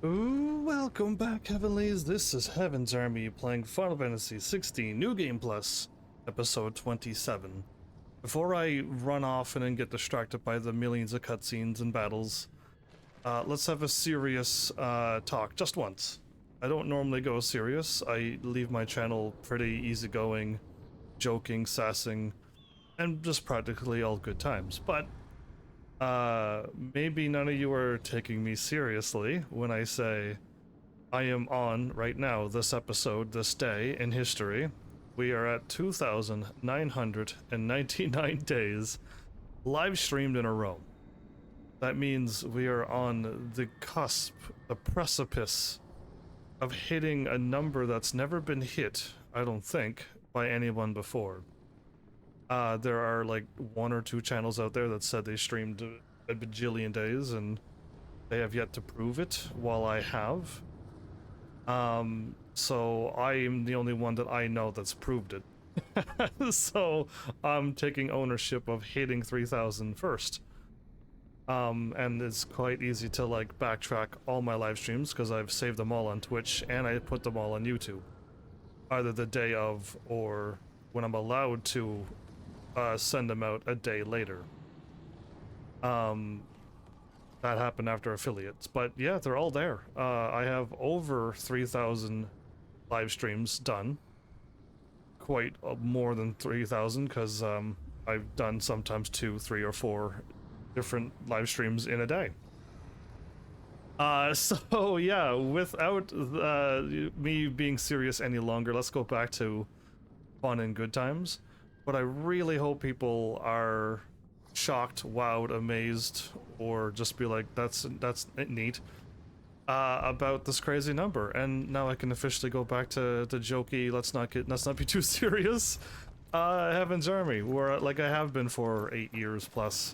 Ooh, welcome back, Heavenlies. This is Heaven's Army playing Final Fantasy XVI New Game Plus, episode 27. Before I run off and then get distracted by the millions of cutscenes and battles, let's have a serious talk, just once. I don't normally go serious. I leave my channel pretty easygoing, joking, sassing, and just practically all good times. But maybe none of you are taking me seriously when I say I am on right now, this episode, this day in history. We are at 2,999 days live streamed in a row. That means we are on the cusp, the precipice of hitting a number that's never been hit, I don't think, by anyone before. There are like one or two channels out there that said they streamed a bajillion days and they have yet to prove it, while I have. So I am the only one that I know that's proved it. So I'm taking ownership of hitting 3,000 first. And it's quite easy to like backtrack all my live streams because I've saved them all on Twitch and I put them all on YouTube, either the day of or when I'm allowed to send them out a day later. That happened after affiliates, but yeah, they're all there. I have over 3,000 live streams done. Quite more than 3,000 because I've done sometimes 2, 3, or 4 different live streams in a day. So yeah, without me being serious any longer, let's go back to fun and good times. But I really hope people are shocked, wowed, amazed, or just be like, that's neat about this crazy number. And now I can officially go back to jokey, let's not be too serious. Heaven's Army, where like I have been for 8 years plus.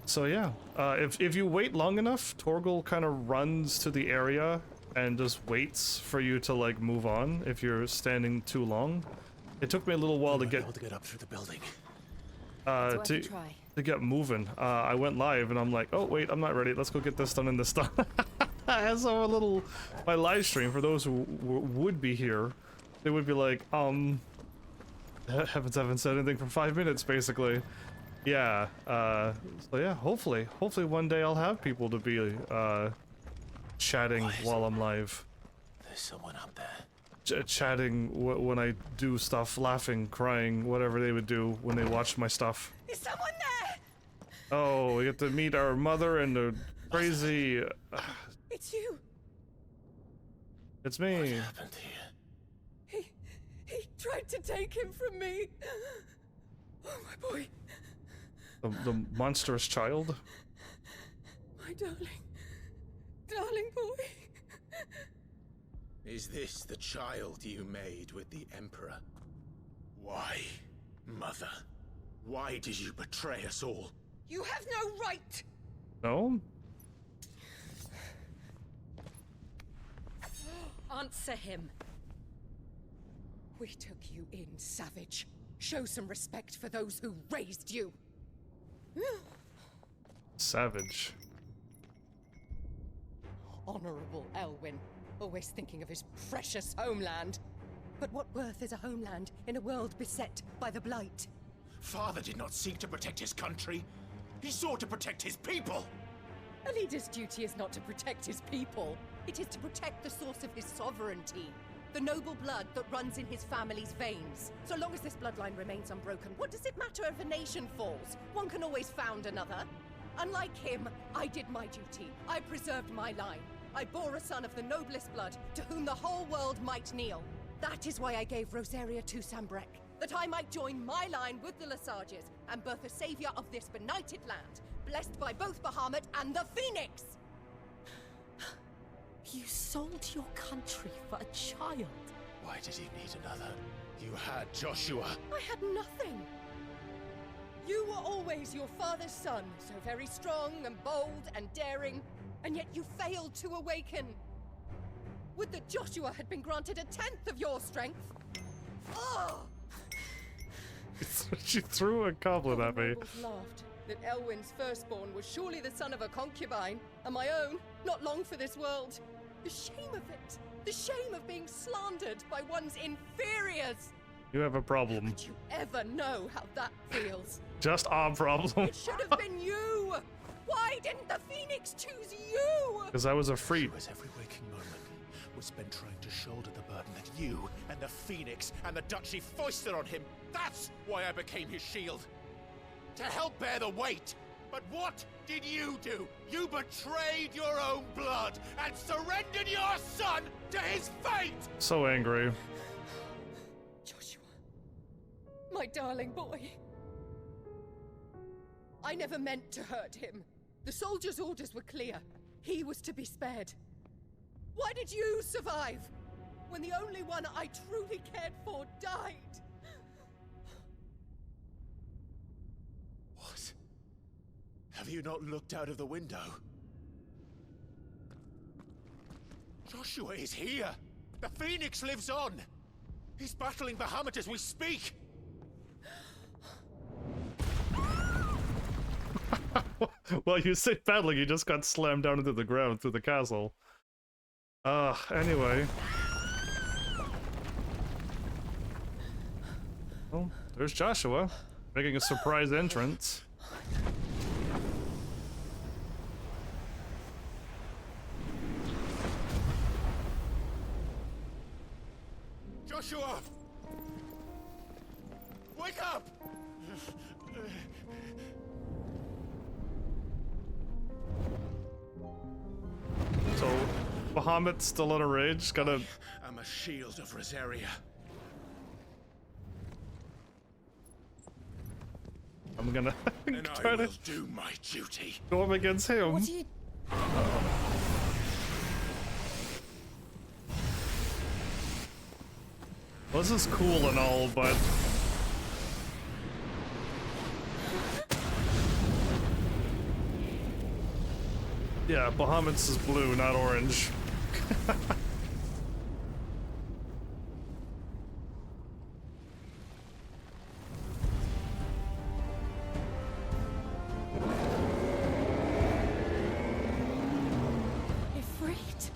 So yeah, if you wait long enough, Torgal kind of runs to the area and just waits for you to like move on if you're standing too long. It took me a little while to get up through the building. To get moving. I went live and I'm like, oh wait, I'm not ready. Let's go get this done and this done. So my live stream, for those who would be here, they would be like, haven't said anything for 5 minutes basically. Yeah. So yeah, hopefully one day I'll have people to be chatting while I'm live. There's someone up there. Chatting when I do stuff, laughing, crying, whatever they would do when they watch my stuff. Is someone there? Oh, we get to meet our mother and the crazy... It's you. It's me. What happened here? He tried to take him from me. Oh, my boy. The monstrous child? My darling boy. Is this the child you made with the Emperor? Why, Mother? Why did you betray us all? You have no right. No? Answer him. We took you in, savage. Show some respect for those who raised you. Savage. Honorable Elwyn, always thinking of his precious homeland. But what worth is a homeland in a world beset by the Blight? Father did not seek to protect his country. He sought to protect his people. A leader's duty is not to protect his people. It is to protect the source of his sovereignty. The noble blood that runs in his family's veins. So long as this bloodline remains unbroken, what does it matter if a nation falls? One can always found another. Unlike him, I did my duty. I preserved my line. I bore a son of the noblest blood, to whom the whole world might kneel. That is why I gave Rosaria to Sambrek, that I might join my line with the Lesages and birth a savior of this benighted land, blessed by both Bahamut and the Phoenix! You sold your country for a child. Why did he need another? You had Joshua. I had nothing. You were always your father's son, so very strong and bold and daring, and yet you failed to awaken. Would that Joshua had been granted 1/10 of your strength? Oh! She threw a goblet at me. Nobles laughed. that Elwyn's firstborn was surely the son of a concubine, and my own, not long for this world. The shame of it! The shame of being slandered by one's inferiors! You have a problem. Did you ever know how that feels? Just a problem. It should have been you! Why didn't the Phoenix choose you? Because I was a freak. As every waking moment was spent trying to shoulder the burden that you and the Phoenix and the Duchy foisted on him. That's why I became his shield. To help bear the weight. But what did you do? You betrayed your own blood and surrendered your son to his fate! So angry. Joshua, my darling boy. I never meant to hurt him. The soldiers' orders were clear. He was to be spared. Why did you survive when the only one I truly cared for died? What? Have you not looked out of the window? Joshua is here! The Phoenix lives on! He's battling Bahamut as we speak! Well, you say battling, you just got slammed down into the ground through the castle. Anyway. Oh, there's Joshua, making a surprise entrance. Joshua! Wake up! So, Bahamut's still in a rage, gotta... I'm a shield of Rosaria. I'm gonna And try I to will do my duty. go up against him. What do you... Well, this is cool and all, but... Yeah, Bahamut's is blue, not orange. Ifrit?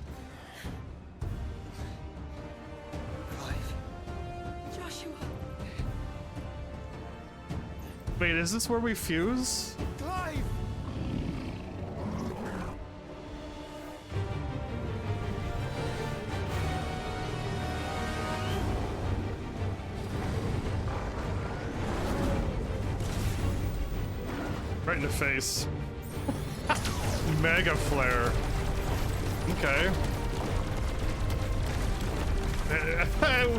Joshua? Wait, is this where we fuse? Clive! Right in the face. Mega flare. Okay.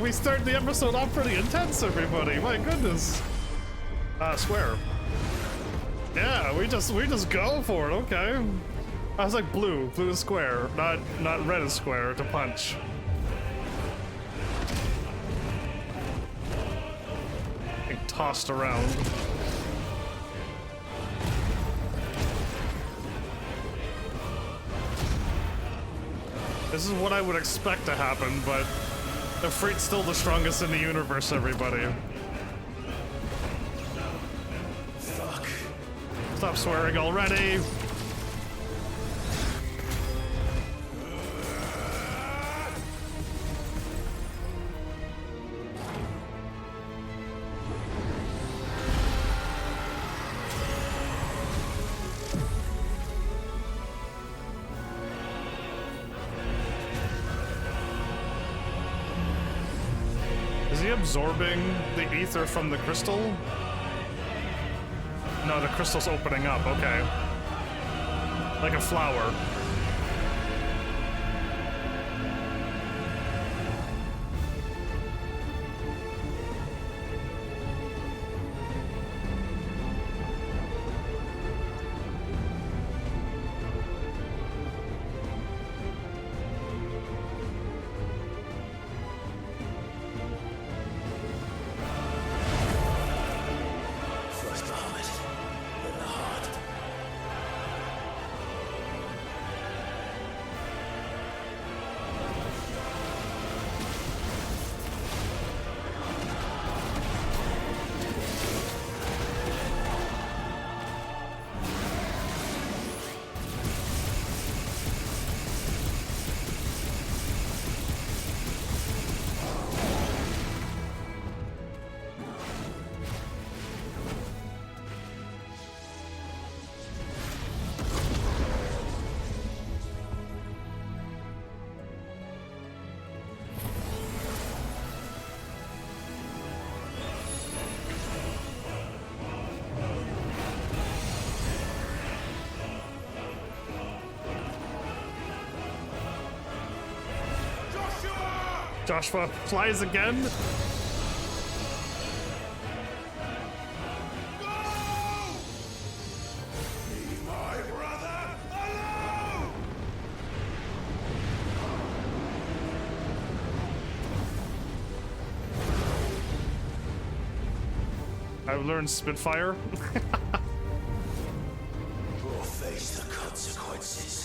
We start the episode off pretty intense, everybody. My goodness. Square. Yeah, we just go for it. Okay. I was like blue is square, not red is square to punch. Being tossed around. This is what I would expect to happen, but the Freet's still the strongest in the universe, everybody. Fuck. Stop swearing already! Is he absorbing the ether from the crystal? No, the crystal's opening up, okay. Like a flower. Joshua flies again. Leave my brother alone! I've learned Spitfire. Or face the consequences.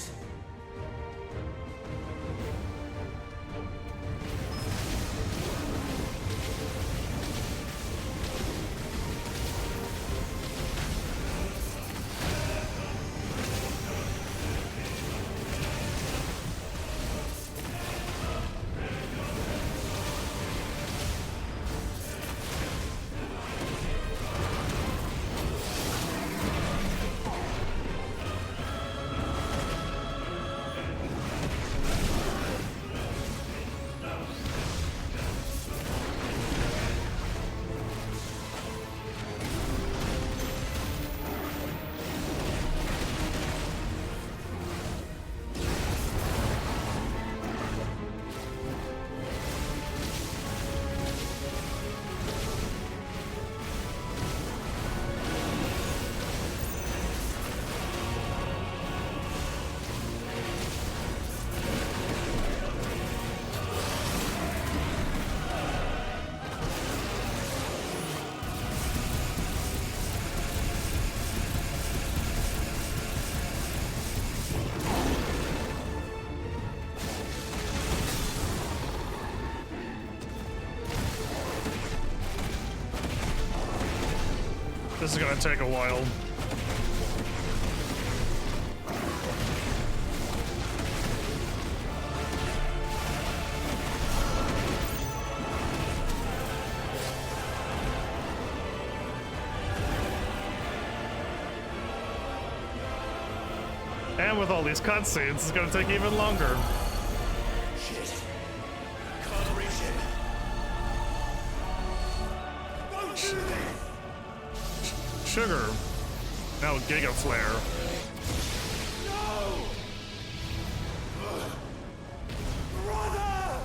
This is gonna take a while. And with all these cutscenes, it's gonna take even longer. Shit. Can't reach him. Don't do this! Sugar. Now Giga Flare. No! Brother!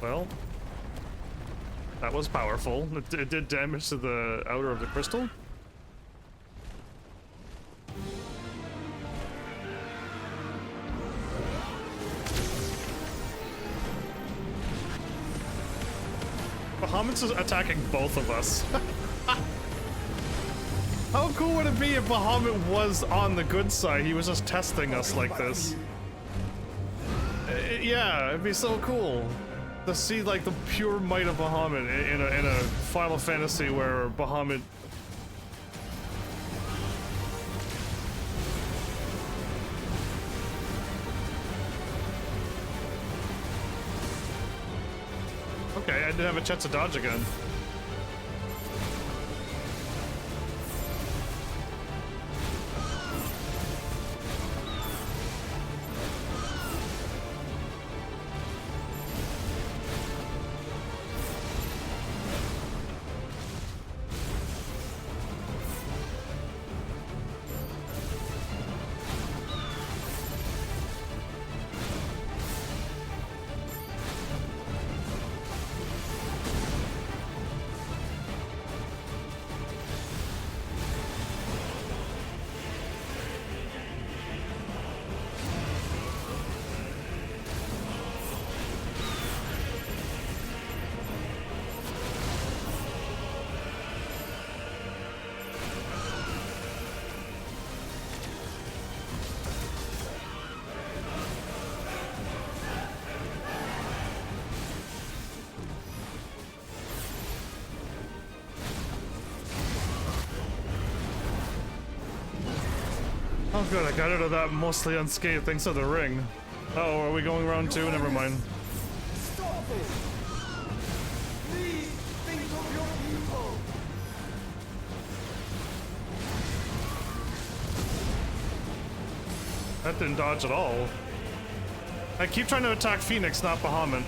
Well, that was powerful. It did damage to the outer of the crystal. Bahamut's is attacking both of us. How cool would it be if Bahamut was on the good side? He was just testing us like this. Yeah, it'd be so cool to see like the pure might of Bahamut in a Final Fantasy where Bahamut. Okay, I did have a chance to dodge again. Oh good, I got out of that mostly unscathed thanks to the ring. Oh, are we going round two? Never mind. Stop it! Please think of your people! That didn't dodge at all. I keep trying to attack Phoenix, not Bahamut.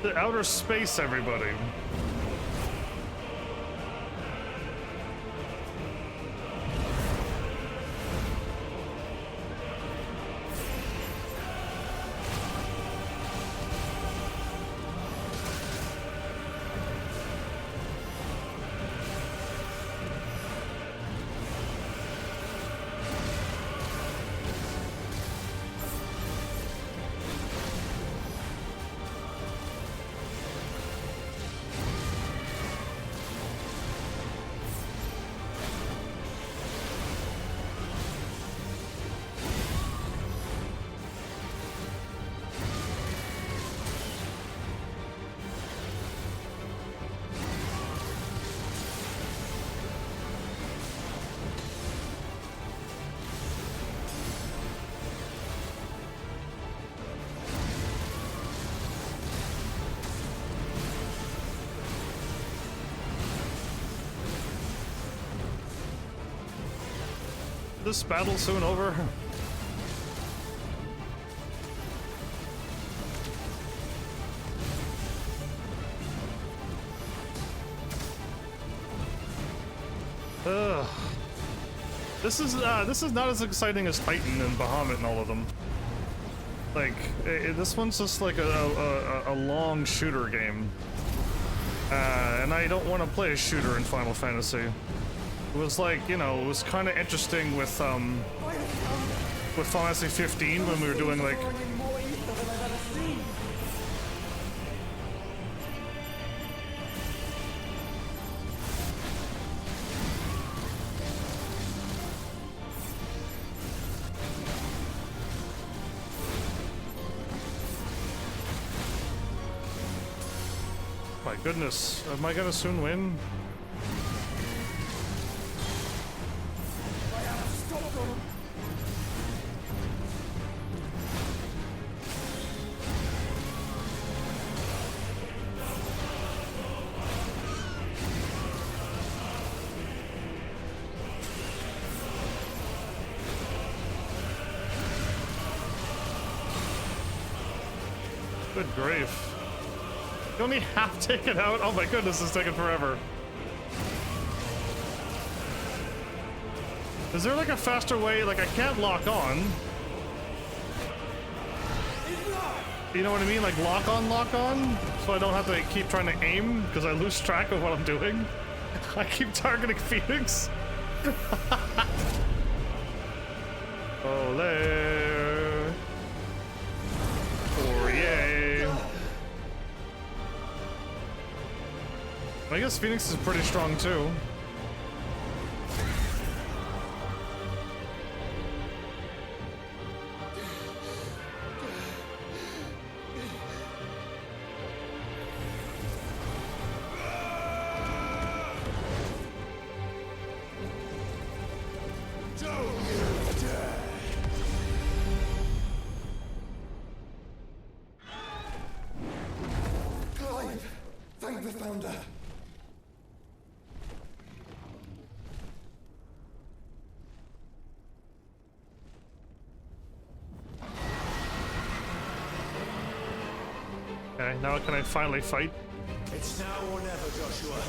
to outer space, everybody. This battle soon over? Ugh. This is not as exciting as Titan and Bahamut and all of them. Like, this one's just like a long shooter game. And I don't want to play a shooter in Final Fantasy. It was like, you know, it was kind of interesting with Final Fantasy 15 when we were doing like... My goodness, am I gonna soon win? Good grief. You only half taken out? Oh my goodness, it's taking forever. Is there like a faster way? Like I can't lock on. You know what I mean? Like lock on? So I don't have to keep trying to aim because I lose track of what I'm doing. I keep targeting Phoenix. Ole. Or yay. I guess Phoenix is pretty strong too. Thank the Founder. Okay, now can I finally fight? It's now or never, Joshua.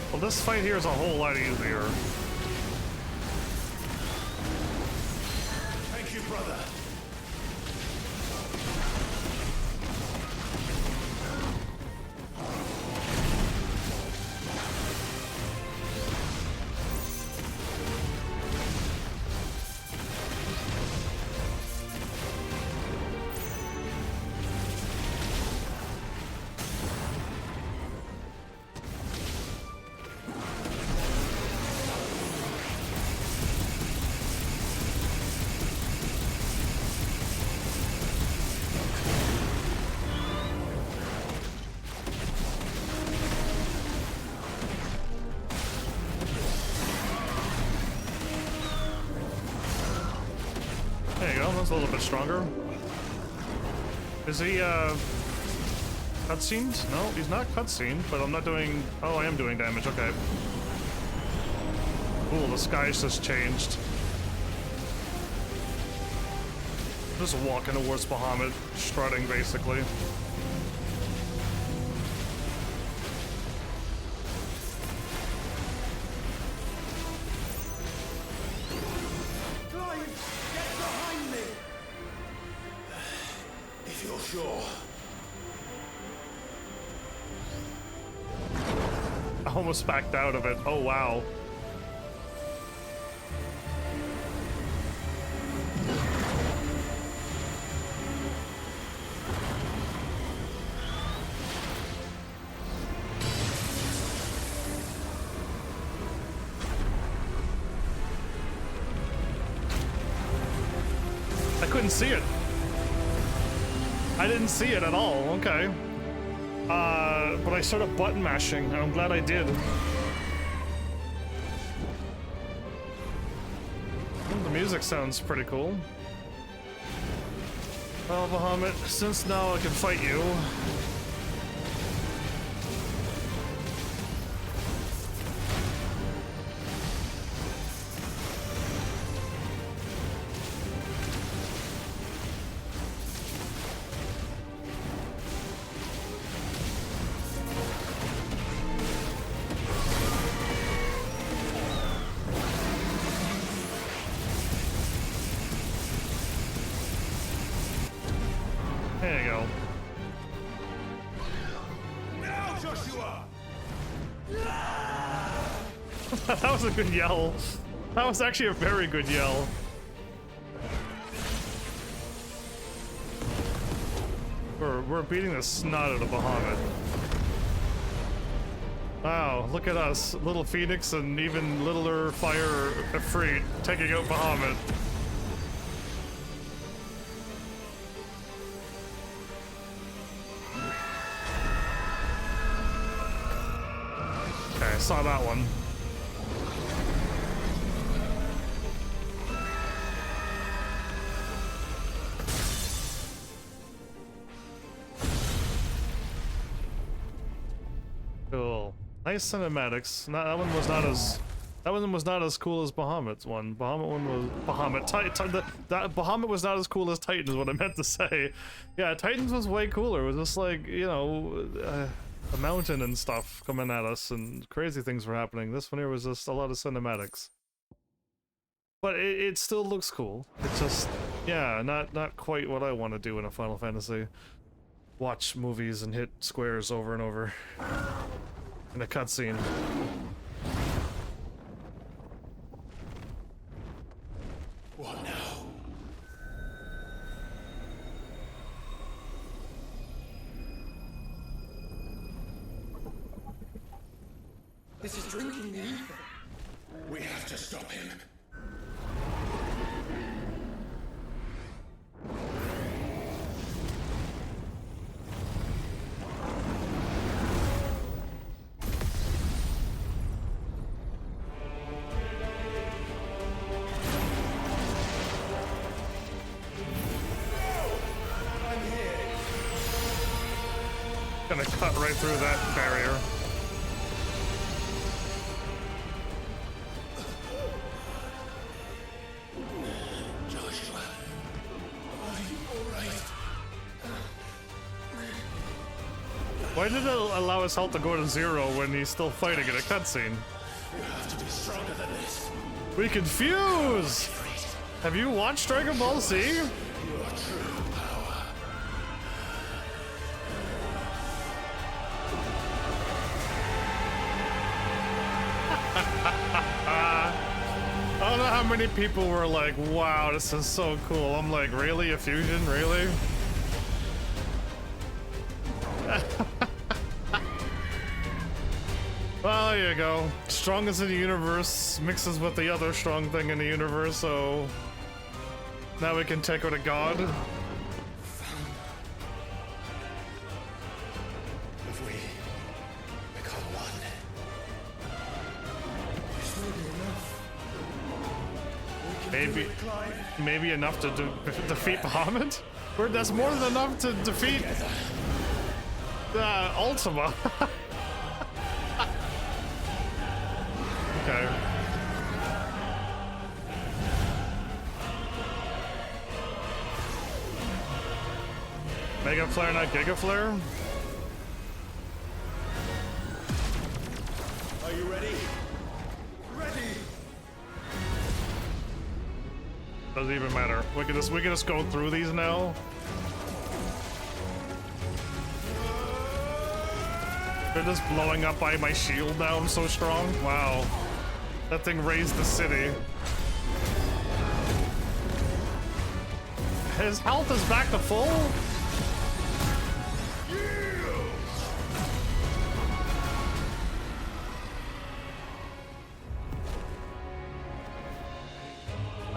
Well, this fight here is a whole lot easier. Thank you, brother. sounds a little bit stronger. Is he, cutscened? No, he's not cutscened, but I'm not doing... Oh, I am doing damage, okay. Cool, the sky's just changed. Just walking towards Bahamut, strutting, basically. Sure. I almost backed out of it. Oh, wow. I couldn't see it. I didn't see it at all, okay. But I started button mashing, and I'm glad I did. The music sounds pretty cool. Well, Bahamut, since now I can fight you... There you go. Now, Joshua! That was a good yell. That was actually a very good yell. We're beating the snot out of Bahamut. Wow, look at us. Little Phoenix and even littler Fire Ifrit taking out Bahamut. Okay, I saw that one. Cool. Nice cinematics. That one was not as... That one was not as cool as Bahamut's one. Bahamut one was... Bahamut was not as cool as Titan is what I meant to say. Yeah, Titans was way cooler. It was just like, you know... a mountain and stuff coming at us and crazy things were happening. This one here was just a lot of cinematics. But it still looks cool. It's just, yeah, not quite what I want to do in a Final Fantasy. Watch movies and hit squares over and over in a cutscene. What now? This is drinking the ether. We have to stop him. Gonna cut right through that barrier. Joshua, are you alright? Why did it allow his health to go to 0 when he's still fighting in a cutscene? You have to be stronger than this. We can fuse! Have you watched Dragon Ball Z? Your true power. I don't know how many people were like, wow, this is so cool. I'm like, really? A fusion? Really? Well, there you go. Strongest in the universe mixes with the other strong thing in the universe, so now we can take her to God. If we become one, This may be enough. maybe enough to defeat Bahamut? That's more than enough to defeat Ultima. Okay. Mega Flare, not Giga Flare? Are you ready? Ready! Doesn't even matter. We can just go through these now. They're just blowing up by my shield now. I'm so strong. Wow. That thing raised the city. His health is back to full?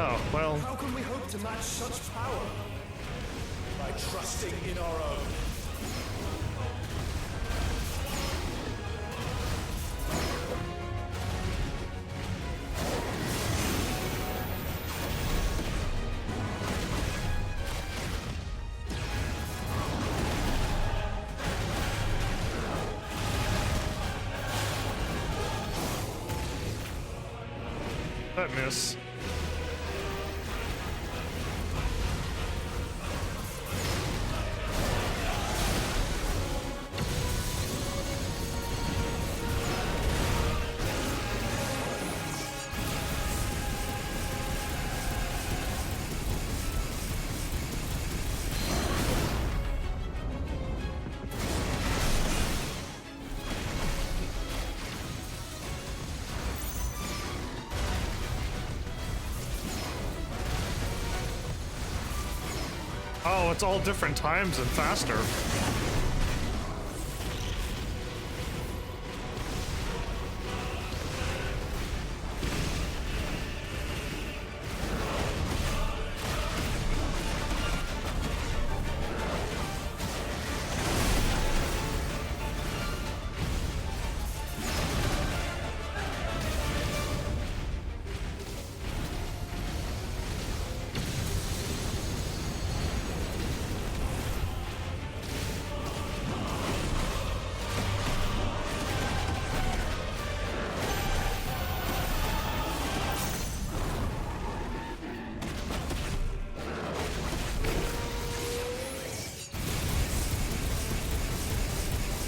Oh, well. How can we hope to match such power? By trusting in our own. That miss. Oh, it's all different times and faster.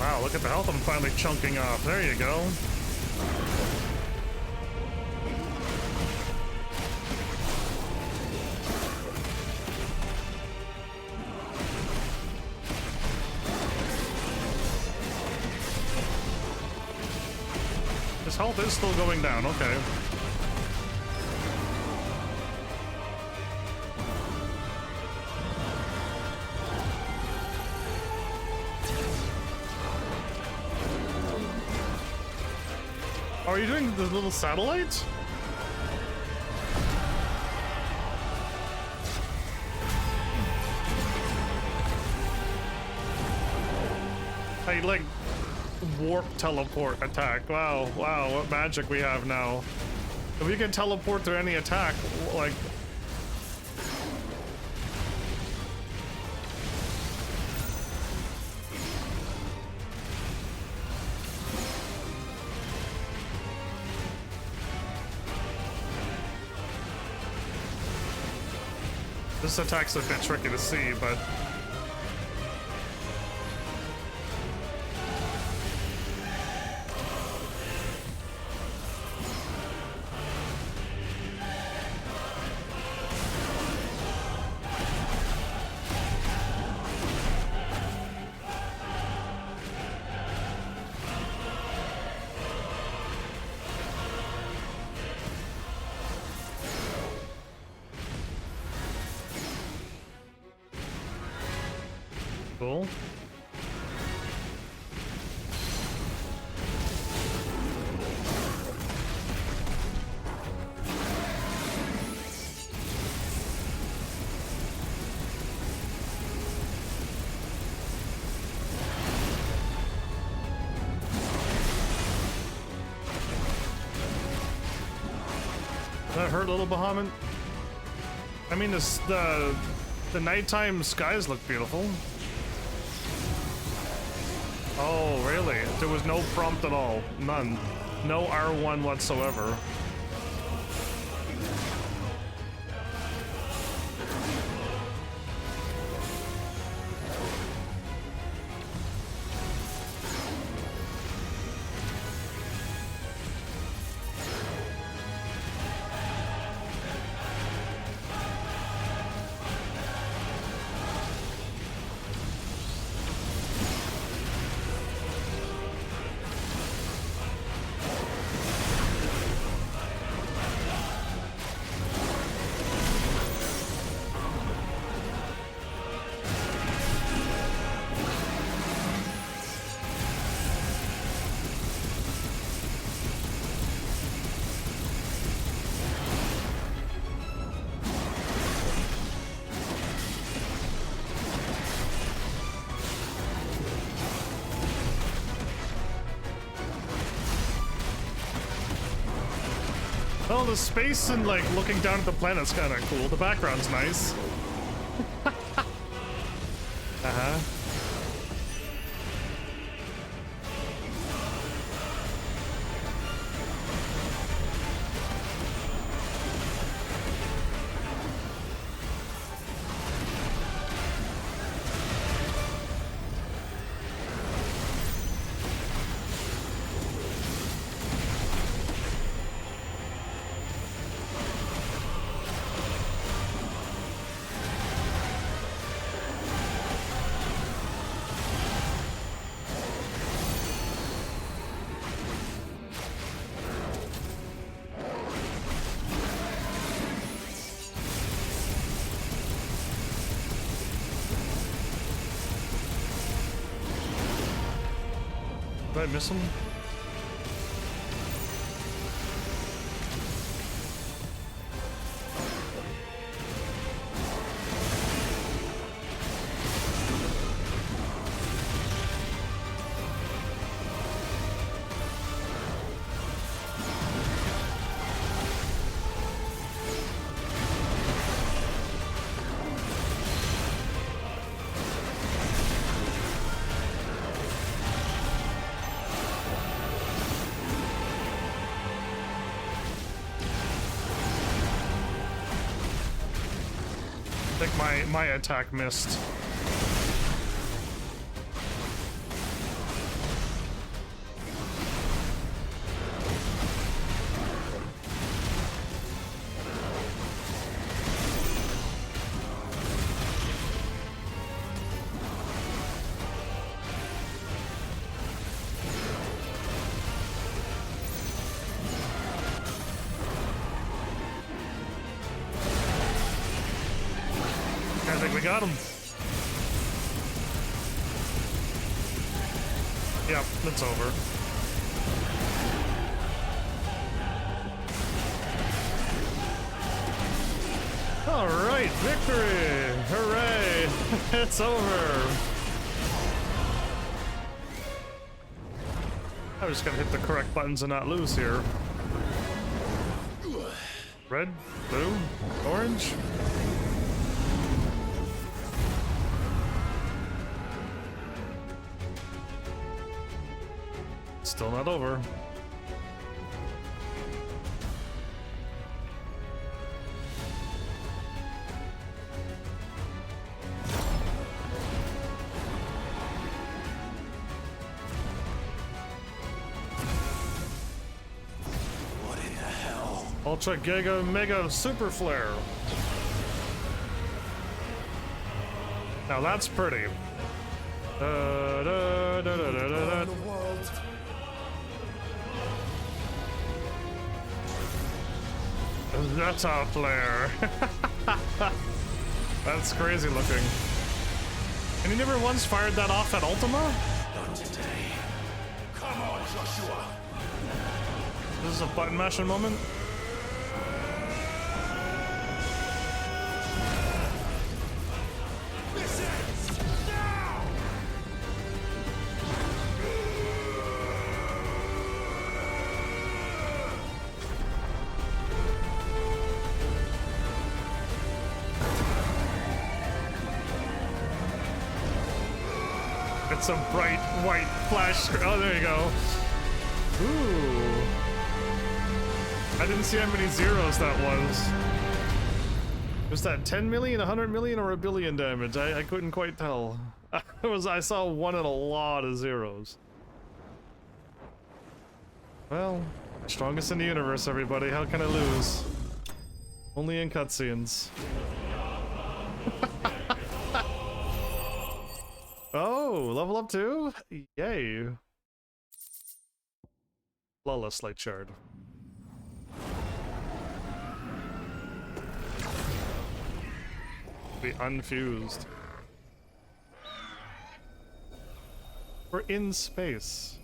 Wow, look at the health I'm finally chunking off. There you go. His health is still going down, okay. Are you doing the little satellite? Hey, like warp teleport attack. Wow, wow, what magic we have now. If we can teleport to any attack, like this attack's a bit tricky to see, but cool. That hurt, little Bahamut? I mean, the nighttime skies look beautiful. Oh, really? There was no prompt at all. None. No R1 whatsoever. Well, the space and like looking down at the planet's kind of cool. The background's nice. Uh-huh. Did I miss him? I think my attack missed. I think we got him. Yep, it's over. All right, victory! Hooray! It's over. I just gotta hit the correct buttons and not lose here. Red, blue, orange. Still not over. What in the hell? Ultra Giga Mega Super Flare. Now that's pretty. Da, da, da, da, da, da, da. The world. That's a flare. That's crazy looking. And you never once fired that off at Ultima? Not today. Come on, Joshua. This is a button mashing moment. This ends now. some bright white flash. Oh, there you go. Ooh. I didn't see how many zeros that was. Was that 10 million, 100 million, or a billion damage? I couldn't quite tell. I saw one and a lot of zeros. Well, strongest in the universe, everybody. How can I lose? Only in cutscenes. Oh, level up too? Yay. Flawless light shard. Be unfused. We're in space.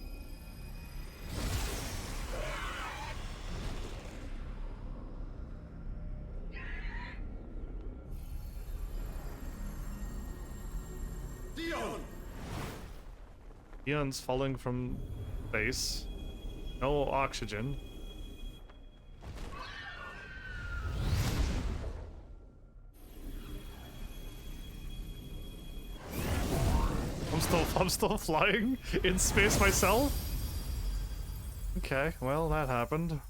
Dion! Dion's falling from space. No oxygen. I'm still flying in space myself? Okay, well, that happened.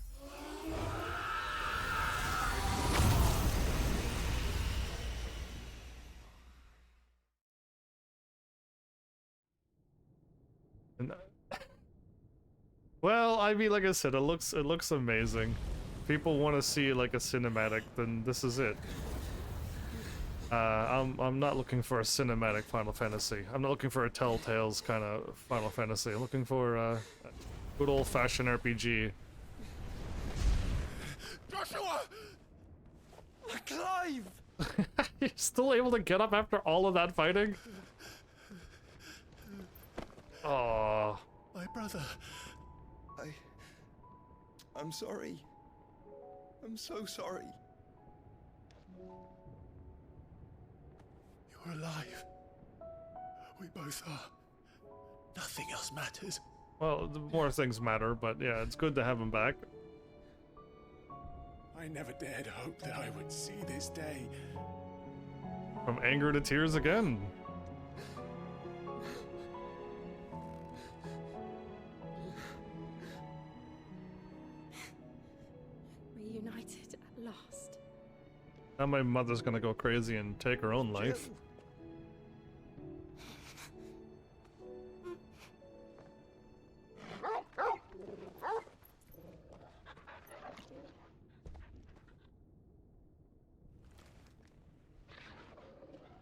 And, well, I mean, like I said, it looks amazing. People want to see like a cinematic, then this is it. I'm not looking for a cinematic Final Fantasy. I'm not looking for a Telltales kind of Final Fantasy. I'm looking for a good old-fashioned RPG. Joshua! Clive! You're still able to get up after all of that fighting? Oh. My brother. I'm sorry. I'm so sorry. You're alive. We both are. Nothing else matters. Well, the more things matter, but yeah, it's good to have him back. I never dared hope that I would see this day. From anger to tears again. Reunited at last. Now my mother's gonna go crazy and take her own life.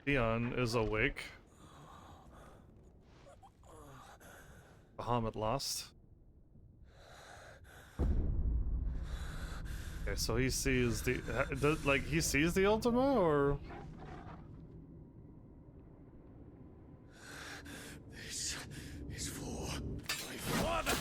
Dion is awake. Bahamut lost. Okay, so he sees the like he sees the Ultima, or This is for my father.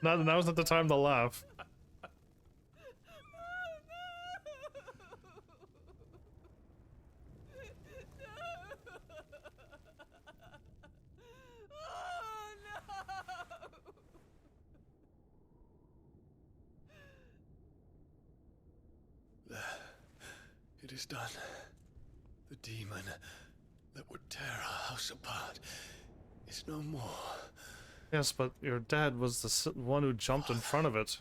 now's not the time to laugh. It is done. The demon that would tear our house apart is no more. Yes, but your dad was the one who jumped in front of it.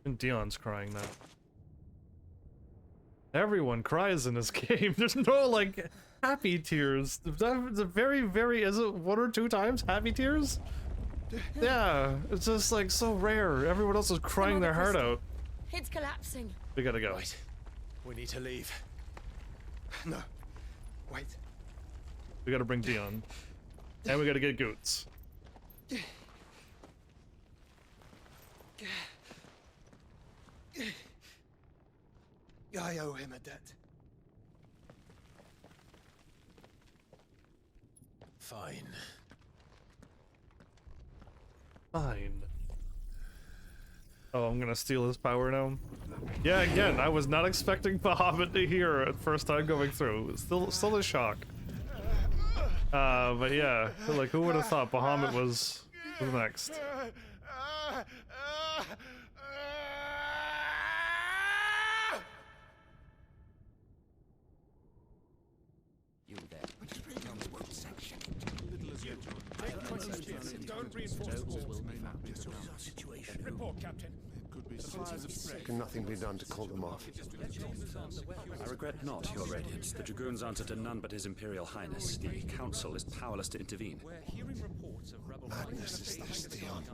And Dion's crying now. Everyone cries in this game. There's no, like, happy tears. It's a very, is it one or two times happy tears? Yeah, it's just, like, so rare. Everyone else is crying their heart out. It's collapsing. We gotta go. Wait. We need to leave. No. Wait. We gotta bring Dion. And we gotta get Goots. I owe him a debt. Fine. Fine. Oh, I'm gonna steal his power now. Yeah, again, I was not expecting Bahamut to hear it first time going through. Still a shock. But yeah, like who would have thought Bahamut was next? You there. Don't reinforce the walls. Report, Captain. Can nothing be done to call them off? I regret not, Your Radiance. The Dragoons answer to none but His Imperial Highness. The Council is powerless to intervene. Madness is this, Dion.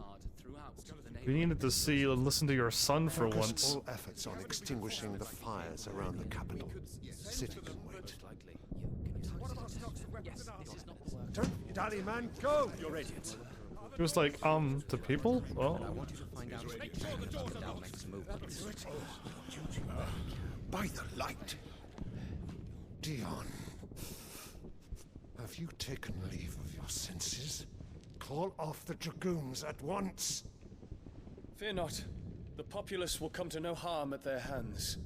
We needed to see and listen to your son for Focus once. all efforts on extinguishing the fires around the capital. City can wait. Don't dally, man. Go! Your Radiance. He was like, to people? Well, By the light! Dion, have you taken leave of your senses? Call off the Dragoons at once! Fear not. The populace will come to no harm at their hands.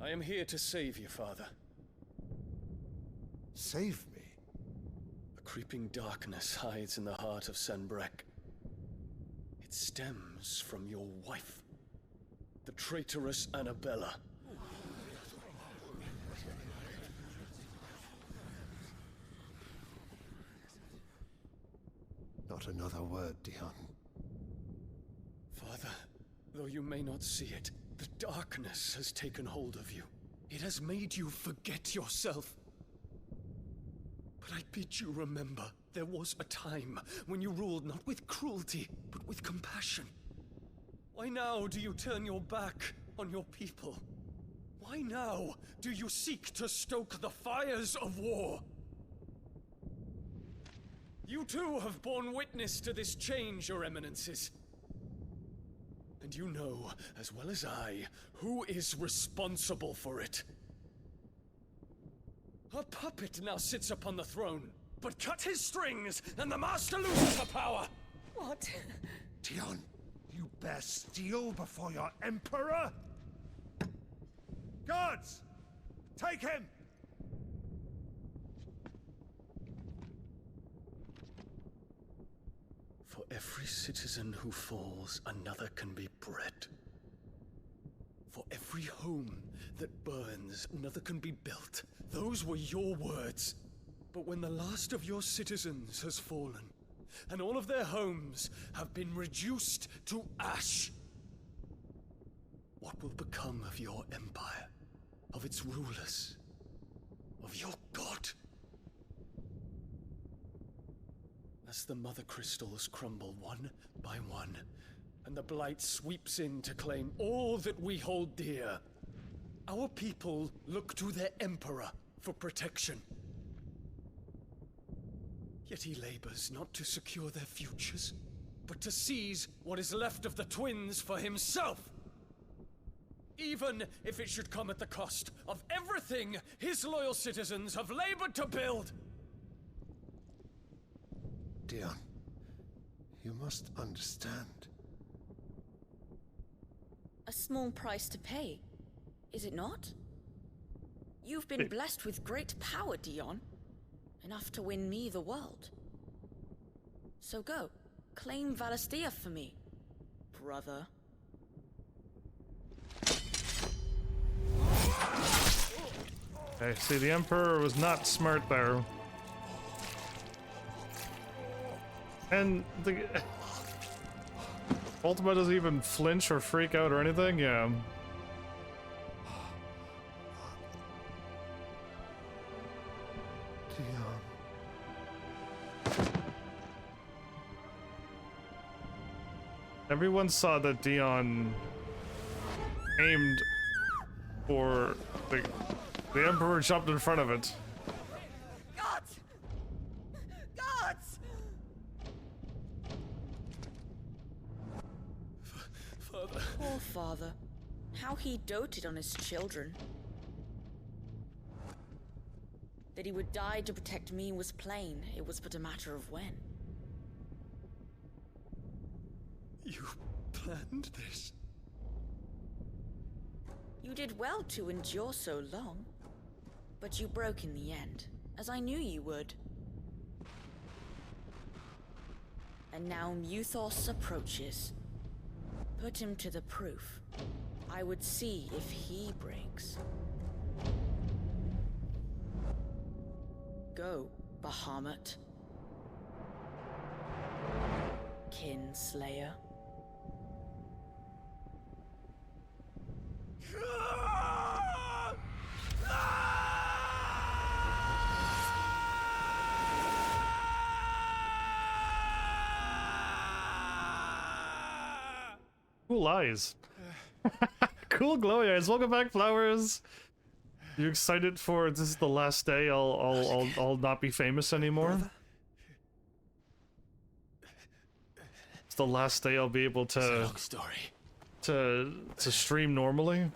I am here to save you, Father. Save me? A creeping darkness hides in the heart of Sanbreque. It stems from your wife, the traitorous Annabella. Not another word, Dion. Father, though you may not see it, the darkness has taken hold of you. It has made you forget yourself. But I bid you remember, there was a time when you ruled not with cruelty, but with compassion. Why now do you turn your back on your people? Why now do you seek to stoke the fires of war? You too have borne witness to this change, Your Eminences. And you know, as well as I, who is responsible for it. A puppet now sits upon the throne, but cut his strings, and the Master loses the power! What? Dion, you bear steel before your Emperor? Guards! Take him! For every citizen who falls, another can be bred. For every home that burns, another can be built. Those were your words. But when the last of your citizens has fallen, and all of their homes have been reduced to ash, what will become of your empire, of its rulers, of your god? As the mother crystals crumble one by one, and the blight sweeps in to claim all that we hold dear, our people look to their emperor for protection. Yet he labors not to secure their futures, but to seize what is left of the twins for himself. Even if it should come at the cost of everything his loyal citizens have labored to build. Dion, you must understand. A small price to pay, is it not? You've been blessed with great power, Dion. Enough to win me the world. So go, claim Valisthea for me, brother. okay, see, the Emperor was not smart there. And the Ultima doesn't even flinch or freak out or anything, yeah. Dion. Everyone saw that Dion aimed for the Emperor jumped in front of it. Gods! Gods! Father. Poor father. How he doted on his children. That he would die to protect me was plain. It was but a matter of when. You planned this? You did well to endure so long. But you broke in the end, as I knew you would. And now Muthos approaches. Put him to the proof. I would see if he breaks. Go, Bahamut. Kinslayer. Cool eyes. Cool glowy eyes. Welcome back, Flowers. You excited for this is the last day I'll not be famous anymore? It's the last day I'll be able It's a to long story. to stream normally.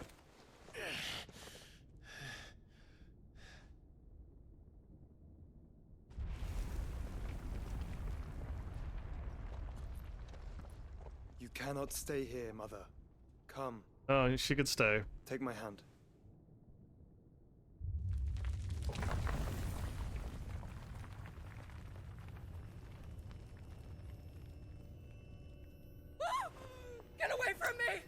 You cannot stay here, Mother. Come, Oh, she could stay. take my hand. Get away from me!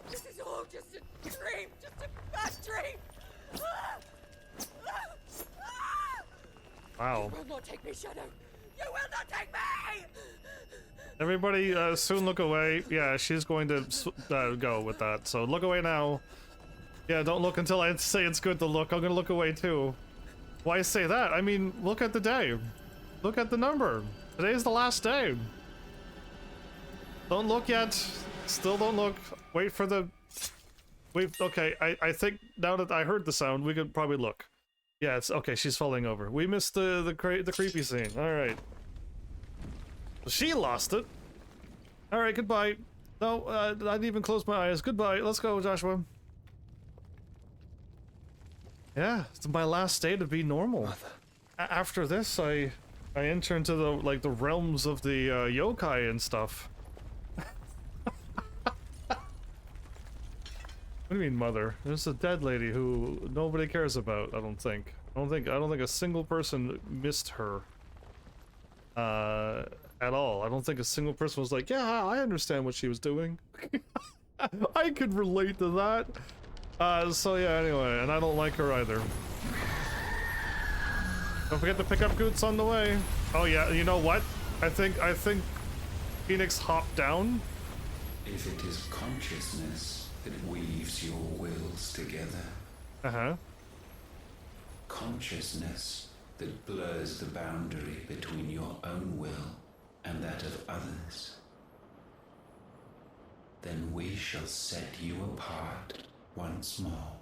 This is all just a dream, just a bad dream! Wow. You will not take me, Shadow! You will not take me! Everybody, soon look away. Yeah, she's going to go with that. So look away now. Yeah, don't look until I say it's good to look. I'm gonna look away too. Why say that? I mean, look at the day. Look at the number. Today's the last day. Don't look yet. Still don't look. Wait for the... Wait, okay, I think now that I heard the sound, we could probably look. Yeah, it's okay, she's falling over. We missed the creepy scene. Alright. She lost it. Alright, goodbye. No, I didn't even close my eyes. Goodbye. Let's go, Joshua. Yeah, it's my last day to be normal. After this, I enter into the realms of the yokai and stuff. What do you mean, mother? There's a dead lady who nobody cares about. I don't think. I don't think a single person missed her. At all. I don't think a single person was like, yeah, I understand what she was doing. I could relate to that. So yeah, anyway, and I don't like her either. Don't forget to pick up Goots on the way. Oh yeah, you know what? I think Phoenix hopped down. If it is consciousness that weaves your wills together. Uh-huh. Consciousness that blurs the boundary between your own will and that of others. Then we shall set you apart once more.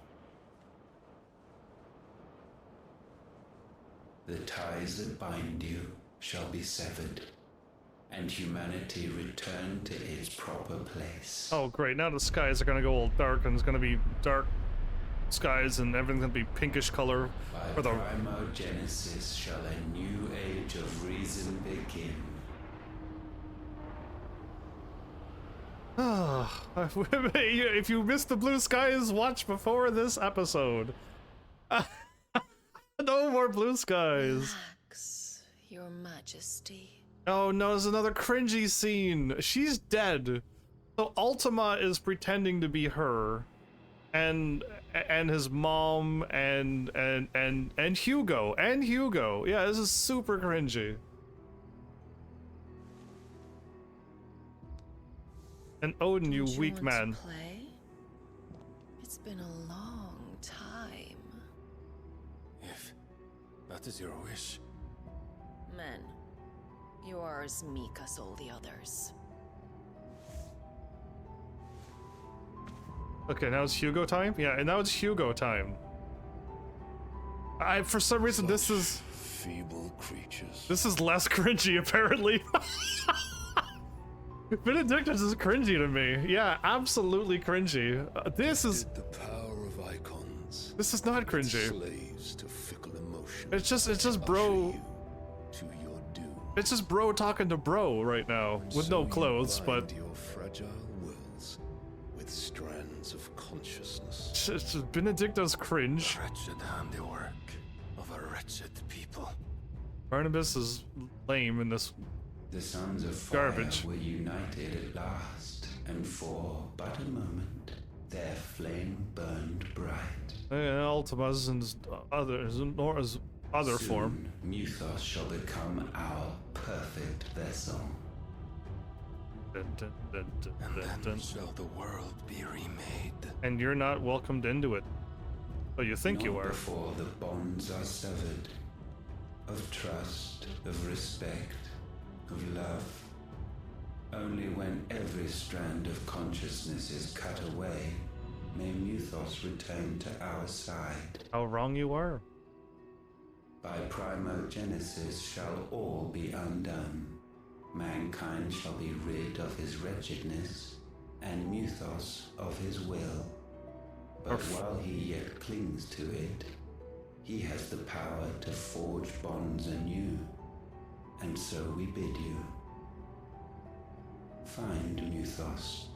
The ties that bind you shall be severed, and humanity return to its proper place. Oh great, now the skies are gonna go all dark and it's gonna be dark skies and everything's gonna be pinkish color. By primogenesis shall a new age of reason begin. If you missed the blue skies, watch before this episode. No more blue skies. Relax, Your Majesty. Oh no, there's another cringy scene. She's dead. So Ultima is pretending to be her. And his mom and Hugo. And Hugo. Yeah, this is super cringy. And Odin, you weak want man. to play? It's been a long time. If that is your wish. Men, you are as meek as all the others. Okay, now it's Hugo time? Yeah, and now it's Hugo time. For some reason, this is... feeble creatures. This is less cringy, apparently. Benedictus is cringy to me. Yeah, absolutely cringy. This is... The power of icons hands. This is not cringy. Slaves to fickle emotion. It's just bro. To your doom. It's just bro talking to bro right now with no clothes, but your fragile wills with strands of consciousness. it's just Benedicto's cringe. Wretched handiwork of a wretched people. Barnabas is lame in this The sons of fire garbage. were united at last, and for but a moment, their flame burned bright. Ultima's and Nora's other form. Soon, Muthos shall become our perfect vessel. Dun, dun, dun, dun, And dun, then dun. shall the world be remade. And you're not welcomed into it. Oh, you think you Not are. before the bonds are severed, of trust, of respect, of love. Only when every strand of consciousness is cut away, may Muthos return to our side. How wrong you are. By primogenesis shall all be undone. Mankind shall be rid of his wretchedness, and Muthos of his will. But while he yet clings to it, he has the power to forge bonds anew. And so we bid you. Find Muthos,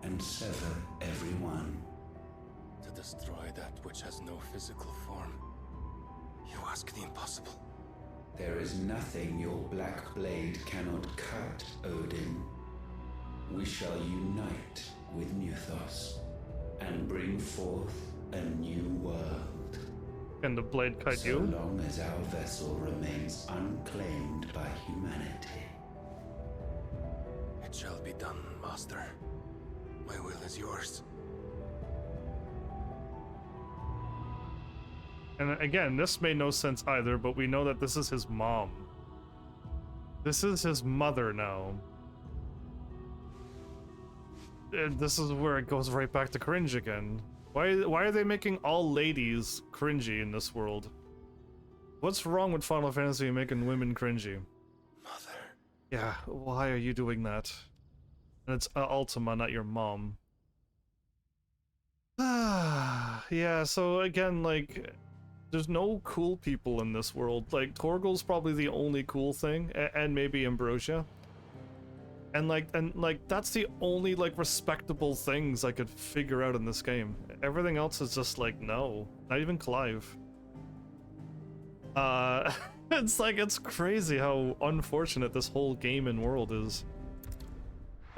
and sever everyone. To destroy that which has no physical form. You ask the impossible. There is nothing your black blade cannot cut, Odin. We shall unite with Muthos, and bring forth a new world. Can the blade cut So you? long as our vessel remains unclaimed by humanity. It shall be done, Master. My will is yours. And again, this made no sense either, but we know that this is his mom. This is his mother now. And this is where it goes right back to cringe again. Why are they making all ladies cringy in this world? What's wrong with Final Fantasy making women cringy? Mother. Yeah, why are you doing that? And it's Ultima, not your mom. Yeah, so again, like, there's no cool people in this world. Like, Torgal's probably the only cool thing, and maybe Ambrosia. And that's the only, like, respectable things I could figure out in this game. Everything else is just like, no. Not even Clive. It's like, it's crazy how unfortunate this whole game and world is.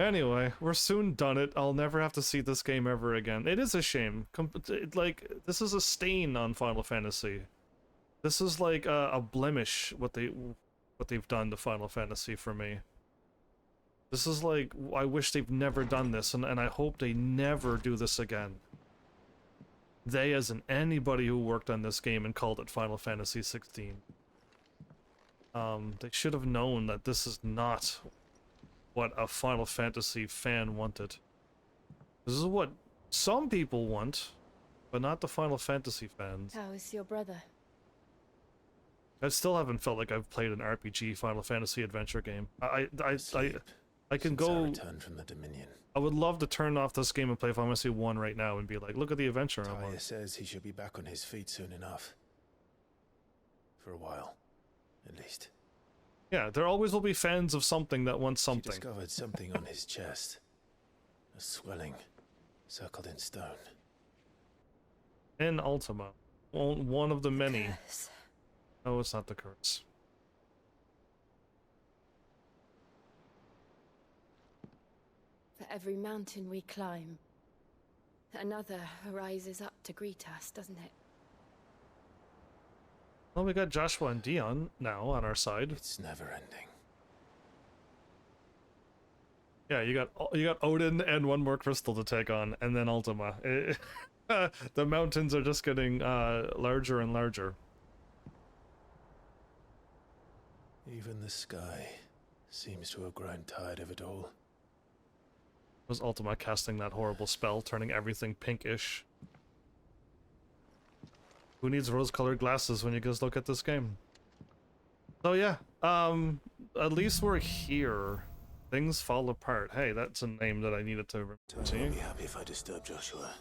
Anyway, we're soon done it. I'll never have to see this game ever again. It is a shame. Like, this is a stain on Final Fantasy. This is like a blemish, what they've done to Final Fantasy for me. This is like, I wish they've never done this, and I hope they never do this again. They, as in anybody who worked on this game and called it Final Fantasy 16. They should have known that this is not what a Final Fantasy fan wanted. This is what some people want, but not the Final Fantasy fans. How is your brother? I still haven't felt like I've played an RPG Final Fantasy adventure game. I can go. Return from the Dominion. I would love to turn off this game and play Final Fantasy 1 right now and be like, look at the adventure I'm on. Tyr says he should be back on his feet soon enough. For a while, at least. Yeah, there always will be fans of something that want something. She discovered something on his chest. A swelling, circled in stone. In Ultima. One of the many. Curse. No, it's not the curse. For every mountain we climb, another rises up to greet us, doesn't it? Well, we got Joshua and Dion now on our side. It's never ending. Yeah, you got Odin and one more crystal to take on, and then Ultima. The mountains are just getting larger and larger. Even the sky seems to have grown tired of it all. Was Ultima casting that horrible spell, turning everything pinkish? Who needs rose-colored glasses when you just look at this game? So yeah, at least we're here. Things fall apart. Hey, that's a name that I needed to remember. I'll be happy if I disturb Joshua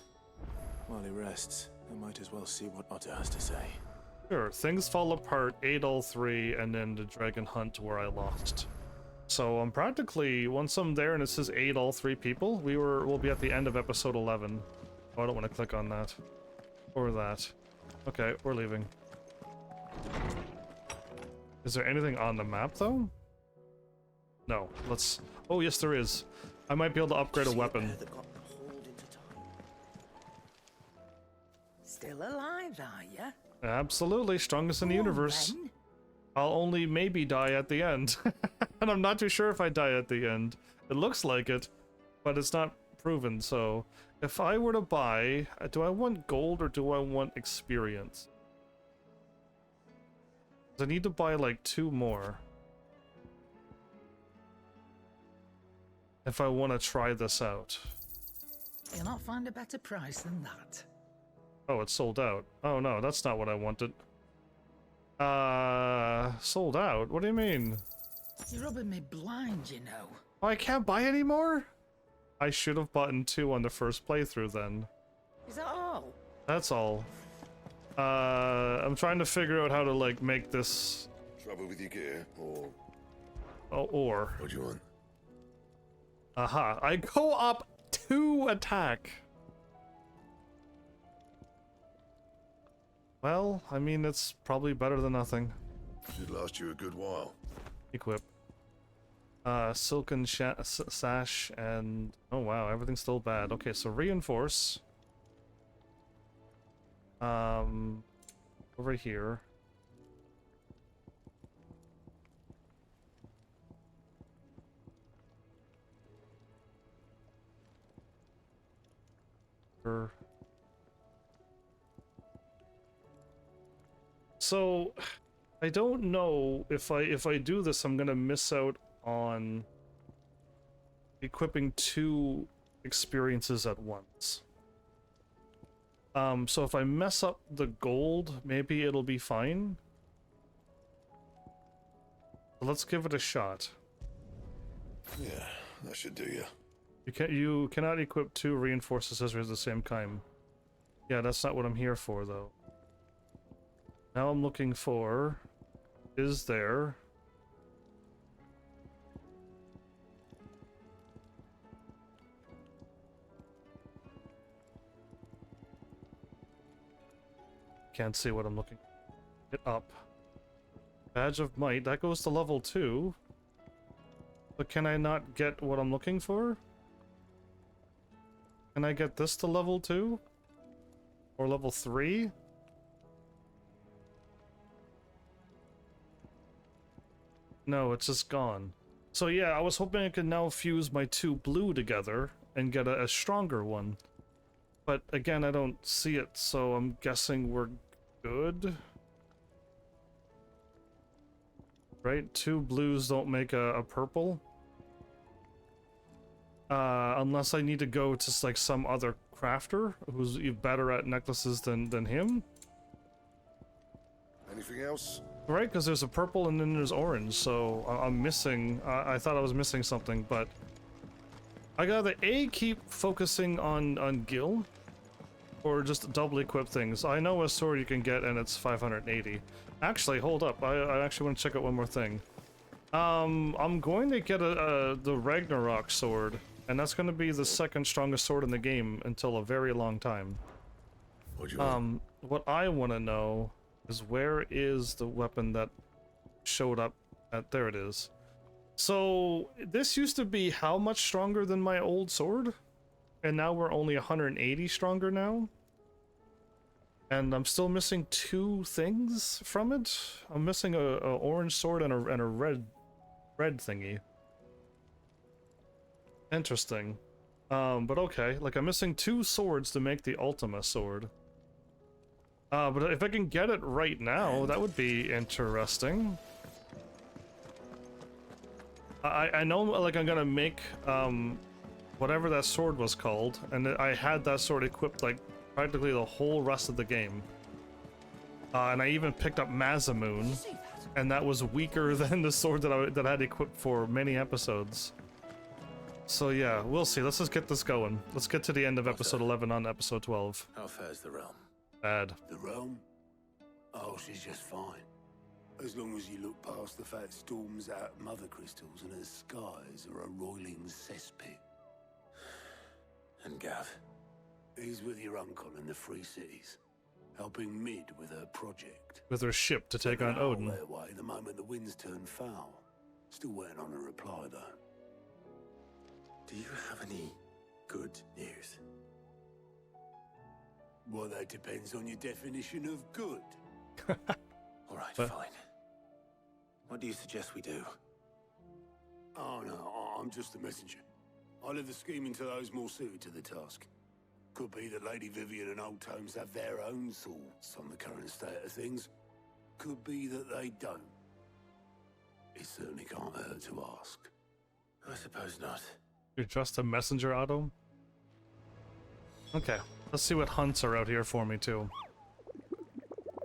while he rests. I might as well see what Otter has to say. Sure, things fall apart, ate all three, and then the dragon hunt where I lost. So I'm practically, once I'm there and it says ate all three people, we'll be at the end of episode 11. Oh, I don't want to click on that. Or that. Okay, we're leaving. Is there anything on the map though? No, let's... Oh yes there is. I might be able to upgrade a weapon. Still alive, are ya? Absolutely, strongest in the universe. Then. I'll only maybe die at the end. And I'm not too sure if I die at the end. It looks like it, but it's not proven, so... If I were to buy... Do I want gold or do I want experience? I need to buy like 2 more. If I want to try this out. You'll not find a better price than that. Oh, it's sold out. Oh no, that's not what I wanted. Sold out? What do you mean? You're rubbing me blind, you know. Oh, I can't buy any more? I should have bought 2 on the first playthrough then. Is that all? That's all. I'm trying to figure out how to like make this... Trouble with your gear, or... Oh, or... What do you want? Aha, I go up 2 attack. Well, I mean, it's probably better than nothing. Should last you a good while. Equip. Silken sash and... Oh wow, everything's still bad. Okay, so reinforce. Over here. So, I don't know if I do this, I'm gonna miss out on equipping 2 experiences at once. So if I mess up the gold, maybe it'll be fine. Let's give it a shot. Yeah, that should do you. You cannot equip 2 reinforced accessories of the same kind. Yeah, that's not what I'm here for, though. Now I'm looking for... Is there... Can't see what I'm looking. Get up. Badge of Might. That goes to level 2. But can I not get what I'm looking for? Can I get this to level 2? Or level 3? No, it's just gone. So yeah, I was hoping I could now fuse my 2 blue together and get a stronger one. But again, I don't see it, so I'm guessing we're good. Right? 2 blues don't make a purple. Unless I need to go to like some other crafter who's better at necklaces than him. Anything else? Right, because there's a purple and then there's orange, so I'm missing... I thought I was missing something, but... I gotta A, keep focusing on Gil, or just double equip things. I know a sword you can get and it's 580. Actually, hold up, I actually want to check out one more thing. I'm going to get the Ragnarok sword, and that's going to be the 2nd strongest sword in the game until a very long time. What do you want? What I want to know is where is the weapon that showed up at... There it is. So, this used to be how much stronger than my old sword? And now we're only 180 stronger now? And I'm still missing 2 things from it? I'm missing a orange sword and a red thingy. Interesting. But okay, like I'm missing 2 swords to make the Ultima sword. But if I can get it right now, that would be interesting. I know, like, I'm gonna make, whatever that sword was called, and I had that sword equipped, like, practically the whole rest of the game. And I even picked up Mazamoon, and that was weaker than the sword that I had equipped for many episodes. So yeah, we'll see. Let's just get this going. Let's get to the end of episode 11 on episode 12. How fares the realm? Bad. The realm? Oh, she's just fine. As long as you look past the fat storms out mother crystals and her skies are a roiling cesspit. And Gav? He's with your uncle in the Free Cities, helping Mid with her project. With her ship to take on Odin. Their way the moment the winds turn foul. Still waiting on a reply, though. Do you have any good news? Well, that depends on your definition of good. All right, fine. What do you suggest we do? Oh, no, I'm just the messenger. I leave the scheming to those more suited to the task. Could be that Lady Vivian and Old Tomes have their own thoughts on the current state of things. Could be that they don't. It certainly can't hurt to ask. I suppose not. You're just a messenger, Otto? Okay, let's see what hunts are out here for me, too.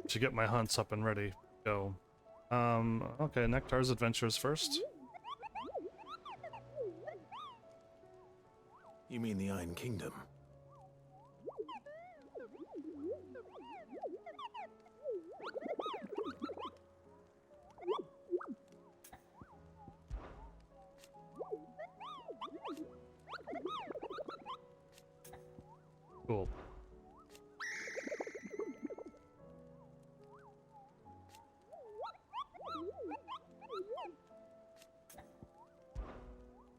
Should get my hunts up and ready. Go. Okay, Nectar's adventures first. You mean the Iron Kingdom? Cool.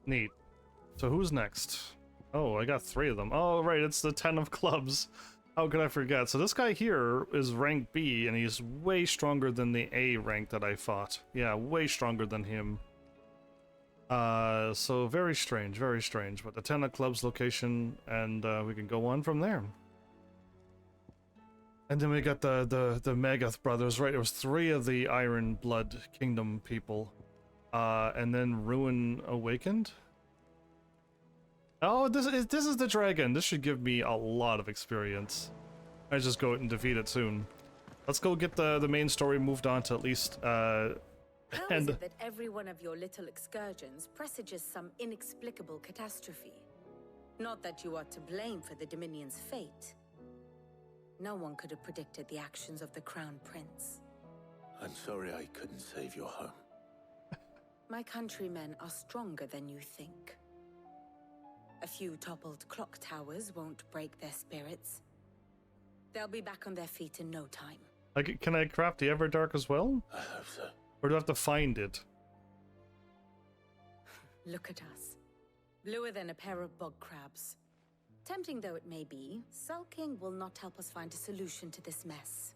Neat. So who's next? Oh, I got 3 of them. Oh, right, it's the 10 of clubs. How could I forget? So this guy here is rank B, and he's way stronger than the A rank that I fought. Yeah, way stronger than him. So very strange, very strange. But the 10 of clubs location, and we can go on from there. And then we got the Magath brothers, right? It was 3 of the Iron Blood Kingdom people. And then Ruin Awakened. Oh, this is the dragon. This should give me a lot of experience. I just go out and defeat it soon. Let's go get the main story moved on to at least How is it that every one of your little excursions presages some inexplicable catastrophe? Not that you are to blame for the Dominion's fate. No one could have predicted the actions of the Crown Prince. I'm sorry I couldn't save your home. My countrymen are stronger than you think. A few toppled clock towers won't break their spirits. They'll be back on their feet in no time. Like, can I craft the Everdark as well? I hope so. Or do I have to find it? Look at us. Bluer than a pair of bog crabs. Tempting though it may be, sulking will not help us find a solution to this mess.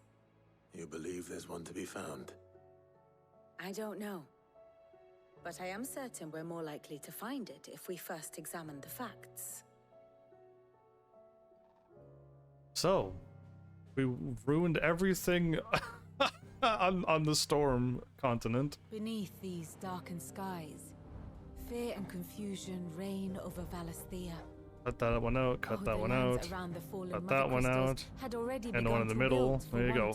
You believe there's one to be found? I don't know. But I am certain we're more likely to find it if we first examine the facts. So, we ruined everything on the Storm continent. Beneath these darkened skies, fear and confusion reign over Valisthea. Cut that one out, cut that one out, cut that one out, and the one in the middle. There you go.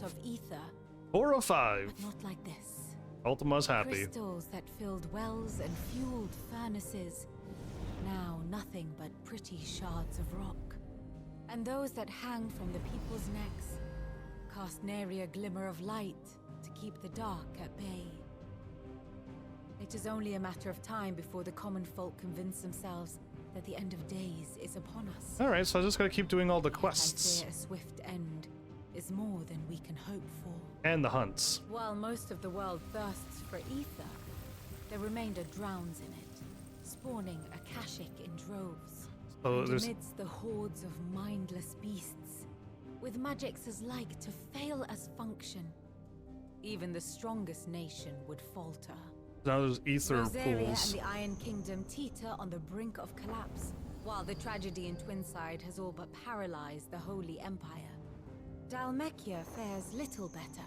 4 of 5. But not like this. Ultima's happy. Crystals that filled wells and fueled furnaces. Now nothing but pretty shards of rock. And those that hang from the people's necks cast nary a glimmer of light to keep the dark at bay. It is only a matter of time before the common folk convince themselves that the end of days is upon us. Alright, so I just gotta keep doing all the quests. I fear a swift end is more than we can hope for. And the hunts. While most of the world thirsts for ether, the remainder drowns in it, spawning Akashic in droves. So and there's... amidst the hordes of mindless beasts, with magics as like to fail as function, even the strongest nation would falter. Now there's ether Rosaria pools. and the Iron Kingdom teeter on the brink of collapse, while the tragedy in Twinside has all but paralyzed the Holy Empire. Dalmekia fares little better.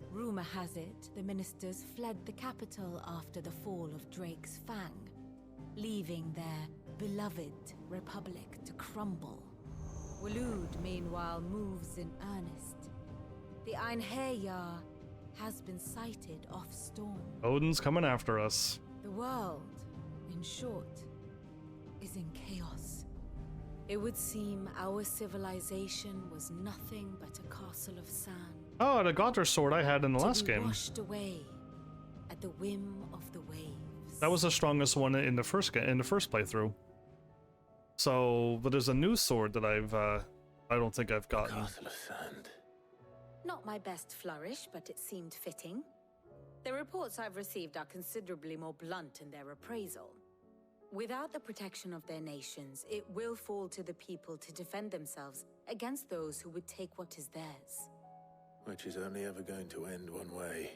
Rumor has it the ministers fled the capital after the fall of Drake's Fang, leaving their beloved republic to crumble. Waloed, meanwhile, moves in earnest. The Einherjar has been sighted off Storm. Odin's coming after us. The world, in short, is in chaos. It would seem our civilization was nothing but a castle of sand. Oh, the Godder sword I had in the to last be game. washed away at the whim of the waves. That was the strongest one in the first playthrough. So, but there's a new sword that I don't think I've gotten. Castle of sand. Not my best flourish, but it seemed fitting. The reports I've received are considerably more blunt in their appraisal. Without the protection of their nations, it will fall to the people to defend themselves against those who would take what is theirs. Which is only ever going to end one way.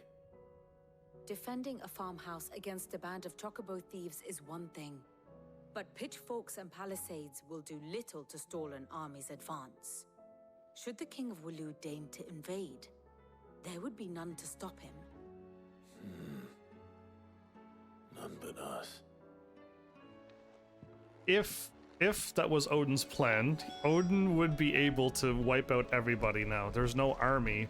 Defending a farmhouse against a band of chocobo thieves is one thing, but pitchforks and palisades will do little to stall an army's advance. Should the King of Wulu deign to invade, there would be none to stop him. None but us. If that was Odin's plan, Odin would be able to wipe out everybody now. There's no army.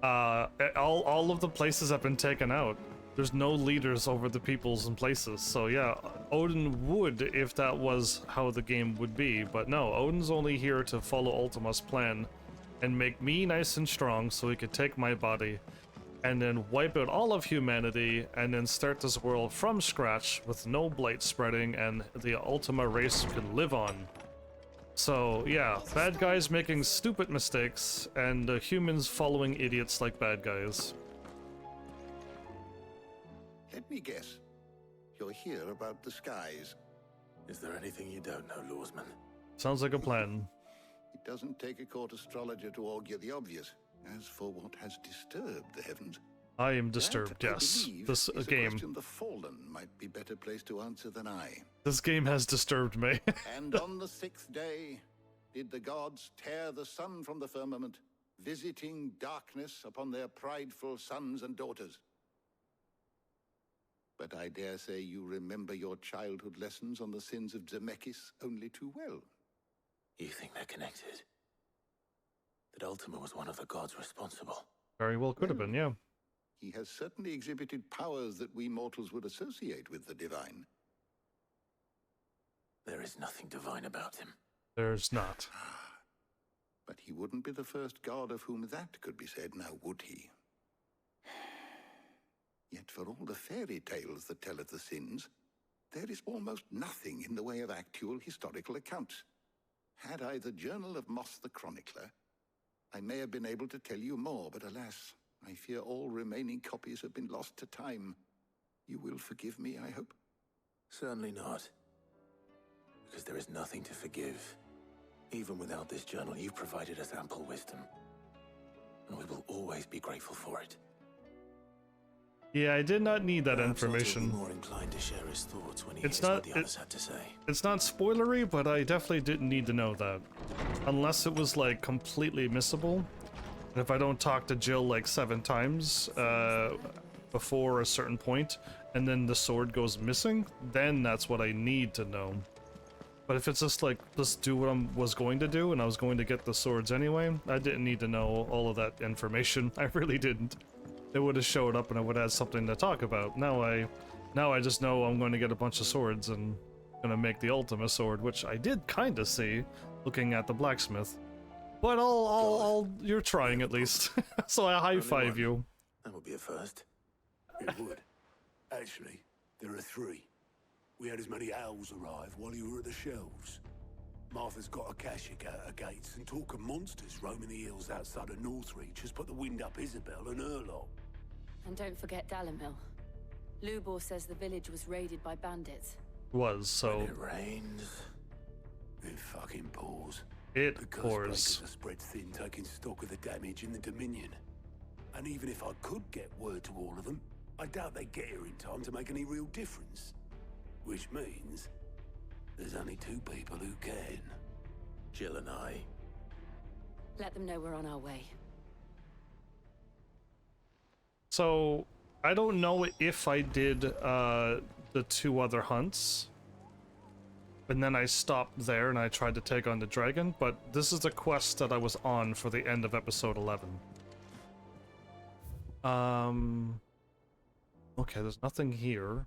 All of the places have been taken out. There's no leaders over the peoples and places. So yeah, Odin would if that was how the game would be. But no, Odin's only here to follow Ultima's plan and make me nice and strong so he could take my body and then wipe out all of humanity and then start this world from scratch with no blight spreading and the Ultima race can live on. So yeah, bad guys making stupid mistakes and humans following idiots like bad guys. Let me guess. You're here about the skies. Is there anything you don't know, Lawsman? Sounds like a plan. It doesn't take a court astrologer to augur the obvious. As for what has disturbed the heavens, I am disturbed, that, yes. I believe, This is game. a question the Fallen might be better placed to answer than I. This game has disturbed me. And on the 6th day did the gods tear the sun from the firmament, visiting darkness upon their prideful sons and daughters. But I dare say you remember your childhood lessons on the sins of Zemeckis only too well. You think they're connected? That Ultima was one of the gods responsible? Very well could have been, yeah. He has certainly exhibited powers that we mortals would associate with the divine. There is nothing divine about him. There's not. But he wouldn't be the first god of whom that could be said, now would he? Yet for all the fairy tales that tell of the sins, there is almost nothing in the way of actual historical accounts. Had I the Journal of Moss the Chronicler, I may have been able to tell you more, but alas, I fear all remaining copies have been lost to time. You will forgive me, I hope? Certainly not. Because there is nothing to forgive. Even without this journal, you've provided us ample wisdom. And we will always be grateful for it. Yeah, I did not need that Perhaps information. Otto will be more inclined to share his thoughts when he It's hears not what the others had to say. It's not spoilery, but I definitely didn't need to know that. Unless it was like completely missable. And if I don't talk to Jill like 7 times before a certain point, and then the sword goes missing, then that's what I need to know. But if it's just like, just do what I was going to do, and I was going to get the swords anyway, I didn't need to know all of that information. I really didn't. It would have showed up and I would have had something to talk about. Now I just know I'm going to get a bunch of swords and gonna make the Ultima sword, which I did kind of see looking at the blacksmith. But you're trying at least. So I high five you. That would be a first. It would. Actually, there are 3. We had as many owls arrive while you were at the shelves. Martha's got a cashier out her gates, and talk of monsters roaming the hills outside of Northreach has put the wind up Isabel and her lot. And don't forget Dalimil. Lubor says the village was raided by bandits. Was, so... When it rains... It fucking pours. It the pours. Curse are spread thin, taking stock of the damage in the Dominion. And even if I could get word to all of them, I doubt they'd get here in time to make any real difference. Which means... there's only 2 people who can. Jill and I. Let them know we're on our way. So, I don't know if I did the 2 other hunts. And then I stopped there and I tried to take on the dragon, but this is the quest that I was on for the end of episode 11. Okay, there's nothing here.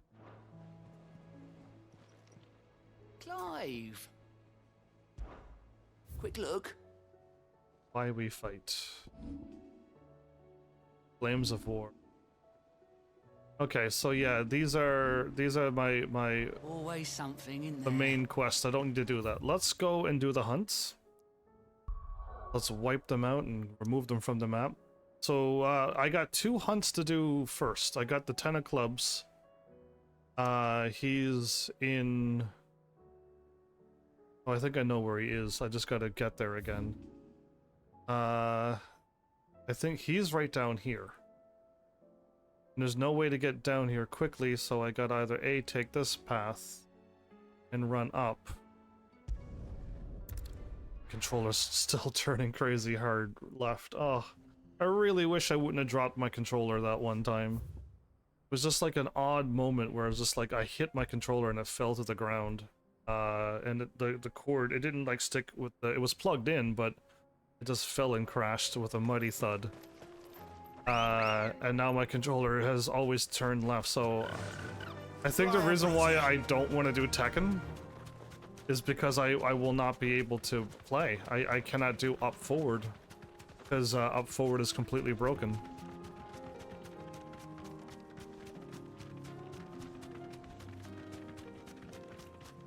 Clive! Quick look. Why we fight. Flames of War. Okay, so yeah, these are my Always something in the there. main quest. I don't need to do that. Let's go and do the hunts. Let's wipe them out and remove them from the map. So I got 2 hunts to do first. I got the 10 of clubs. He's in... Oh, I think I know where he is. I just gotta get there again. I think he's right down here. And there's no way to get down here quickly, so I got either A, take this path and run up. Controller's still turning crazy hard left. Oh, I really wish I wouldn't have dropped my controller that one time. It was just like an odd moment where it was just like I hit my controller and it fell to the ground. And the cord, it didn't like stick with the, it was plugged in, but it just fell and crashed with a mighty thud. And now my controller has always turned left, so I think the reason why I don't want to do Tekken is because I will not be able to play. I cannot do up forward because up forward is completely broken.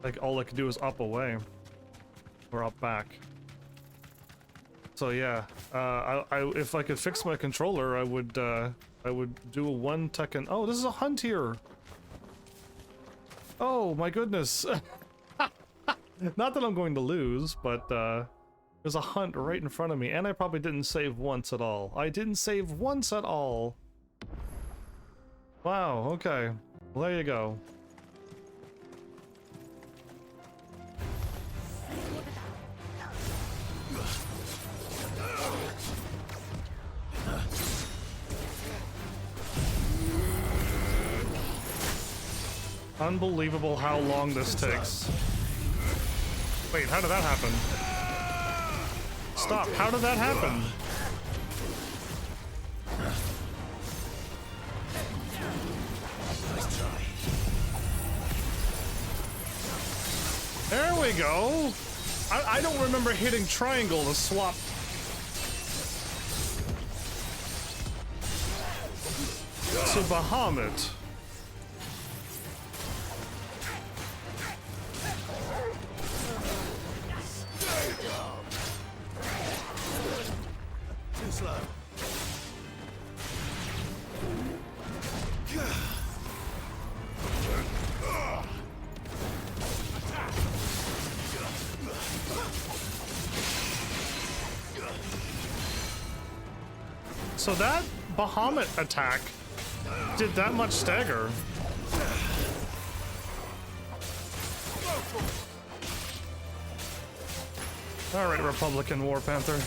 Like all I can do is up away or up back. So yeah, if I could fix my controller, I would do a 1 Tekken. Oh, this is a hunt here. Oh my goodness. Not that I'm going to lose, but there's a hunt right in front of me, and I probably didn't save once at all. I didn't save once at all. Wow, okay. Well, there you go. Unbelievable how long this takes. Wait, how did that happen? Stop, how did that happen? Nice try. There we go! I don't remember hitting triangle to swap. To Bahamut. Too slow. So that Bahamut attack did that much stagger. Alright, Republican War Panther.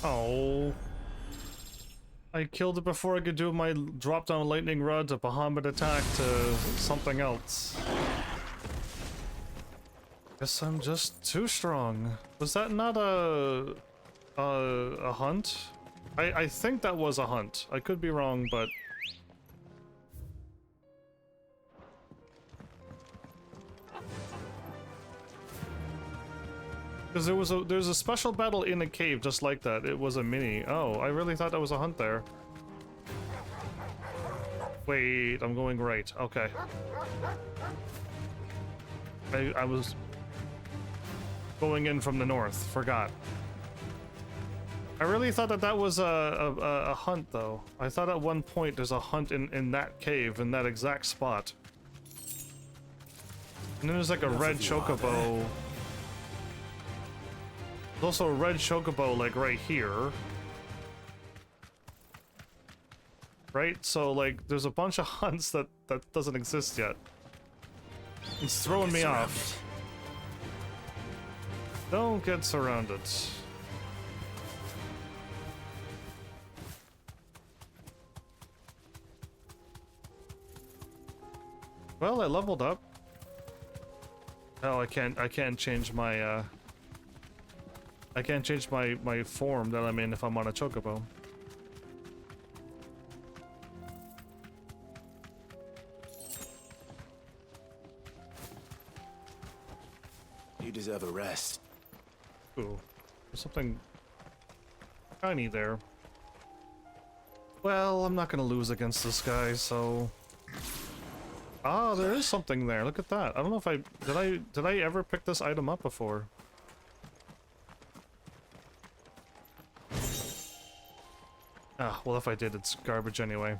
Oh. I killed it before I could do my drop down lightning rod to Bahamut attack to something else. Guess I'm just too strong. Was that not a hunt? I think that was a hunt. I could be wrong, but because there's a special battle in a cave just like that. It was a mini. Oh, I really thought that was a hunt there. Wait, I'm going right. Okay. I was... going in from the north. Forgot. I really thought that that was a hunt, though. I thought at one point there's a hunt in that cave, in that exact spot. And then there's like a red chocobo. There's also a red chocobo, like, right here. Right? So, like, there's a bunch of hunts that doesn't exist yet. It's throwing me off. Don't get surrounded. Well, I leveled up. Oh, I can't change my I can't change my form that I'm in if I'm on a chocobo. You deserve a rest. Ooh, there's something shiny there. Well, I'm not gonna lose against this guy, so. Ah, there is something there. Look at that. I don't know if did I ever pick this item up before? Ah, well, if I did, it's garbage anyway.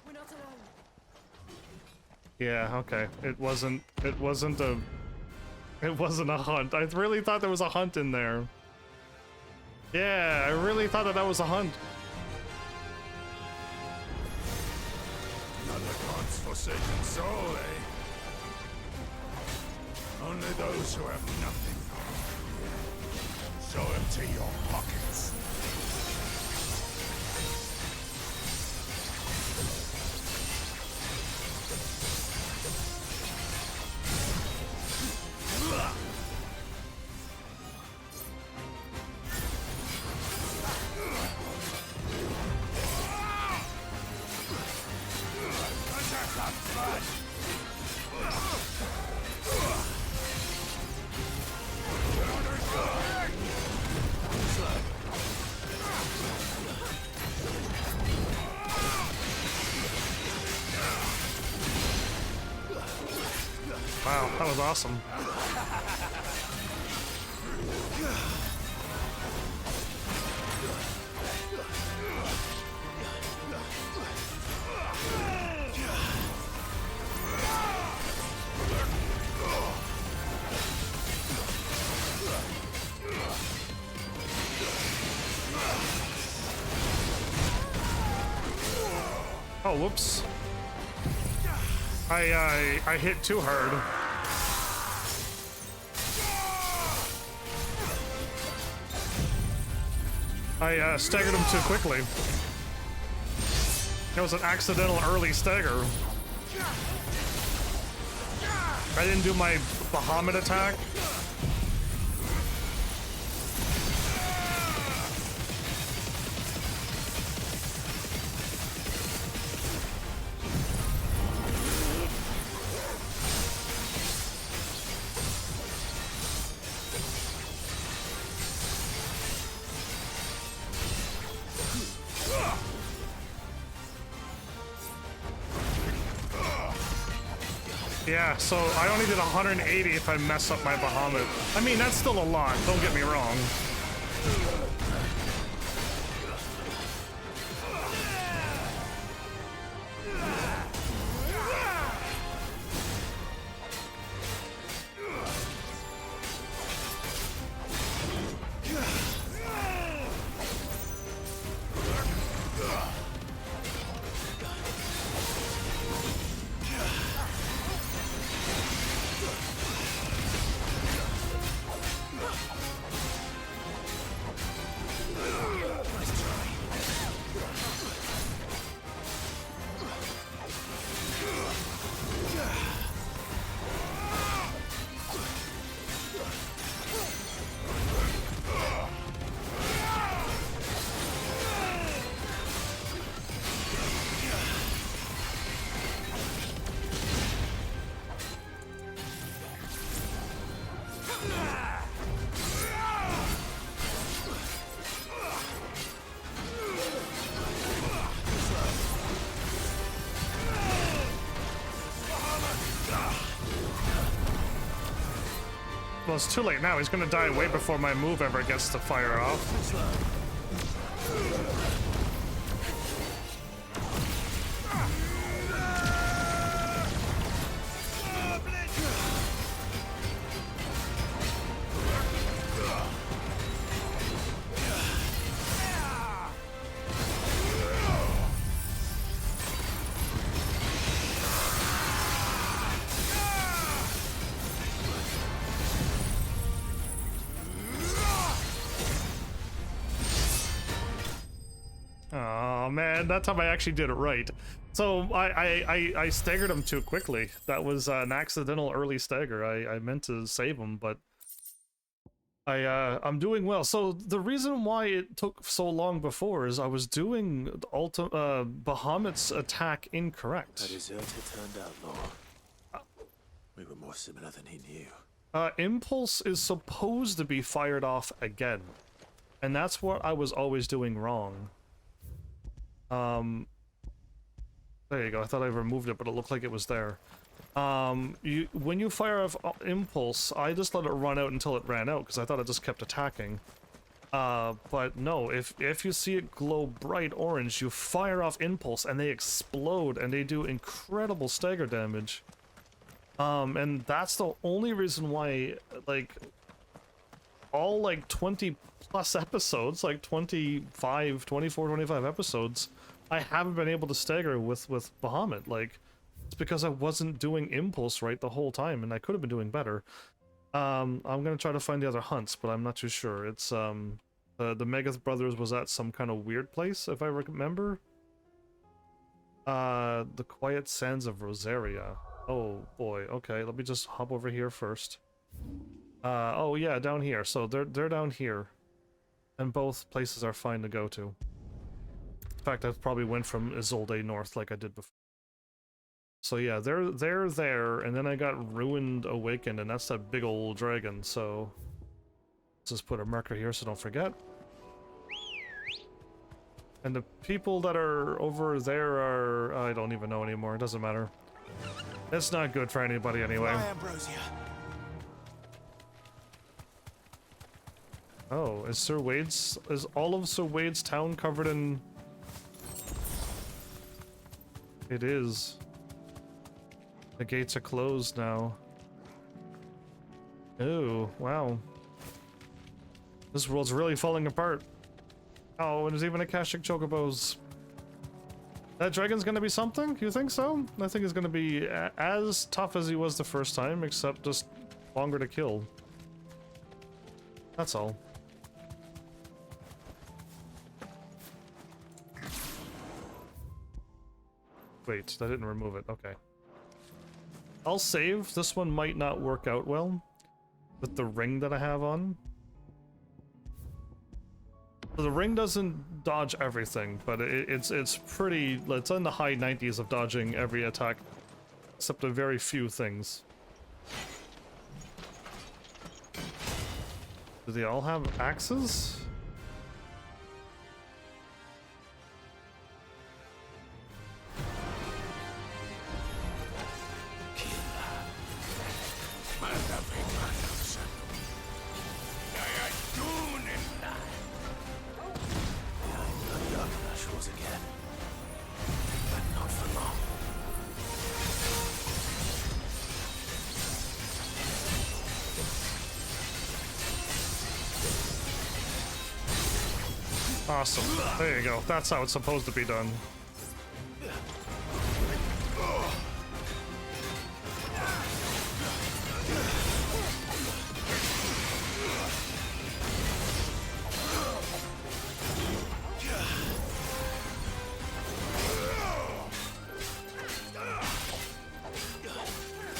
We're not alone. Yeah, okay. It wasn't a hunt. I really thought there was a hunt in there. Yeah, I really thought that was a hunt. Another god's forsaken soul, eh? Only those who have nothing. So empty your pockets. Wow, that was awesome. Oh, whoops. I hit too hard. I staggered him too quickly. It was an accidental early stagger. I didn't do my Bahamut attack. Yeah, so I only did 180 if I mess up my Bahamut. I mean, that's still a lot, don't get me wrong. Well, it's too late now. He's gonna die way before my move ever gets to fire off. Oh man, that time I actually did it right. So I staggered him too quickly. That was an accidental early stagger. I meant to save him, but I'm doing well. So the reason why it took so long before is I was doing Bahamut's attack incorrect. A deserter turned outlaw. We were more similar than he knew. Impulse is supposed to be fired off again, and that's what I was always doing wrong. There you go. I thought I removed it, but it looked like it was there. When you fire off Impulse, I just let it run out until it ran out because I thought it just kept attacking. But no, if you see it glow bright orange, you fire off Impulse and they explode and they do incredible stagger damage. And that's the only reason why, like, all like 20 plus episodes, like 24, 25 episodes, I haven't been able to stagger with Bahamut. Like, it's because I wasn't doing Impulse right the whole time, and I could have been doing better. I'm gonna try to find the other hunts, but I'm not too sure. It's the Megath brothers was at some kind of weird place, if I remember. The Quiet Sands of Rosaria. Oh boy. Okay, let me just hop over here first. Oh yeah, down here. So they're down here, and both places are fine to go to. In fact, I probably went from Isolde north like I did before. So yeah, they're there, and then I got Ruined Awakened, and that's that big old dragon. So let's just put a marker here so don't forget. And the people that are over there are, I don't even know anymore. It doesn't matter. It's not good for anybody anyway. Oh, is all of Sir Wade's town covered in... It is. The gates are closed now. Oh, wow. This world's really falling apart. Oh, and there's even Akashic Chocobos. That dragon's gonna be something? You think so? I think he's gonna be as tough as he was the first time, except just longer to kill. That's all. Wait, that didn't remove it. Okay. I'll save. This one might not work out well with the ring that I have on. So the ring doesn't dodge everything, but it's pretty... It's in the high 90s of dodging every attack, except a very few things. Do they all have axes? Awesome. There you go. That's how it's supposed to be done.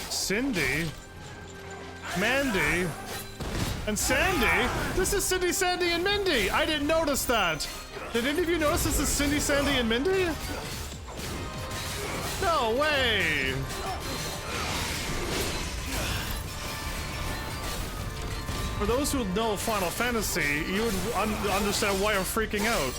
Cindy? Mandy? And Sandy? This is Cindy, Sandy, and Mindy! I didn't notice that! Did any of you notice this is Cindy, Sandy, and Mindy? No way! For those who know Final Fantasy, you would understand why I'm freaking out.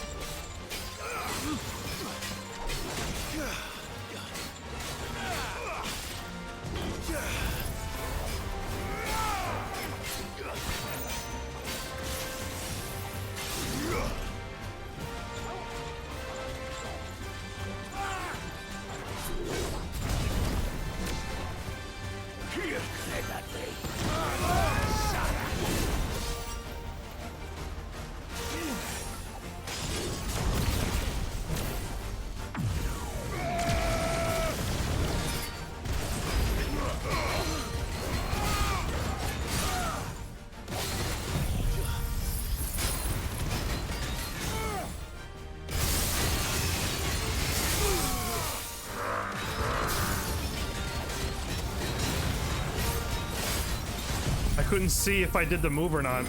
couldn't see if I did the move or not.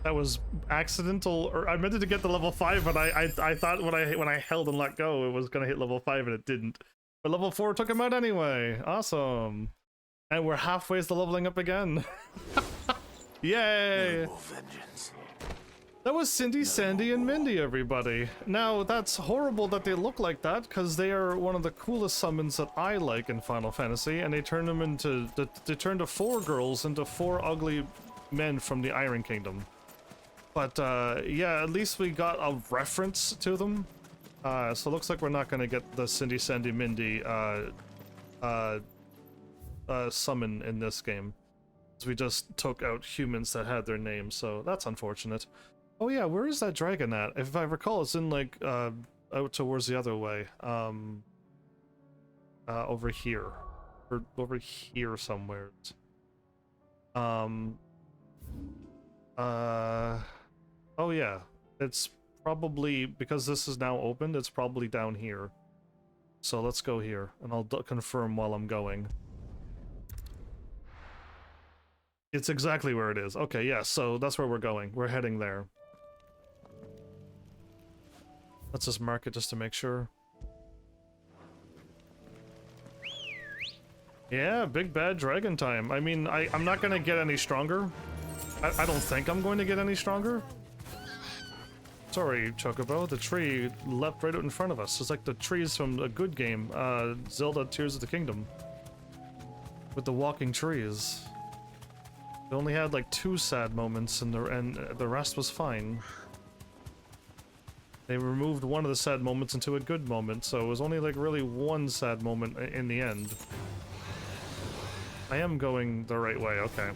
That was accidental, or I meant it to get to level 5, but I thought when I held and let go, it was gonna hit level 5, and it didn't. But level 4 took him out anyway. Awesome. And we're halfway to leveling up again. Yay! No vengeance. That was Cindy, Sandy, and Mindy, everybody. Now, that's horrible that they look like that, because they are one of the coolest summons that I like in Final Fantasy, and they turn them into... They turned the 4 girls into 4 ugly men from the Iron Kingdom. But, yeah, at least we got a reference to them. So it looks like we're not going to get the Cindy, Sandy, Mindy summon in this game. We just took out humans that had their names, so that's unfortunate. Oh yeah, where is that dragon at? If I recall, it's in, like, out towards the other way. Over here. Or over here somewhere. Oh yeah, it's probably, because this is now opened, it's probably down here. So let's go here, and I'll confirm while I'm going. It's exactly where it is. Okay, yeah, so that's where we're going. We're heading there. Let's just mark it just to make sure. Yeah, big bad dragon time. I mean, I'm not gonna get any stronger. I don't think I'm going to get any stronger. Sorry, Chocobo, the tree leapt right out in front of us. It's like the trees from a good game, Zelda Tears of the Kingdom. With the walking trees. It only had like 2 sad moments, and the rest was fine. They removed one of the sad moments into a good moment, so it was only like really 1 sad moment in the end. I am going the right way, okay.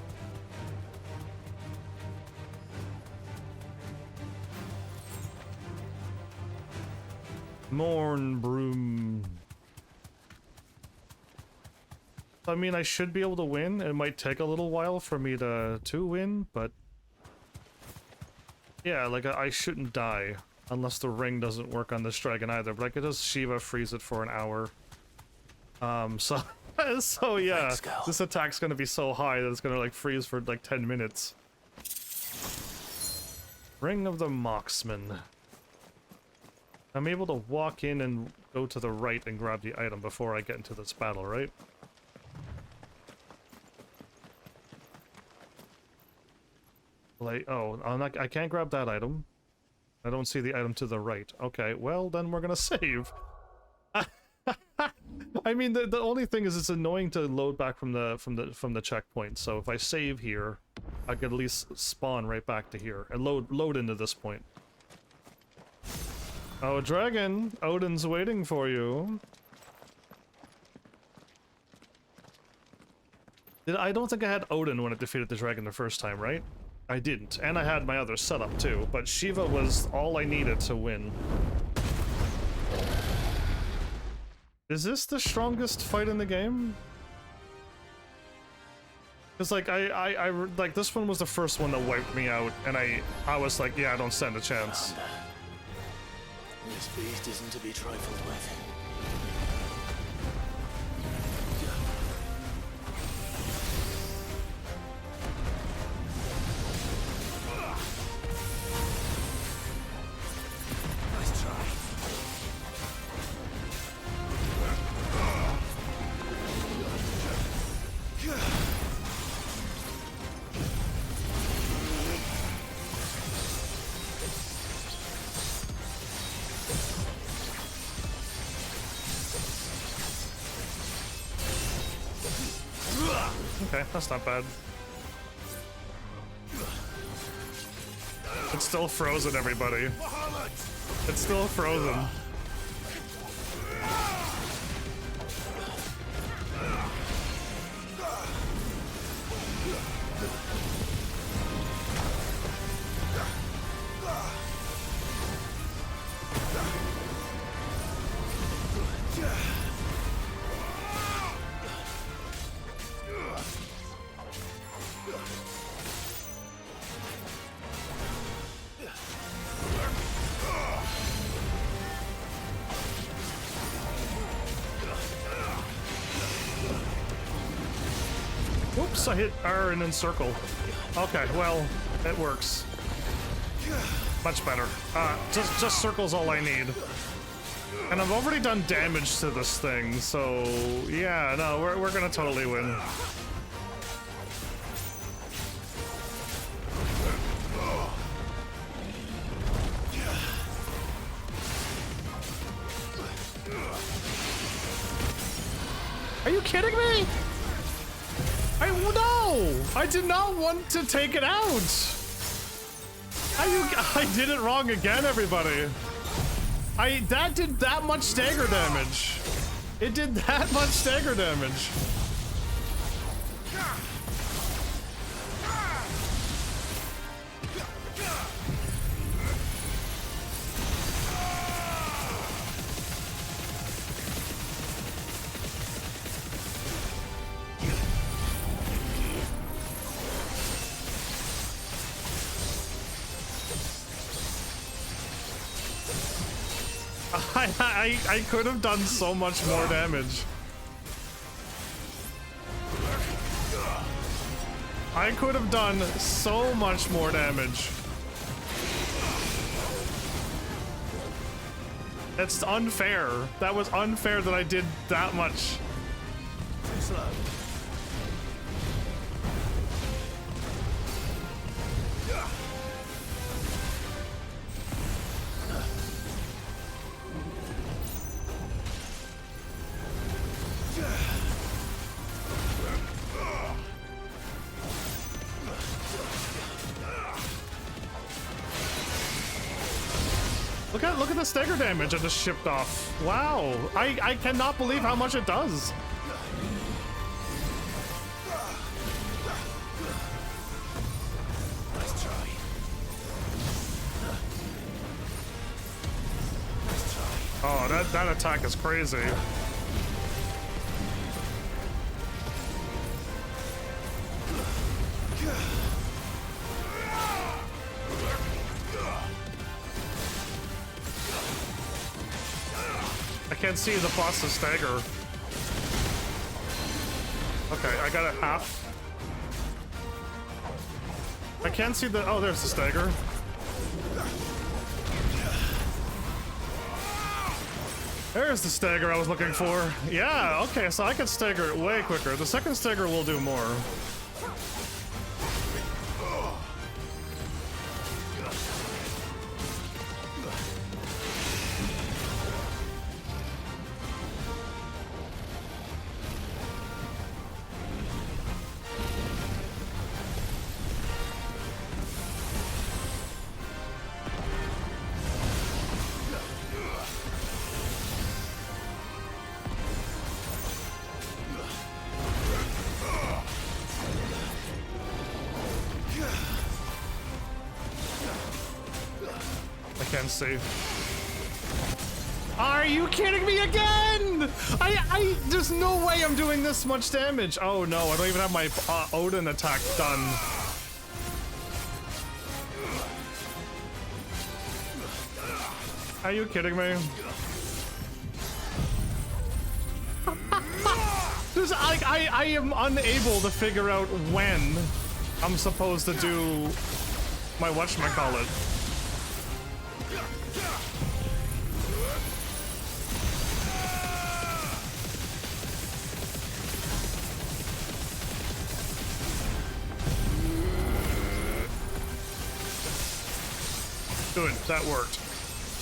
Morn broom. I mean, I should be able to win. It might take a little while for me to win, but yeah, like I shouldn't die unless the ring doesn't work on this dragon either. But I could just Shiva freeze it for an hour. So yeah, this attack's gonna be so high that it's gonna like freeze for like 10 minutes. Ring of the Moxman. I'm able to walk in and go to the right and grab the item before I get into this battle, right? Like, oh, I can't grab that item. I don't see the item to the right. Okay, well then we're gonna save. I mean, the only thing is it's annoying to load back from the checkpoint. So if I save here, I could at least spawn right back to here and load into this point. Oh, dragon! Odin's waiting for you. I don't think I had Odin when I defeated the dragon the first time, right? I didn't, and I had my other setup too, but Shiva was all I needed to win. Is this the strongest fight in the game? Because like I like this one was the first one that wiped me out, and I was like, yeah, I don't stand a chance. This beast isn't to be trifled with. Nice try. Okay, that's not bad. It's still frozen, everybody. It's still frozen. Oops, I hit R and then circle. Okay, well, it works. Much better. Just circle's all I need. And I've already done damage to this thing, so yeah, no, we're gonna totally win. Are you kidding me? No! I did not want to take it out! I did it wrong again, everybody. That did that much stagger damage. It did that much stagger damage. I could have done so much more damage. I could have done so much more damage. It's unfair. That was unfair that I did that much. Too slow. Look at the stagger damage I just shipped off. Wow, I cannot believe how much it does. Nice try. Oh, that attack is crazy. I can't see the boss's stagger. Okay, I got it half. I can't see the... Oh, there's the stagger. There's the stagger I was looking for. Yeah, okay, so I can stagger it way quicker. The second stagger will do more. Save. Are you kidding me again? There's no way I'm doing this much damage. Oh no, I don't even have my Odin attack done. Are you kidding me? I am unable to figure out when I'm supposed to do my whatchamacallit. Good, that worked.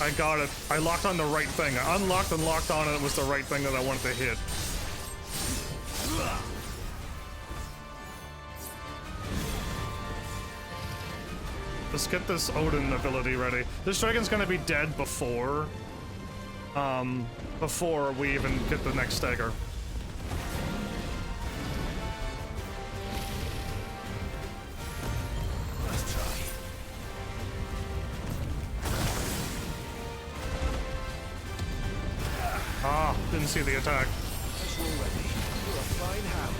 I got it. I locked on the right thing. I unlocked and locked on and it was the right thing that I wanted to hit. Let's get this Odin ability ready. This dragon's gonna be dead before we even get the next stagger. Let's try. Ah, didn't see the attack. As you're ready, you're a fine hound.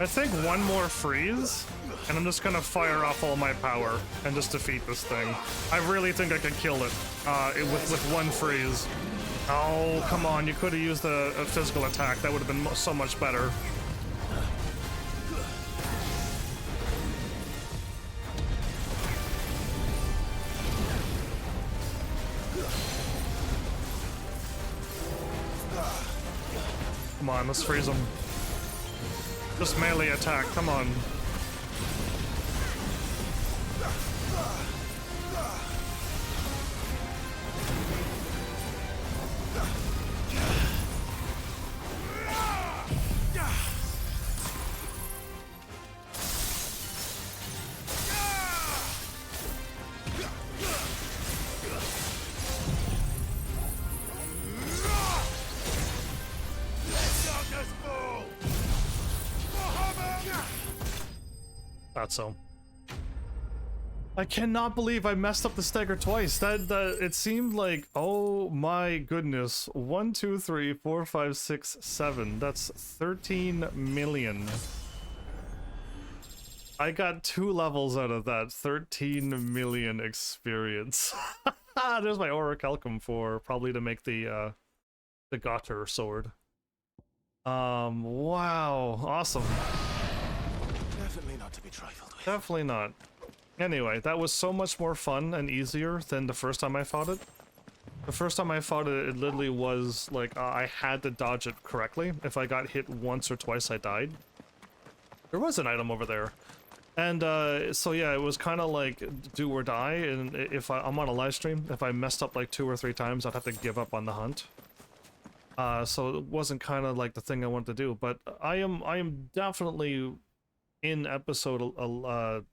I think one more freeze, and I'm just gonna fire off all my power and just defeat this thing. I really think I could kill it, with one freeze. Oh, come on, you could have used a physical attack. That would have been so much better. Come on, let's freeze him. Just melee attack, come on. So I cannot believe I messed up the stagger twice. That it seemed like, oh my goodness, 1 2 3 4 5 6 7, that's 13 million. I got 2 levels out of that. 13 million experience. There's my orichalcum for probably to make the Gotter sword. Wow, awesome. Definitely not to be trifled with. Definitely not. Anyway, that was so much more fun and easier than the first time I fought it. The first time I fought it, it literally was like I had to dodge it correctly. If I got hit once or twice, I died. There was an item over there. And so yeah, it was kind of like do or die. And if I'm on a live stream, if I messed up like 2 or 3 times, I'd have to give up on the hunt. So it wasn't kind of like the thing I wanted to do. But I am definitely in episode 11,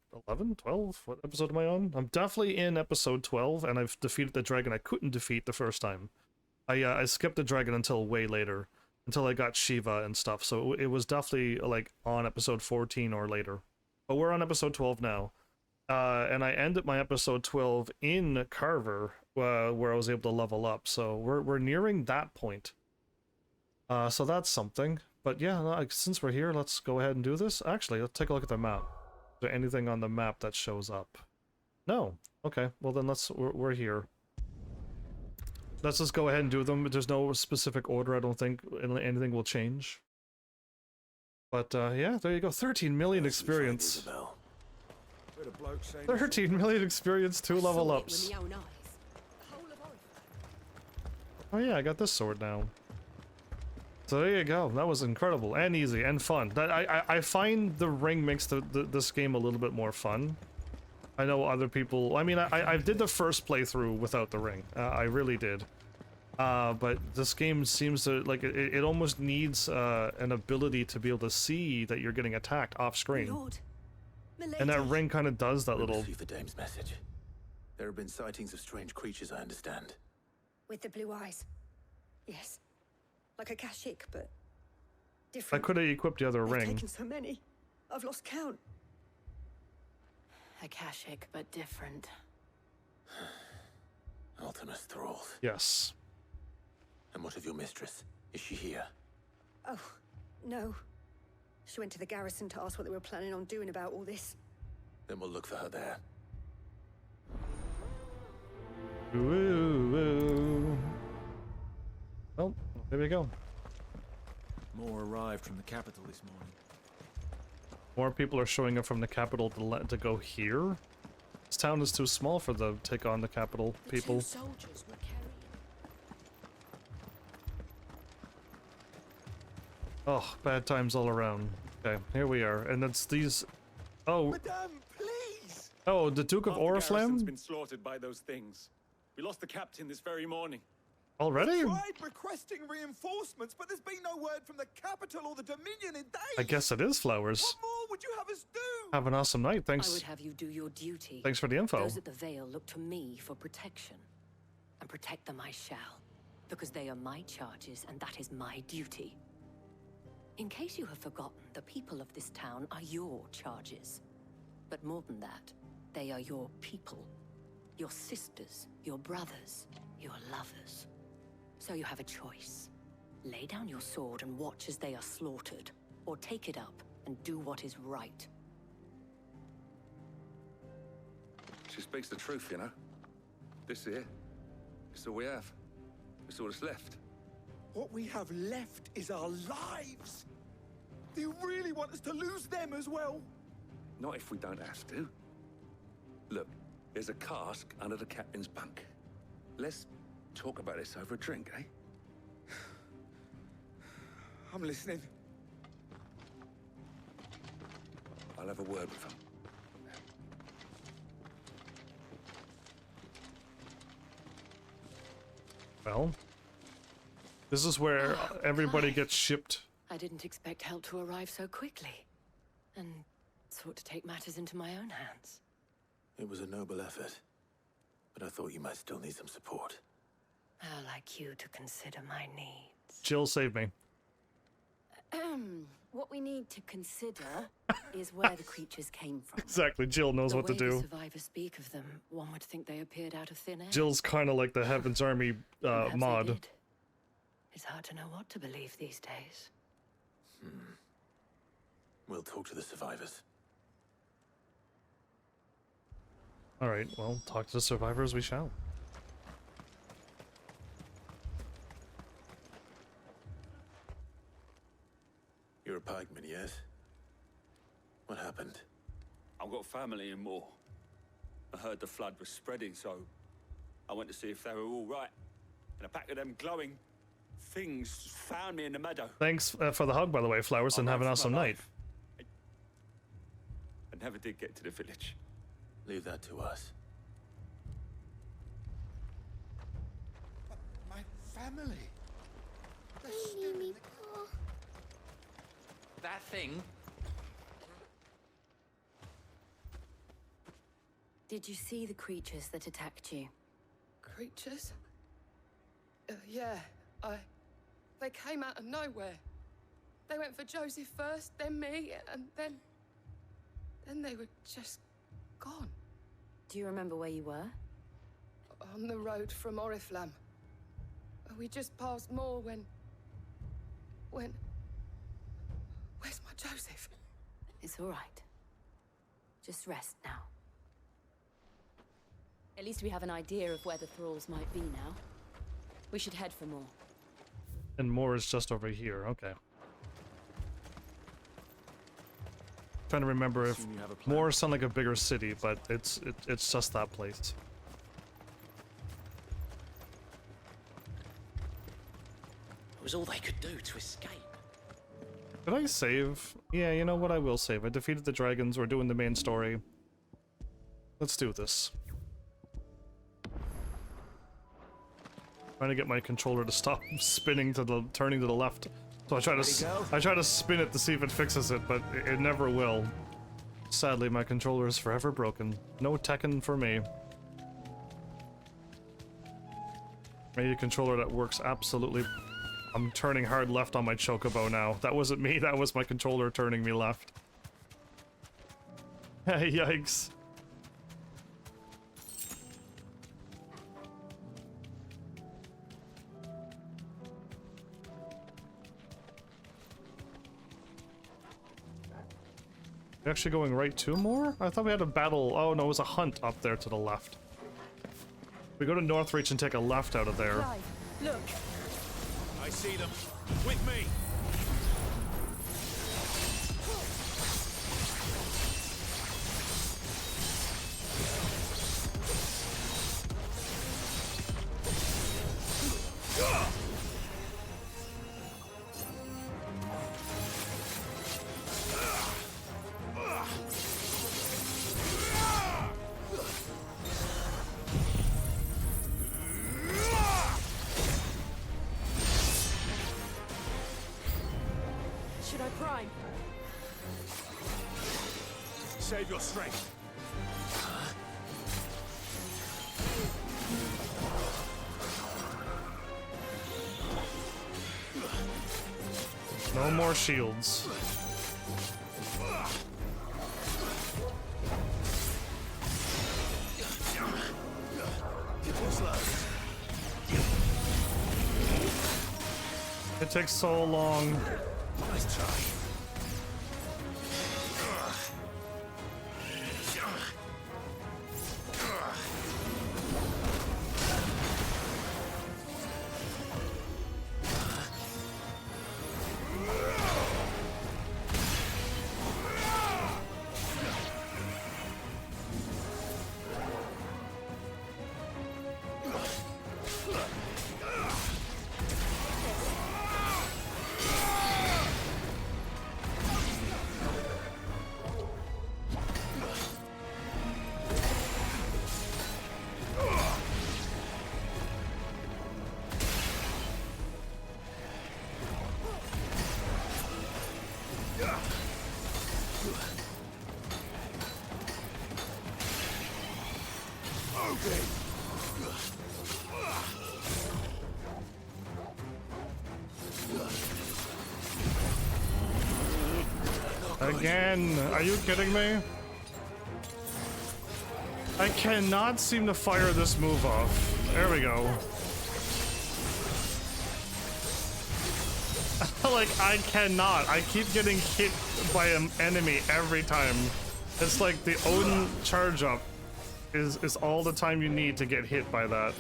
12? What episode am I on? I'm definitely in episode 12, and I've defeated the dragon I couldn't defeat the first time. I skipped the dragon until way later, until I got Shiva and stuff, so it was definitely like on episode 14 or later. But we're on episode 12 now, and I ended my episode 12 in Carver, where I was able to level up, so we're nearing that point. So that's something. But yeah, since we're here, let's go ahead and do this. Actually, let's take a look at the map. Is there anything on the map that shows up? No. Okay, well then we're here. Let's just go ahead and do them. There's no specific order, I don't think anything will change. But yeah, there you go. 13 million experience. 13 million experience, 2 level ups. Oh yeah, I got this sword now. So there you go. That was incredible and easy and fun. I find the ring makes this game a little bit more fun. I know other people. I mean, I did the first playthrough without the ring. I really did. But this game seems to like it almost needs an ability to be able to see that you're getting attacked off screen. And that ring kind of does that little. Receive the dame's message. There have been sightings of strange creatures, I understand. With the blue eyes. Yes. Like a Kashik, but different. I could have equipped the other They've ring. taken so many. I've lost count. A Kashik, but different. Ultima's thralls. Yes. And what of your mistress? Is she here? Oh, no. She went to the garrison to ask what they were planning on doing about all this. Then we'll look for her there. Ooh. Well, there we go. More arrived from the capital this morning. More people are showing up from the capital to go here. This town is too small for the take on the capital people. Soldiers were carrying. Oh, bad times all around. Okay, here we are, and it's these. Oh. Madame, please. Oh, the Duke of Garrison's Oriflamme? been slaughtered by those things. We lost the captain this very morning. Already? Tried requesting reinforcements, but there's been no word from the capital or the Dominion in days. I guess it is Flowers. What more would you have us do? Have an awesome night. I Thanks. would have you do your duty. Thanks for the info. Those at the Vale look to me for protection. And protect them I shall. Because they are my charges, and that is my duty. In case you have forgotten, the people of this town are your charges. But more than that, they are your people. Your sisters, your brothers, your lovers. So you have a choice. Lay down your sword and watch as they are slaughtered, or take it up and do what is right. She speaks the truth, you know. This here, it's all we have. It's all that's left. What we have left is our lives. Do you really want us to lose them as well? Not if we don't have to. Look, there's a cask under the captain's bunk. Let's talk about this over a drink, eh? I'm listening. I'll have a word with him. Well, this is where everybody gets shipped. I didn't expect help to arrive so quickly, and sought to take matters into my own hands. It was a noble effort, but I thought you might still need some support. I'd like you to consider my needs. Jill, save me. What we need to consider is where the creatures came from. Exactly, Jill knows what to The way do. the survivors speak of them, one would think they appeared out of thin air. Jill's kind of like the Heaven's Army Perhaps they mod. did. It's hard to know what to believe these days. We'll talk to the survivors. Alright, well, talk to the survivors we shall. You're a pikeman, yes? What happened? I've got family in Moor. I heard the flood was spreading, so I went to see if they were all right. And a pack of them glowing things found me in the meadow. Thanks for the hug, by the way, Flowers, and have an awesome night. I never did get to the village. Leave that to us. My family. They're still in the... That thing? Did you see the creatures that attacked you? Creatures? Yeah, they came out of nowhere. They went for Joseph first, then me, and then they were just gone. Do you remember where you were? On the road from Oriflamme. We just passed Moor when... Where's my Joseph? It's all right. Just rest now. At least we have an idea of where the thralls might be now. We should head for more. And more is just over here, okay. Trying to remember if more sound like a bigger city, but it's just that place. It was all they could do to escape. Did I save? Yeah, you know what? I will save. I defeated the dragons. We're doing the main story. Let's do this. Trying to get my controller to stop spinning to the turning to the left. So I try to spin it to see if it fixes it, but it never will. Sadly, my controller is forever broken. No Tekken for me. I need a controller that works absolutely. I'm turning hard left on my chocobo now. That wasn't me, that was my controller turning me left. Yikes. We're actually going right to more? I thought we had a battle. Oh no, it was a hunt up there to the left. We go to Northreach and take a left out of there. Look. I see them. With me. prime. Save your strength. No more shields. It takes so long. Nice try. Again, are you kidding me? I cannot seem to fire this move off. There we go. Like, I cannot. I keep getting hit by an enemy every time. It's like the Odin charge up is all the time you need to get hit by that.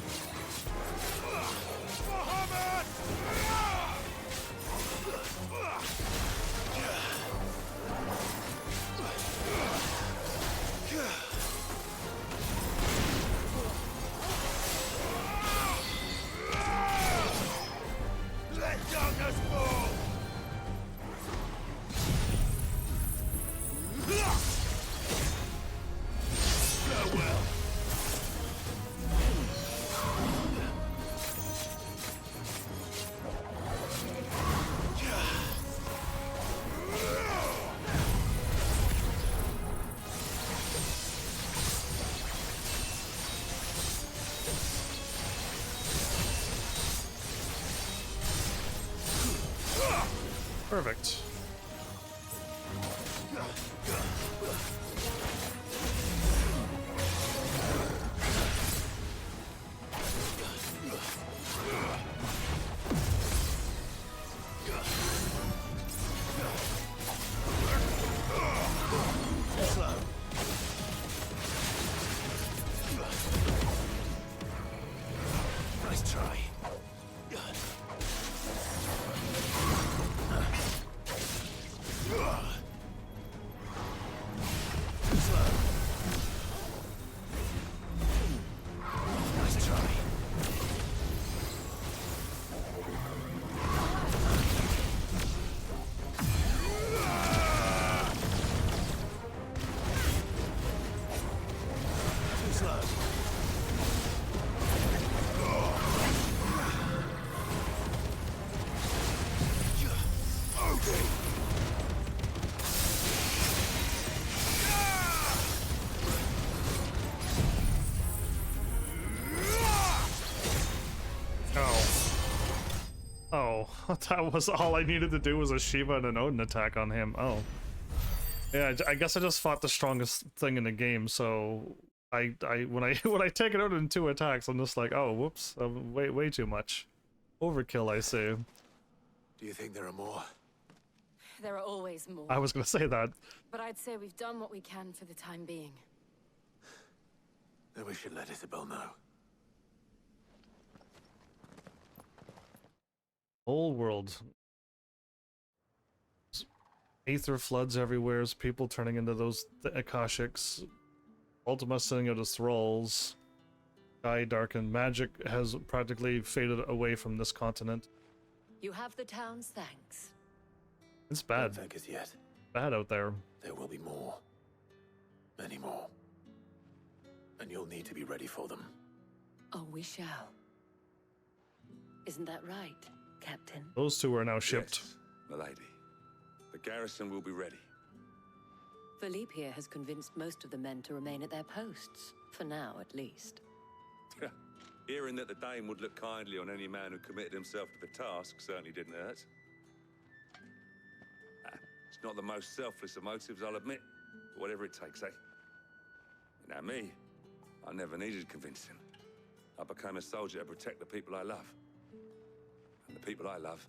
Perfect. Nice try. That was all I needed to do was a Shiva and an Odin attack on him. Oh. Yeah, I guess I just fought the strongest thing in the game, so when I take an Odin in 2 attacks, I'm just like, oh, whoops, way too much. Overkill, I say. Do you think there are more? There are always more. I was gonna say that. But I'd say we've done what we can for the time being. Then we should let Isabel know. Whole world. Aether floods everywhere, people turning into those Akashics. Ultima sending out his thralls. Sky darkened. Magic has practically faded away from this continent. You have the town's thanks. It's bad. Don't thank us yet. Bad out there. There will be more. Many more. And you'll need to be ready for them. Oh, we shall. Isn't that right, Captain? Those 2 are now shipped. Yes, milady. The garrison will be ready. Philippe here has convinced most of the men to remain at their posts. For now, at least. Hearing that the Dane would look kindly on any man who committed himself to the task certainly didn't hurt. It's not the most selfless of motives, I'll admit, but whatever it takes, eh? Now me, I never needed convincing. I became a soldier to protect the people I love. And the people I love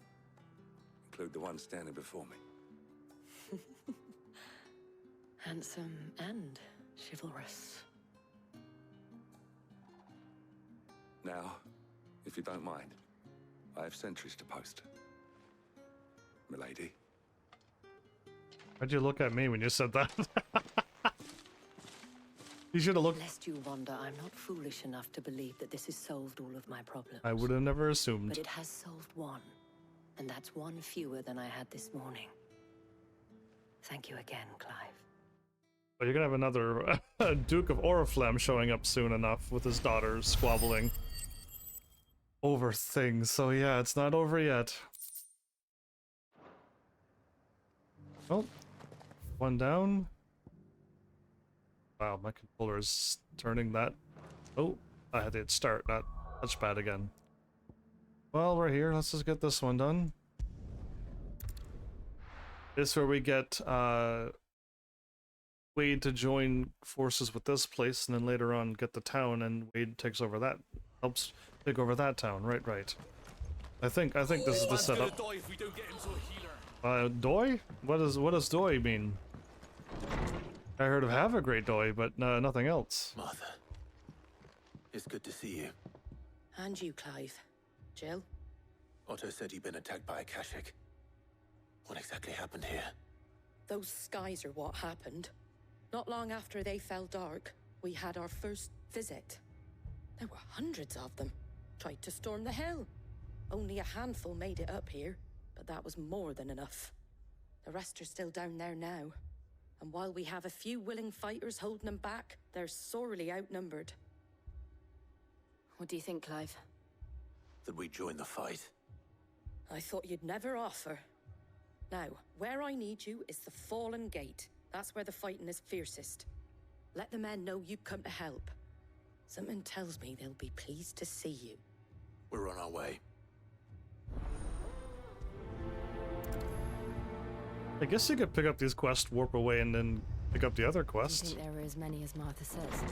include the ones standing before me. Handsome and chivalrous. Now, if you don't mind, I have sentries to post. Milady. Why'd you look at me when you said that? You should have looked. Lest you wonder, I'm not foolish enough to believe that this has solved all of my problems. I would have never assumed. But it has solved one, and that's one fewer than I had this morning. Thank you again, Clive. Well, you're gonna have another Duke of Oriflamme showing up soon enough with his daughters squabbling over things. So yeah, it's not over yet. Oh, one down. Wow, my controller is turning that. Oh, I had to hit start, not touchpad again. Well, we're here. Let's just get this one done. This is where we get Wade to join forces with this place, and then later on get the town, and Wade takes over that, helps take over that town. Right. I think this is the setup. Doi? What does Doi mean? I heard of have a great Doi, but nothing else. Martha, it's good to see you. And you, Clive. Jill? Otto said you'd been attacked by a Kashik. What exactly happened here? Those skies are what happened. Not long after they fell dark, we had our first visit. There were hundreds of them. Tried to storm the hill. Only a handful made it up here, but that was more than enough. The rest are still down there now. And while we have a few willing fighters holding them back, they're sorely outnumbered. What do you think, Clive? That we join the fight? I thought you'd never offer. Now, where I need you is the Fallen Gate. That's where the fighting is fiercest. Let the men know you've come to help. Something tells me they'll be pleased to see you. We're on our way. I guess you could pick up these quests, warp away, and then pick up the other quest. Do you think there were as many as Martha says?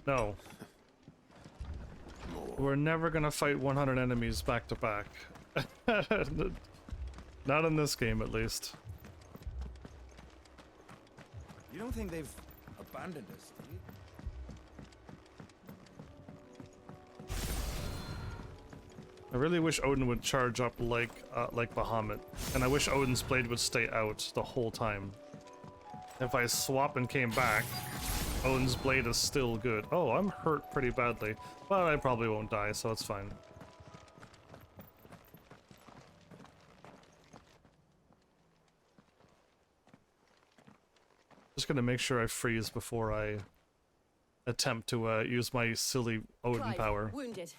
No. We're never gonna fight 100 enemies back to back. Not in this game, at least. You don't think they've abandoned us, do you? I really wish Odin would charge up like Bahamut, and I wish Odin's blade would stay out the whole time. If I swap and came back, Odin's blade is still good. Oh, I'm hurt pretty badly, but I probably won't die, so it's fine. Just gonna make sure I freeze before I attempt to use my silly Odin Clive, power. Wounded.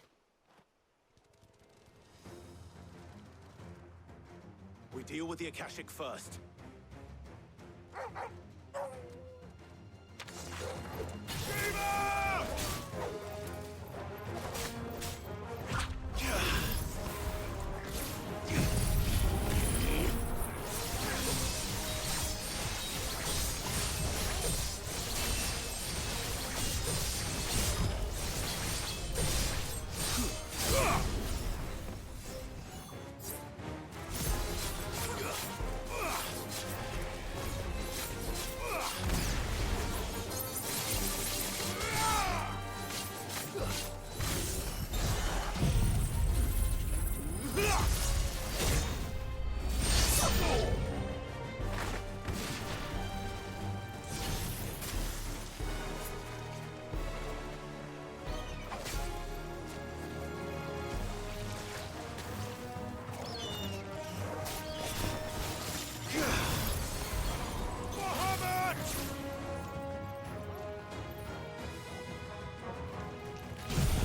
We deal with the Akashic first.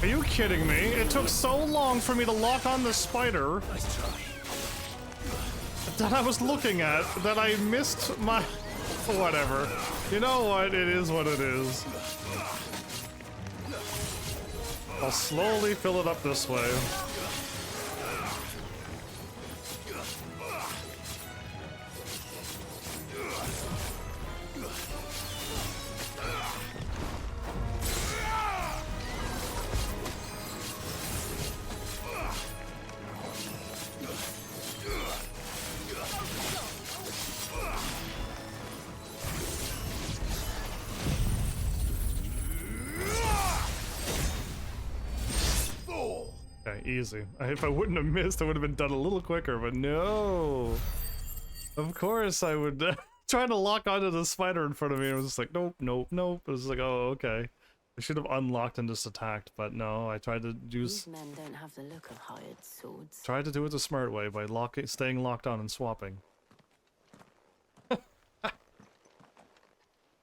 Are you kidding me? It took so long for me to lock on the spider. Nice try. It that I was looking at that I missed my... Whatever. You know what? It is what it is. I'll slowly fill it up this way. Easy. If I wouldn't have missed, I would have been done a little quicker, but no. Of course I would try to lock onto the spider in front of me. I was just like, nope, nope, nope. It was like, oh, okay. I should have unlocked and just attacked, but no, I tried to use... These men don't have the look of hired swords. Tried to do it the smart way by staying locked on and swapping.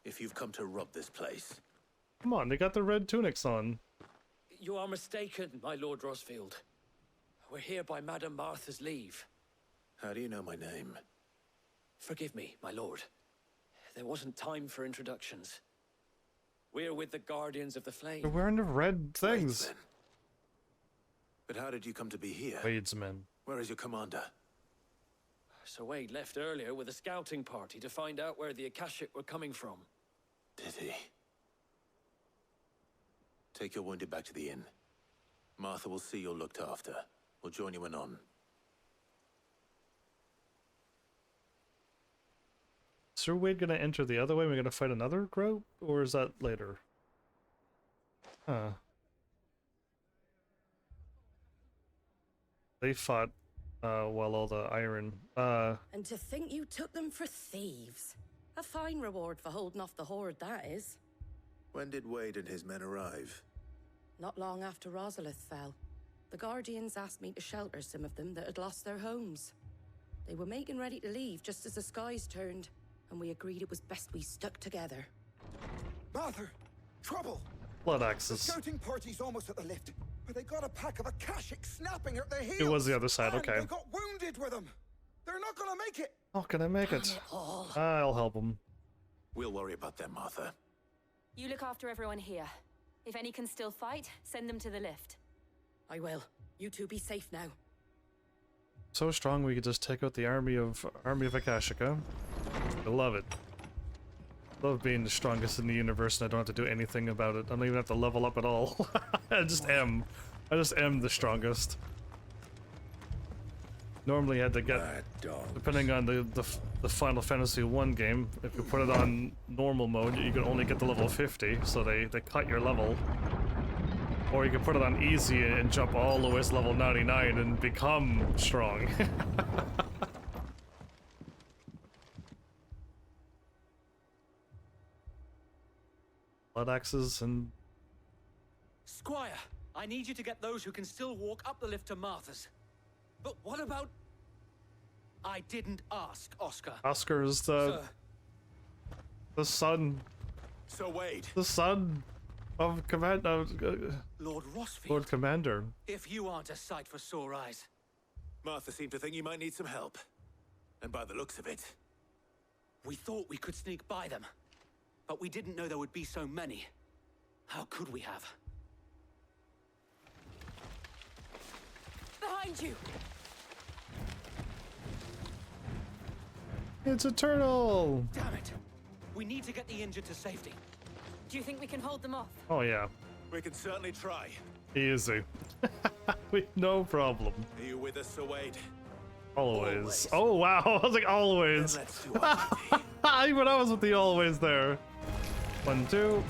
If you've come to rob this place... Come on, they got the red tunics on. You are mistaken, my Lord Rosfield. We're here by Madame Martha's leave. How do you know my name? Forgive me, my lord. There wasn't time for introductions. We're with the Guardians of the Flame. They're wearing the red things. Wadesmen. But how did you come to be here? Wadesmen. Where is your commander? Sir Wade left earlier with a scouting party to find out where the Akashic were coming from. Did he? Take your wounded back to the inn. Martha will see you're looked after. We'll join you anon. Is Sir Wade gonna enter the other way? We're gonna fight another group? Or is that later? Huh. They fought while all the iron... And to think you took them for thieves. A fine reward for holding off the horde, that is. When did Wade and his men arrive? Not long after Rosalith fell. The Guardians asked me to shelter some of them that had lost their homes. They were making ready to leave just as the skies turned, and we agreed it was best we stuck together. Martha! Trouble! Blood axes. The scouting party's almost at the lift, but they got a pack of Akashic snapping at their heels. It was the other side, okay. They got wounded with them. They're not gonna make it. How can I make it? I'll help them. We'll worry about them, Martha. You look after everyone here. If any can still fight, send them to the lift. I will. You two be safe now. So strong we could just take out the army of Akashica. I love it. Love being the strongest in the universe and I don't have to do anything about it. I don't even have to level up at all. I just am. I just am the strongest. Normally you had to get, depending on the Final Fantasy 1 game, if you put it on normal mode, you can only get to level 50, so they cut your level. Or you can put it on easy and jump all the way to level 99 and become strong. Blood axes and... Squire, I need you to get those who can still walk up the lift to Martha's. But what about... I didn't ask, Oscar. Oscar is the son. Sir Wade. The son of Lord Rosfield. Lord Commander. If you aren't a sight for sore eyes. Martha seemed to think you might need some help. And by the looks of it... We thought we could sneak by them. But we didn't know there would be so many. How could we have? Behind you! It's a turtle! Damn it! We need to get the injured to safety. Do you think we can hold them off? Oh yeah. We can certainly try. Easy. No problem. Are you with us, Sir Wade? Always. Oh wow, I was like always. Then let's do our Even I was with the always there. 1, 2.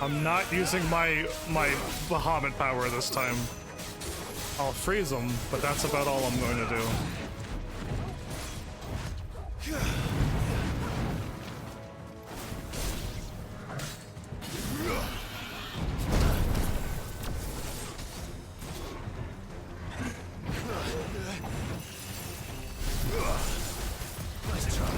I'm not using my Bahamut power this time. I'll freeze them, but that's about all I'm going to do. Nice try.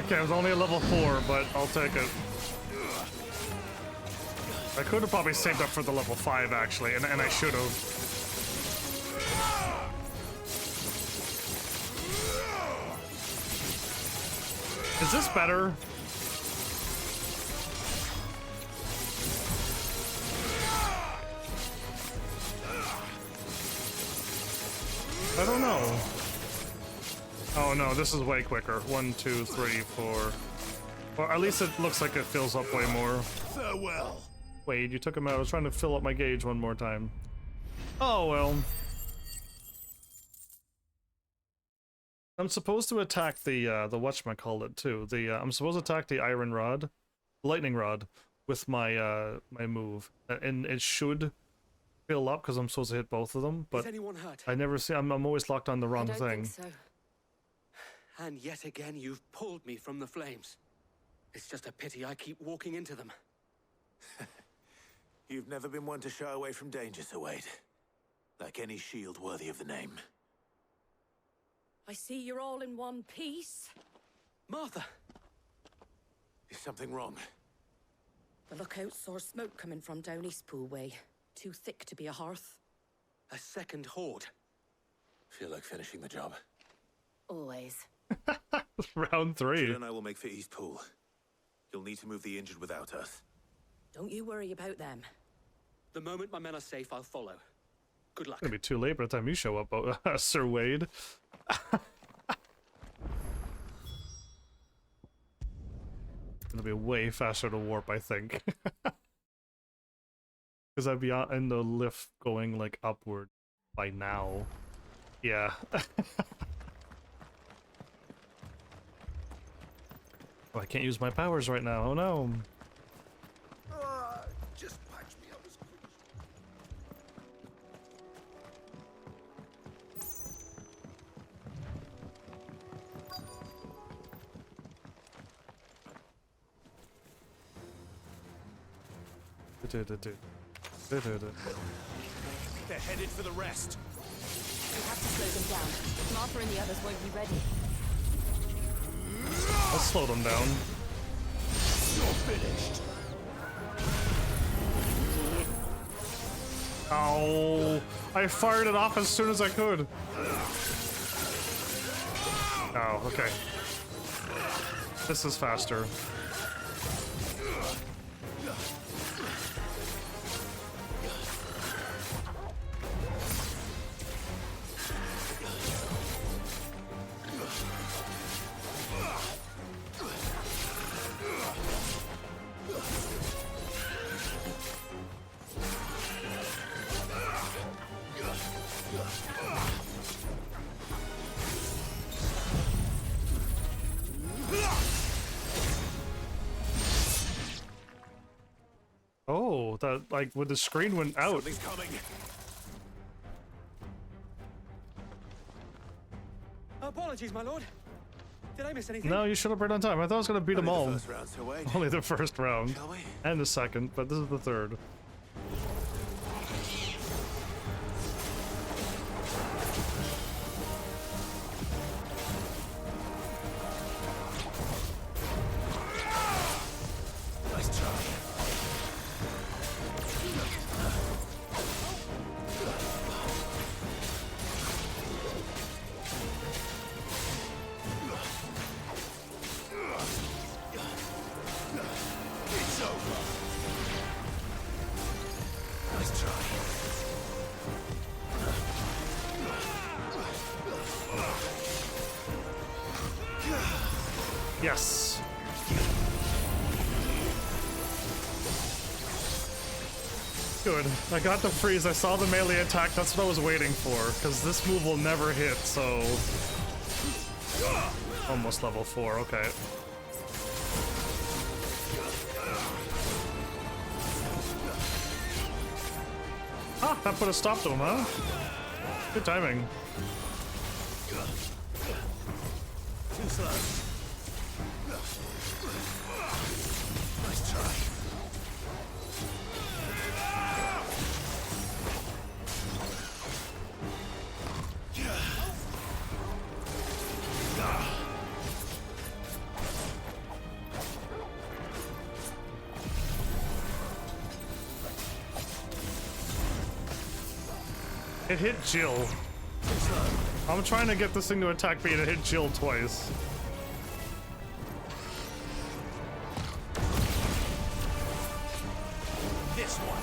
Okay, I was only a level 4, but I'll take it. I could have probably saved up for the level 5, actually, and I should have. Is this better? I don't know. Oh no, this is way quicker. 1, 2, 3, 4. Or at least it looks like it fills up way more. Farewell. Wait, you took him out. I was trying to fill up my gauge one more time. Oh well. I'm supposed to attack the whatchamacallit too. I'm supposed to attack the iron rod, lightning rod, with my my move, and it should fill up because I'm supposed to hit both of them. But Is anyone hurt? I never see. I'm always locked on the wrong thing. Think so. And yet again, you've pulled me from the flames. It's just a pity I keep walking into them. You've never been one to shy away from danger, Sir Wade. Like any shield worthy of the name. I see you're all in one piece. Martha! Is something wrong? The lookout saw smoke coming from down Eastpool way. Too thick to be a hearth. A second horde. Feel like finishing the job. Always. Round 3. Jill and I will make for Eastpool. You'll need to move the injured without us. Don't you worry about them. The moment my men are safe, I'll follow. Good luck. It's gonna be too late by the time you show up, Sir Wade. It'll be way faster to warp, I think. Because I'd be in the lift going like upward by now. Yeah. Oh, I can't use my powers right now. Oh no. Just patch me up as quick They're headed for the rest. We have to slow them down. Martha and the others won't be ready. I'll slow them down. You're finished. Oh, I fired it off as soon as I could. Oh, okay. This is faster. Oh, that, like, when the screen went out. Something's coming. Apologies, my lord. Did I miss anything? No, you showed up right on time. I thought I was gonna beat them all. The first round, so wait. Only the first round. Shall we? And the second, but this is the third. Nice try. It's over. Nice try. Yes. Good. I got the freeze. I saw the melee attack. That's what I was waiting for, because this move will never hit, so... Almost level 4, okay. Ah, that put a stop to him, huh? Good timing. Too slow. Nice try. It hit Jill. I'm trying to get this thing to attack me and it hit Jill twice. This one.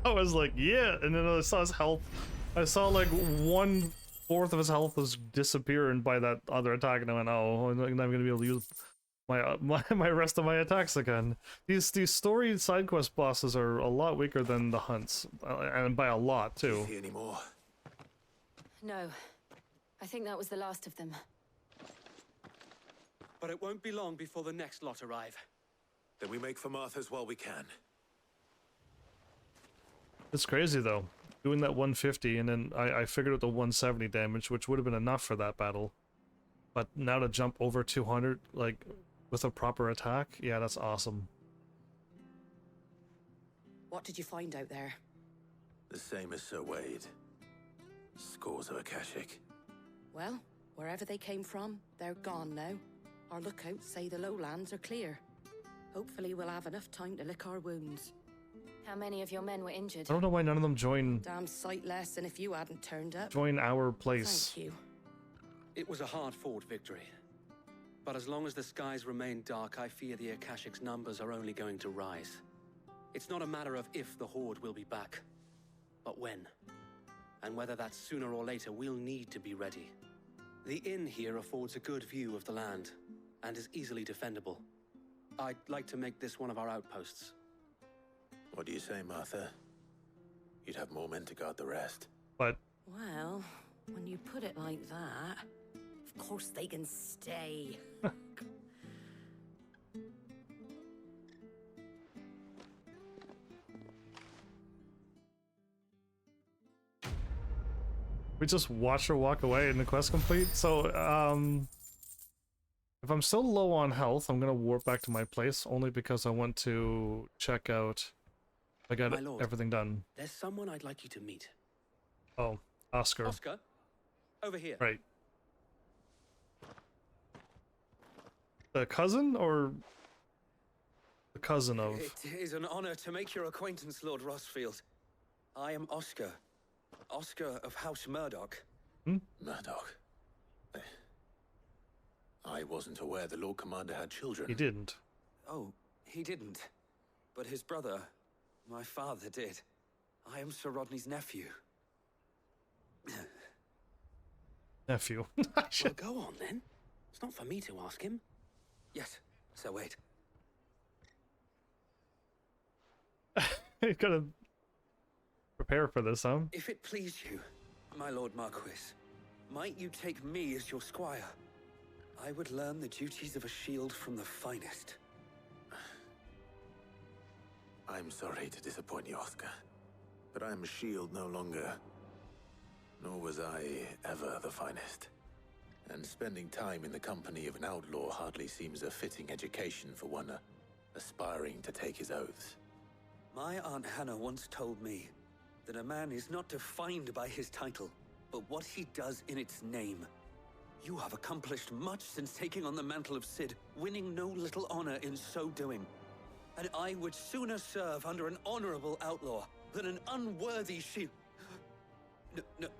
I was like, yeah, and then I saw his health. I saw like 1/4 of his health was disappearing by that other attack, and I went, oh, I'm not gonna be able to use my rest of my attacks again. These story side quest bosses are a lot weaker than the hunts, and by a lot too. See any more? No. I think that was the last of them. But it won't be long before the next lot arrive. Then we make for Martha's while we can. It's crazy though, doing that 150 and then I figured out the 170 damage, which would have been enough for that battle. But now to jump over 200, like, with a proper attack, yeah, that's awesome. What did you find out there? The same as Sir Wade. Scores of Akashic. Well, wherever they came from, they're gone now. Our lookouts say the lowlands are clear. Hopefully we'll have enough time to lick our wounds. How many of your men were injured? I don't know why none of them join Damn sight less than if you hadn't turned up. our place. Thank you. It was a hard-fought victory. But as long as the skies remain dark, I fear the Akashic's numbers are only going to rise. It's not a matter of if the Horde will be back, but when. And whether that's sooner or later, we'll need to be ready. The inn here affords a good view of the land, and is easily defendable. I'd like to make this one of our outposts. What do you say, Martha? You'd have more men to guard the rest. But... Well, when you put it like that, of course they can stay. We just watch her walk away and the quest complete. So, if I'm still low on health, I'm gonna warp back to my place, only because I want to check out... I got My lord, everything done. There's someone I'd like you to meet. Oh, Oscar. Oscar, over here. Right. The cousin, or the cousin of? It is an honor to make your acquaintance, Lord Rossfield. I am Oscar. Oscar of House Murdoch. Murdoch? I wasn't aware the Lord Commander had children. He didn't. Oh, he didn't. But his brother, My father did. I am Sir Rodney's nephew. Nephew. Well, go on then. It's not for me to ask him. Yes, so wait. You gotta prepare for this, huh? If it please you, my Lord Marquis, might you take me as your squire? I would learn the duties of a shield from the finest. I'm sorry to disappoint you, Oscar, but I am a shield no longer. Nor was I ever the finest. And spending time in the company of an outlaw hardly seems a fitting education for one aspiring to take his oaths. My Aunt Hannah once told me that a man is not defined by his title, but what he does in its name. You have accomplished much since taking on the mantle of Cid, winning no little honor in so doing. And I would sooner serve under an honorable outlaw than an unworthy shield.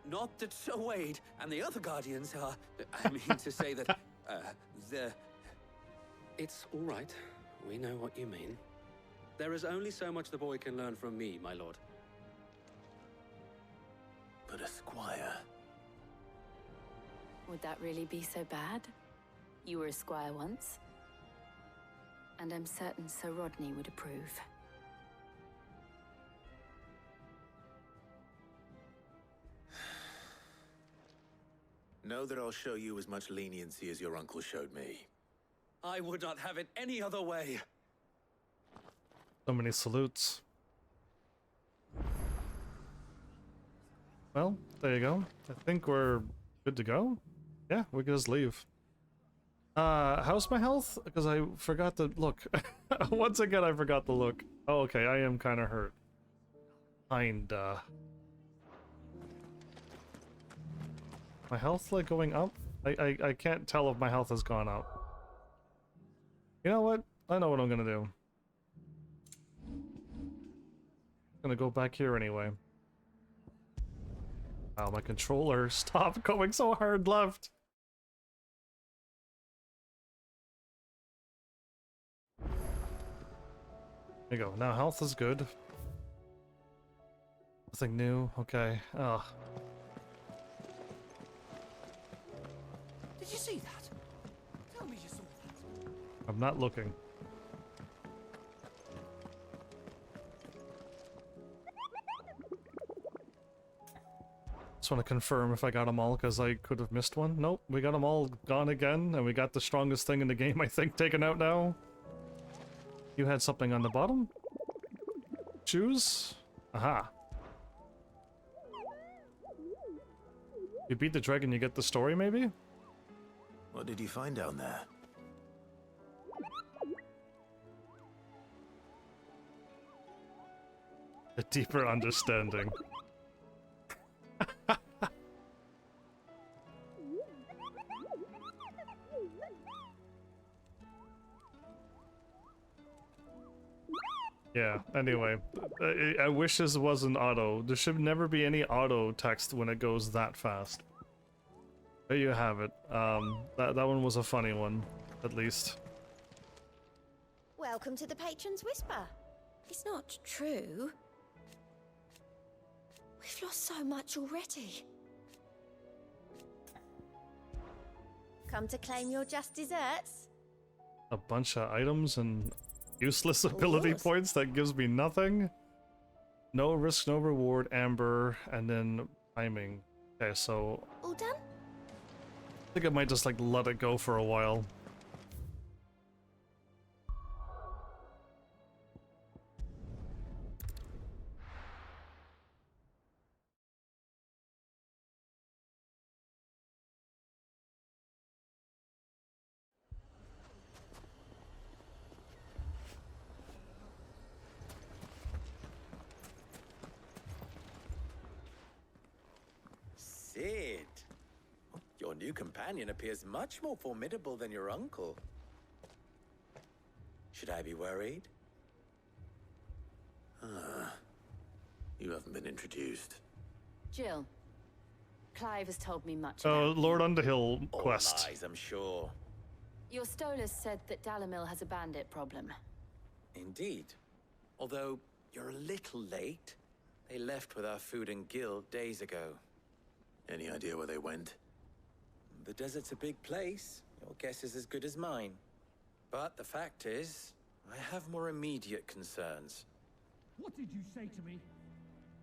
Not that Sir Wade and the other guardians are... I mean to say that, they're... It's all right. We know what you mean. There is only so much the boy can learn from me, my lord. But a squire... Would that really be so bad? You were a squire once. And I'm certain Sir Rodney would approve. Know that I'll show you as much leniency as your uncle showed me. I would not have it any other way. So many salutes. Well, there you go. I think we're good to go. Yeah, we can just leave. How's my health? Because I forgot to look. Once again, I forgot to look. Oh, okay, I am kind of hurt. Kinda. My health, like, going up? I can't tell if my health has gone up. You know what? I know what I'm gonna do. I'm gonna go back here anyway. Wow, my controller stopped going so hard left. There you go. Now health is good. Nothing new. Okay. Oh. Did you see that? Tell me you saw that. I'm not looking. Just want to confirm if I got them all, because I could have missed one. Nope, we got them all gone again, and we got the strongest thing in the game, I think, taken out now. You had something on the bottom? Choose? Aha. You beat the dragon, you get the story, maybe? What did you find down there? A deeper understanding. Yeah, anyway, I wish this wasn't auto. There should never be any auto text when it goes that fast. There you have it. That one was a funny one, at least. Welcome to the Patron's Whisper. It's not true. We've lost so much already. Come to claim your just desserts? A bunch of items and useless ability points that gives me nothing. No risk, no reward, amber, and then timing. Okay, so All done? I think I might just like let it go for a while. Cid! Your new companion appears much more formidable than your uncle. Should I be worried? You haven't been introduced. Jill. Clive has told me much Oh, about Lord Underhill All quest. lies, I'm sure. Your Stolas said that Dalamil has a bandit problem. Indeed. Although, you're a little late. They left with our food and guild days ago. Any idea where they went? The desert's a big place. Your guess is as good as mine. But the fact is, I have more immediate concerns. What did you say to me?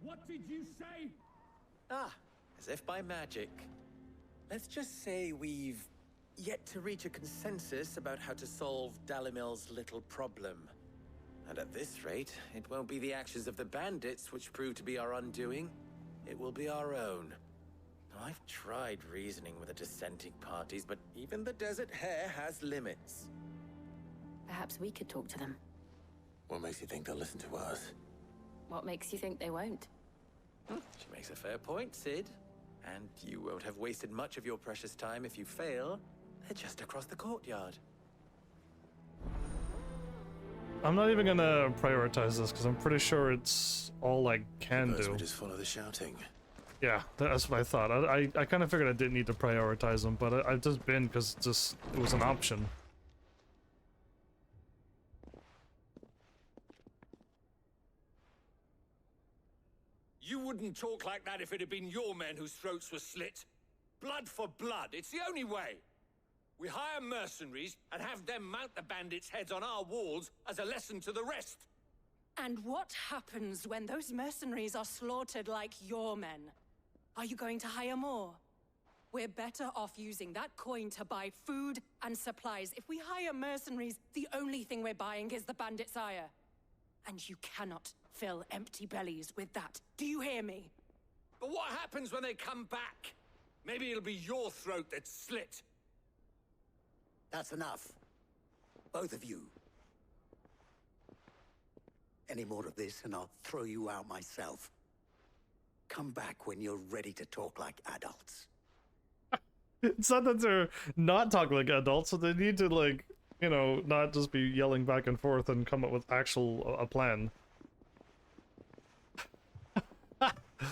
What did you say? Ah, as if by magic. Let's just say we've yet to reach a consensus about how to solve Dalimil's little problem. And at this rate, it won't be the actions of the bandits which prove to be our undoing. It will be our own. I've tried reasoning with the dissenting parties, but even the Desert Hare has limits. Perhaps we could talk to them. What makes you think they'll listen to us? What makes you think they won't? She makes a fair point, Sid. And you won't have wasted much of your precious time if you fail. They're just across the courtyard. I'm not even gonna prioritize this because I'm pretty sure it's all I can do. We just follow the shouting. Yeah, that's what I thought. I kind of figured I didn't need to prioritize them, but I've just been because it was an option. You wouldn't talk like that if it had been your men whose throats were slit. Blood for blood, it's the only way. We hire mercenaries and have them mount the bandits' heads on our walls as a lesson to the rest. And what happens when those mercenaries are slaughtered like your men? Are you going to hire more? We're better off using that coin to buy food and supplies. If we hire mercenaries, the only thing we're buying is the bandits' ire. And you cannot fill empty bellies with that. Do you hear me? But what happens when they come back? Maybe it'll be your throat that's slit. That's enough. Both of you. Any more of this and I'll throw you out myself. Come back when you're ready to talk like adults. It's not that they're not talking like adults, so they need to, like, you know, not just be yelling back and forth and come up with a plan.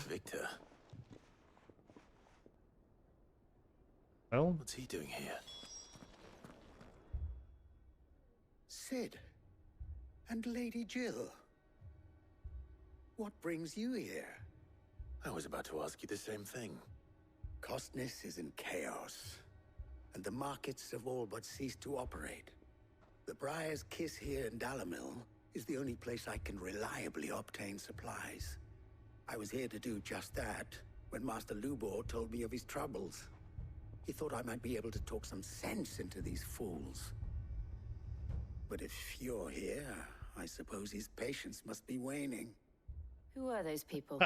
Victor. Well? What's he doing here? Sid. And Lady Jill. What brings you here? I was about to ask you the same thing. Costness is in chaos, and the markets have all but ceased to operate. The Briar's Kiss here in Dalimil is the only place I can reliably obtain supplies. I was here to do just that when Master Lubor told me of his troubles. He thought I might be able to talk some sense into these fools. But if you're here, I suppose his patience must be waning. Who are those people?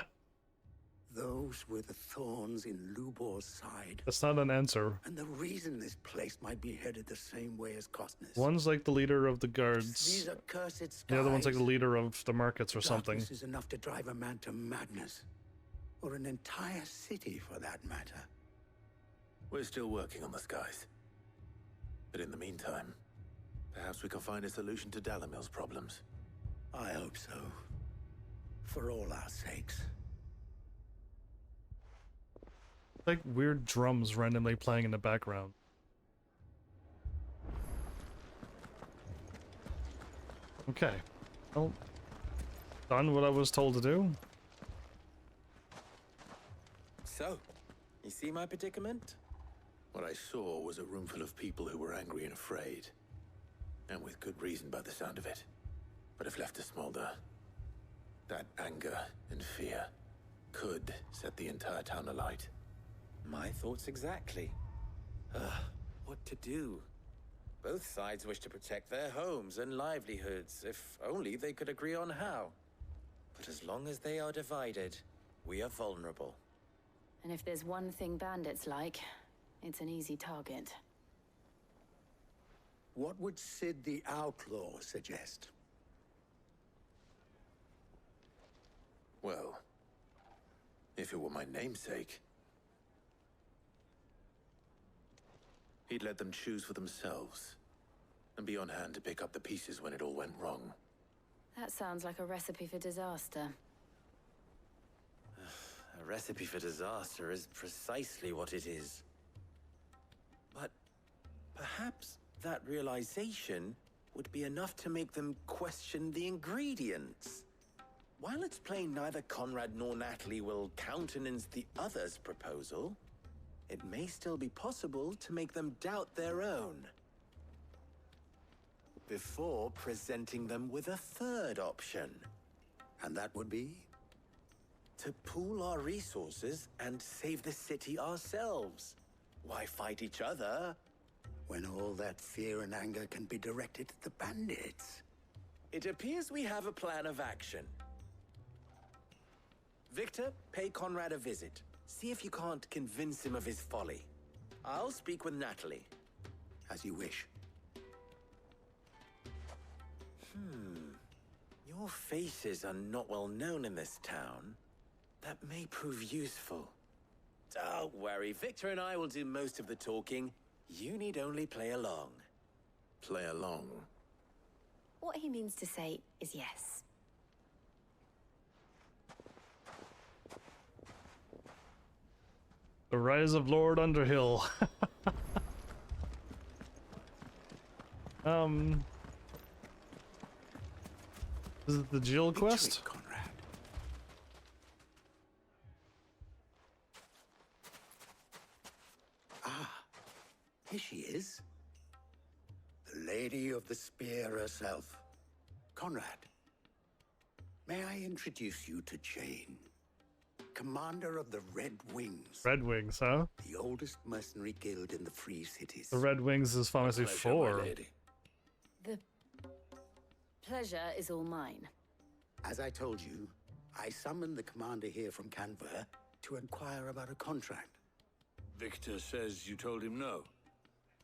Those were the thorns in Lubor's side. That's not an answer. And the reason this place might be headed the same way as Costness. One's like the leader of the guards. These accursed skies. The other one's like the leader of the markets or something. Darkness is enough to drive a man to madness. Or an entire city, for that matter. We're still working on the skies. But in the meantime, perhaps we can find a solution to Dalimil's problems. I hope so. For all our sakes. Like weird drums randomly playing in the background. Okay. Well, done what I was told to do. So, you see my predicament? What I saw was a room full of people who were angry and afraid. And with good reason by the sound of it. But if left to smolder, that anger and fear could set the entire town alight. My thoughts exactly. What to do? Both sides wish to protect their homes and livelihoods, if only they could agree on how. But as long as they are divided, we are vulnerable. And if there's one thing bandits like, it's an easy target. What would Sid the Outlaw suggest? Well, if it were my namesake, he'd let them choose for themselves, and be on hand to pick up the pieces when it all went wrong. That sounds like a recipe for disaster. A recipe for disaster is precisely what it is. But perhaps that realization would be enough to make them question the ingredients. while it's plain neither Conrad nor Natalie will countenance the other's proposal, it may still be possible to make them doubt their own before presenting them with a third option. And that would be? To pool our resources and save the city ourselves. Why fight each other when all that fear and anger can be directed at the bandits? It appears we have a plan of action. Victor, pay Conrad a visit. See if you can't convince him of his folly. I'll speak with Natalie. As you wish. Your faces are not well known in this town. That may prove useful. Don't worry, Victor and I will do most of the talking. You need only play along. Play along? What he means to say is yes. The Rise of Lord Underhill. Is it the Jill quest? Conrad. Ah, here she is. The Lady of the Spear herself. Conrad, may I introduce you to Jane, commander of the Red Wings. Red Wings, huh? The oldest mercenary guild in the Free Cities. The Red Wings is Pharmacy 4. The pleasure is all mine. As I told you, I summoned the commander here from Canberra to inquire about a contract. Victor says you told him no.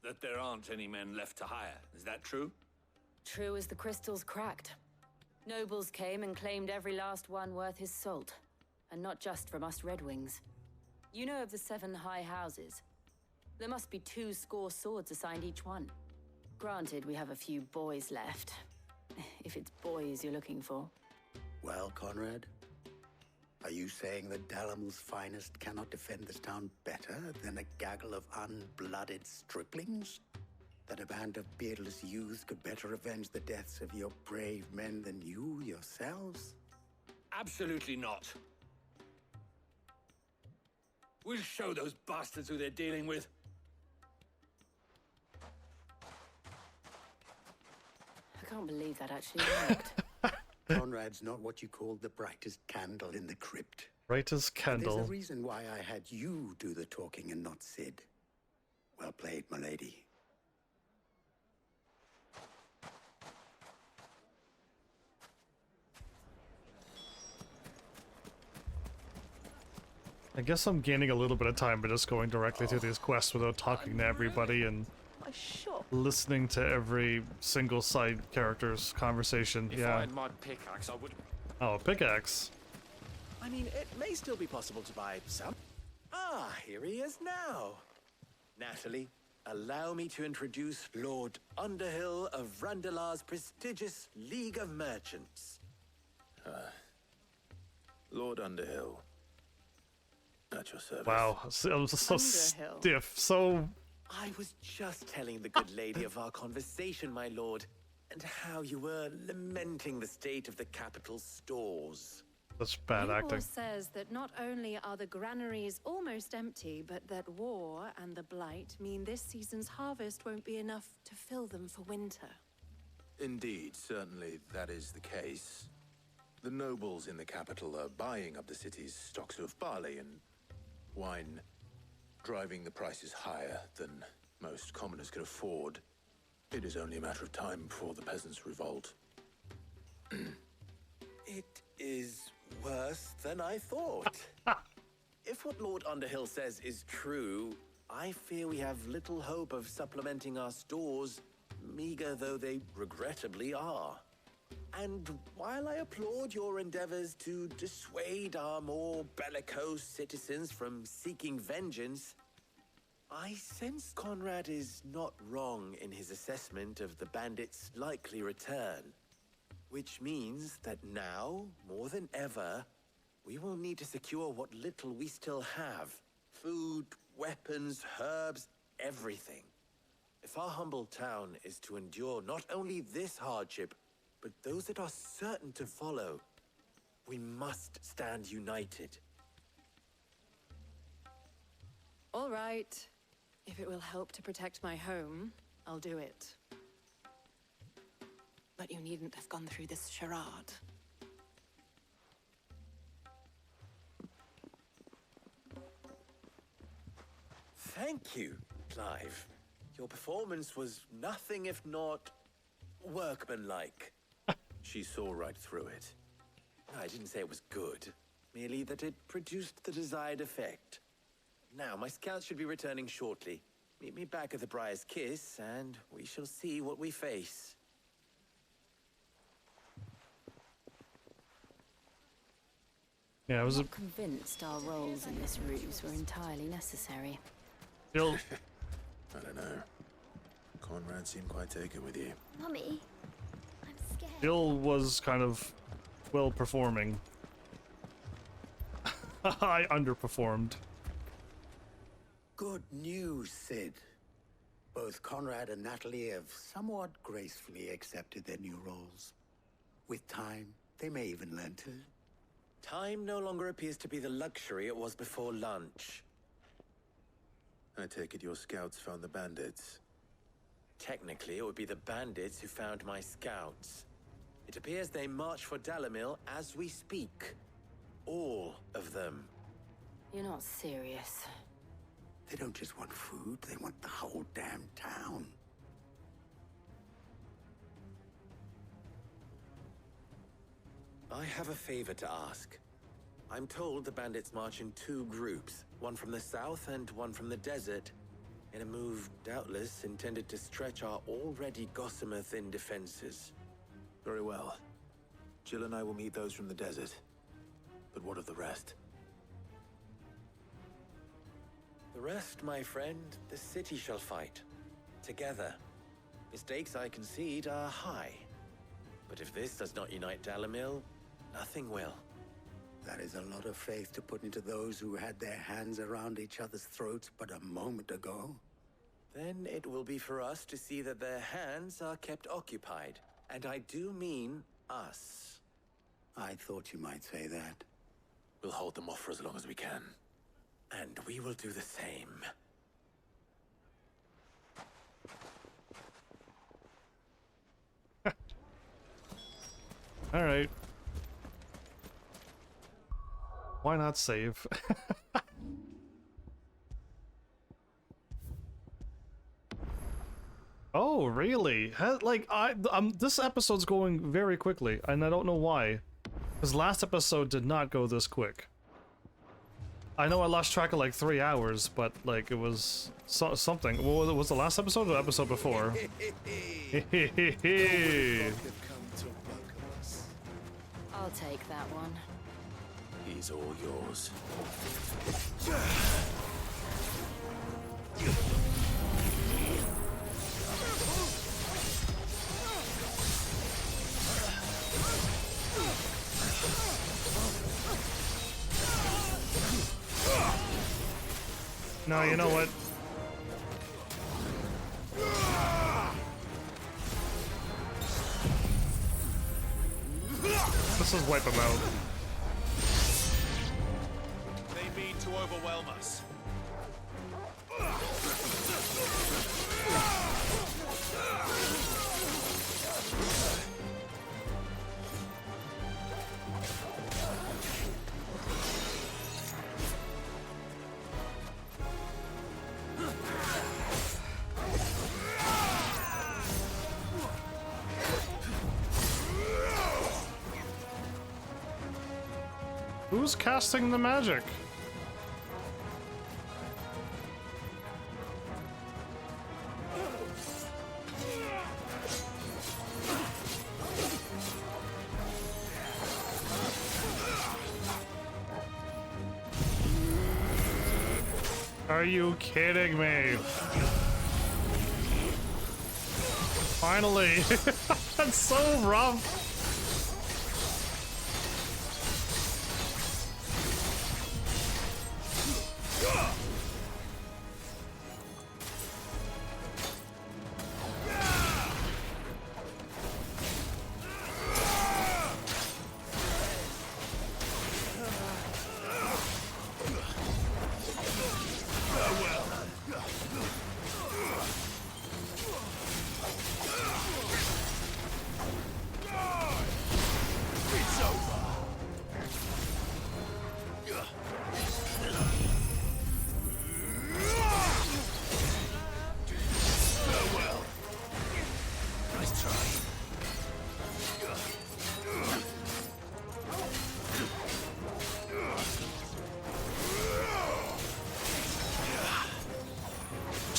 That there aren't any men left to hire. Is that true? True as the crystals cracked. Nobles came and claimed every last one worth his salt. And not just from us Red Wings. You know of the 7 high houses. There must be 2 swords assigned each one. Granted, we have a few boys left. If it's boys you're looking for. Well, Conrad, are you saying that Dalamil's finest cannot defend this town better than a gaggle of unblooded striplings? That a band of beardless youths could better avenge the deaths of your brave men than you yourselves? Absolutely not. We'll show those bastards who they're dealing with. I can't believe that actually worked. Conrad's not what you called the brightest candle in the crypt. Brightest candle. There's a reason why I had you do the talking and not Sid. Well played, my lady. I guess I'm gaining a little bit of time by just going directly through these quests without talking to everybody and listening to every single side character's conversation. If I had my pickaxe, I would... Oh, a pickaxe. I mean, it may still be possible to buy some. Ah, here he is now. Natalie, allow me to introduce Lord Underhill of Randalar's prestigious League of Merchants. Lord Underhill. At your service. Wow, so stiff, so... I was just telling the good lady of our conversation, my lord, and how you were lamenting the state of the capital's stores. That's bad acting. War says that not only are the granaries almost empty, but that war and the blight mean this season's harvest won't be enough to fill them for winter. Indeed, certainly that is the case. The nobles in the capital are buying up the city's stocks of barley and wine, driving the prices higher than most commoners can afford. It is only a matter of time before the peasants revolt. It is worse than I thought. If what Lord Underhill says is true, I fear we have little hope of supplementing our stores, meager though they regrettably are. And while I applaud your endeavors to dissuade our more bellicose citizens from seeking vengeance, I sense Conrad is not wrong in his assessment of the bandits' likely return. Which means that now, more than ever, we will need to secure what little we still have. Food, weapons, herbs, everything. If our humble town is to endure not only this hardship, but those that are certain to follow, We must stand united. All right. If it will help to protect my home, I'll do it. But you needn't have gone through this charade. Thank you, Clive. Your performance was nothing if not workmanlike. She saw right through it. I didn't say it was good, merely that it produced the desired effect. Now, my scouts should be returning shortly. Meet me back at the Briar's Kiss, and we shall see what we face. Yeah, I was convinced our roles in this ruse were entirely necessary. Bill. I don't know. Conrad seemed quite taken with you. Mummy, I'm scared. Bill was kind of well performing. I underperformed. Good news, Sid. Both Conrad and Natalie have somewhat gracefully accepted their new roles. With time, they may even learn to. Time no longer appears to be the luxury it was before lunch. I take it your scouts found the bandits. Technically, it would be the bandits who found my scouts. It appears they march for Dalimil as we speak. All of them. You're not serious. They don't just want food, they want the whole damn town. I have a favor to ask. I'm told the bandits march in two groups, one from the south and one from the desert, in a move doubtless intended to stretch our already gossamer-thin defenses. Very well. Jill and I will meet those from the desert. But what of the rest? The rest, my friend, the city shall fight. Together. Mistakes, I concede, are high. But if this does not unite Dalimil, nothing will. That is a lot of faith to put into those who had their hands around each other's throats but a moment ago. Then it will be for us to see that their hands are kept occupied. And I do mean us. I thought you might say that. We'll hold them off for as long as we can. And we will do the same. All right. Why not save? Oh, really? This episode's going very quickly, and I don't know why. Because last episode did not go this quick. I know I lost track of like 3 hours, but like it was something. What was the last episode or the episode before? I'll take that one. He's all yours. No, you know what? Let's just wipe him out. They mean to overwhelm us. Who's casting the magic? Are you kidding me? Finally! That's so rough!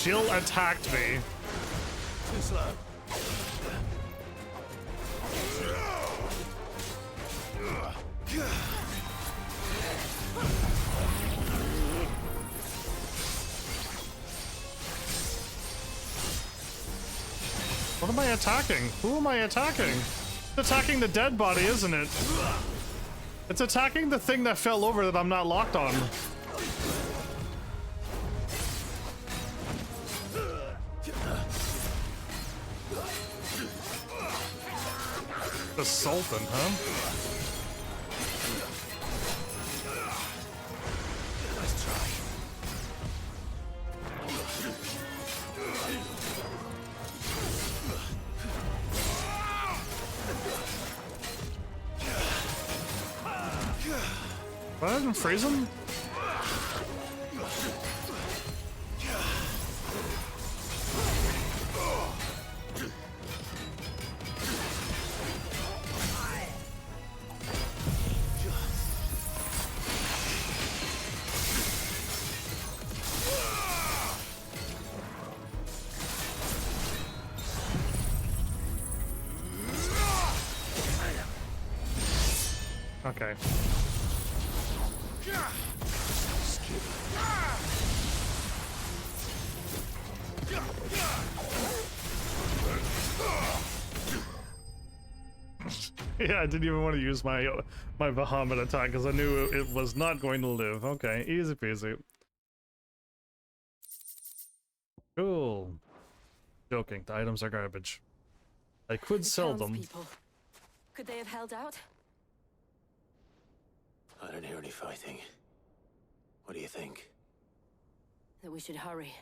Jill attacked me. Too slow. What am I attacking? Who am I attacking? It's attacking the dead body, isn't it? It's attacking the thing that fell over that I'm not locked on. The Sultan, huh? Let's try. What, I didn't freeze him? Okay. Yeah, I didn't even want to use my Bahamut attack because I knew it was not going to live. Okay, easy peasy. Cool. Joking, the items are garbage. I could sell them. People. Could they have held out? I don't hear any fighting. What do you think? That we should hurry.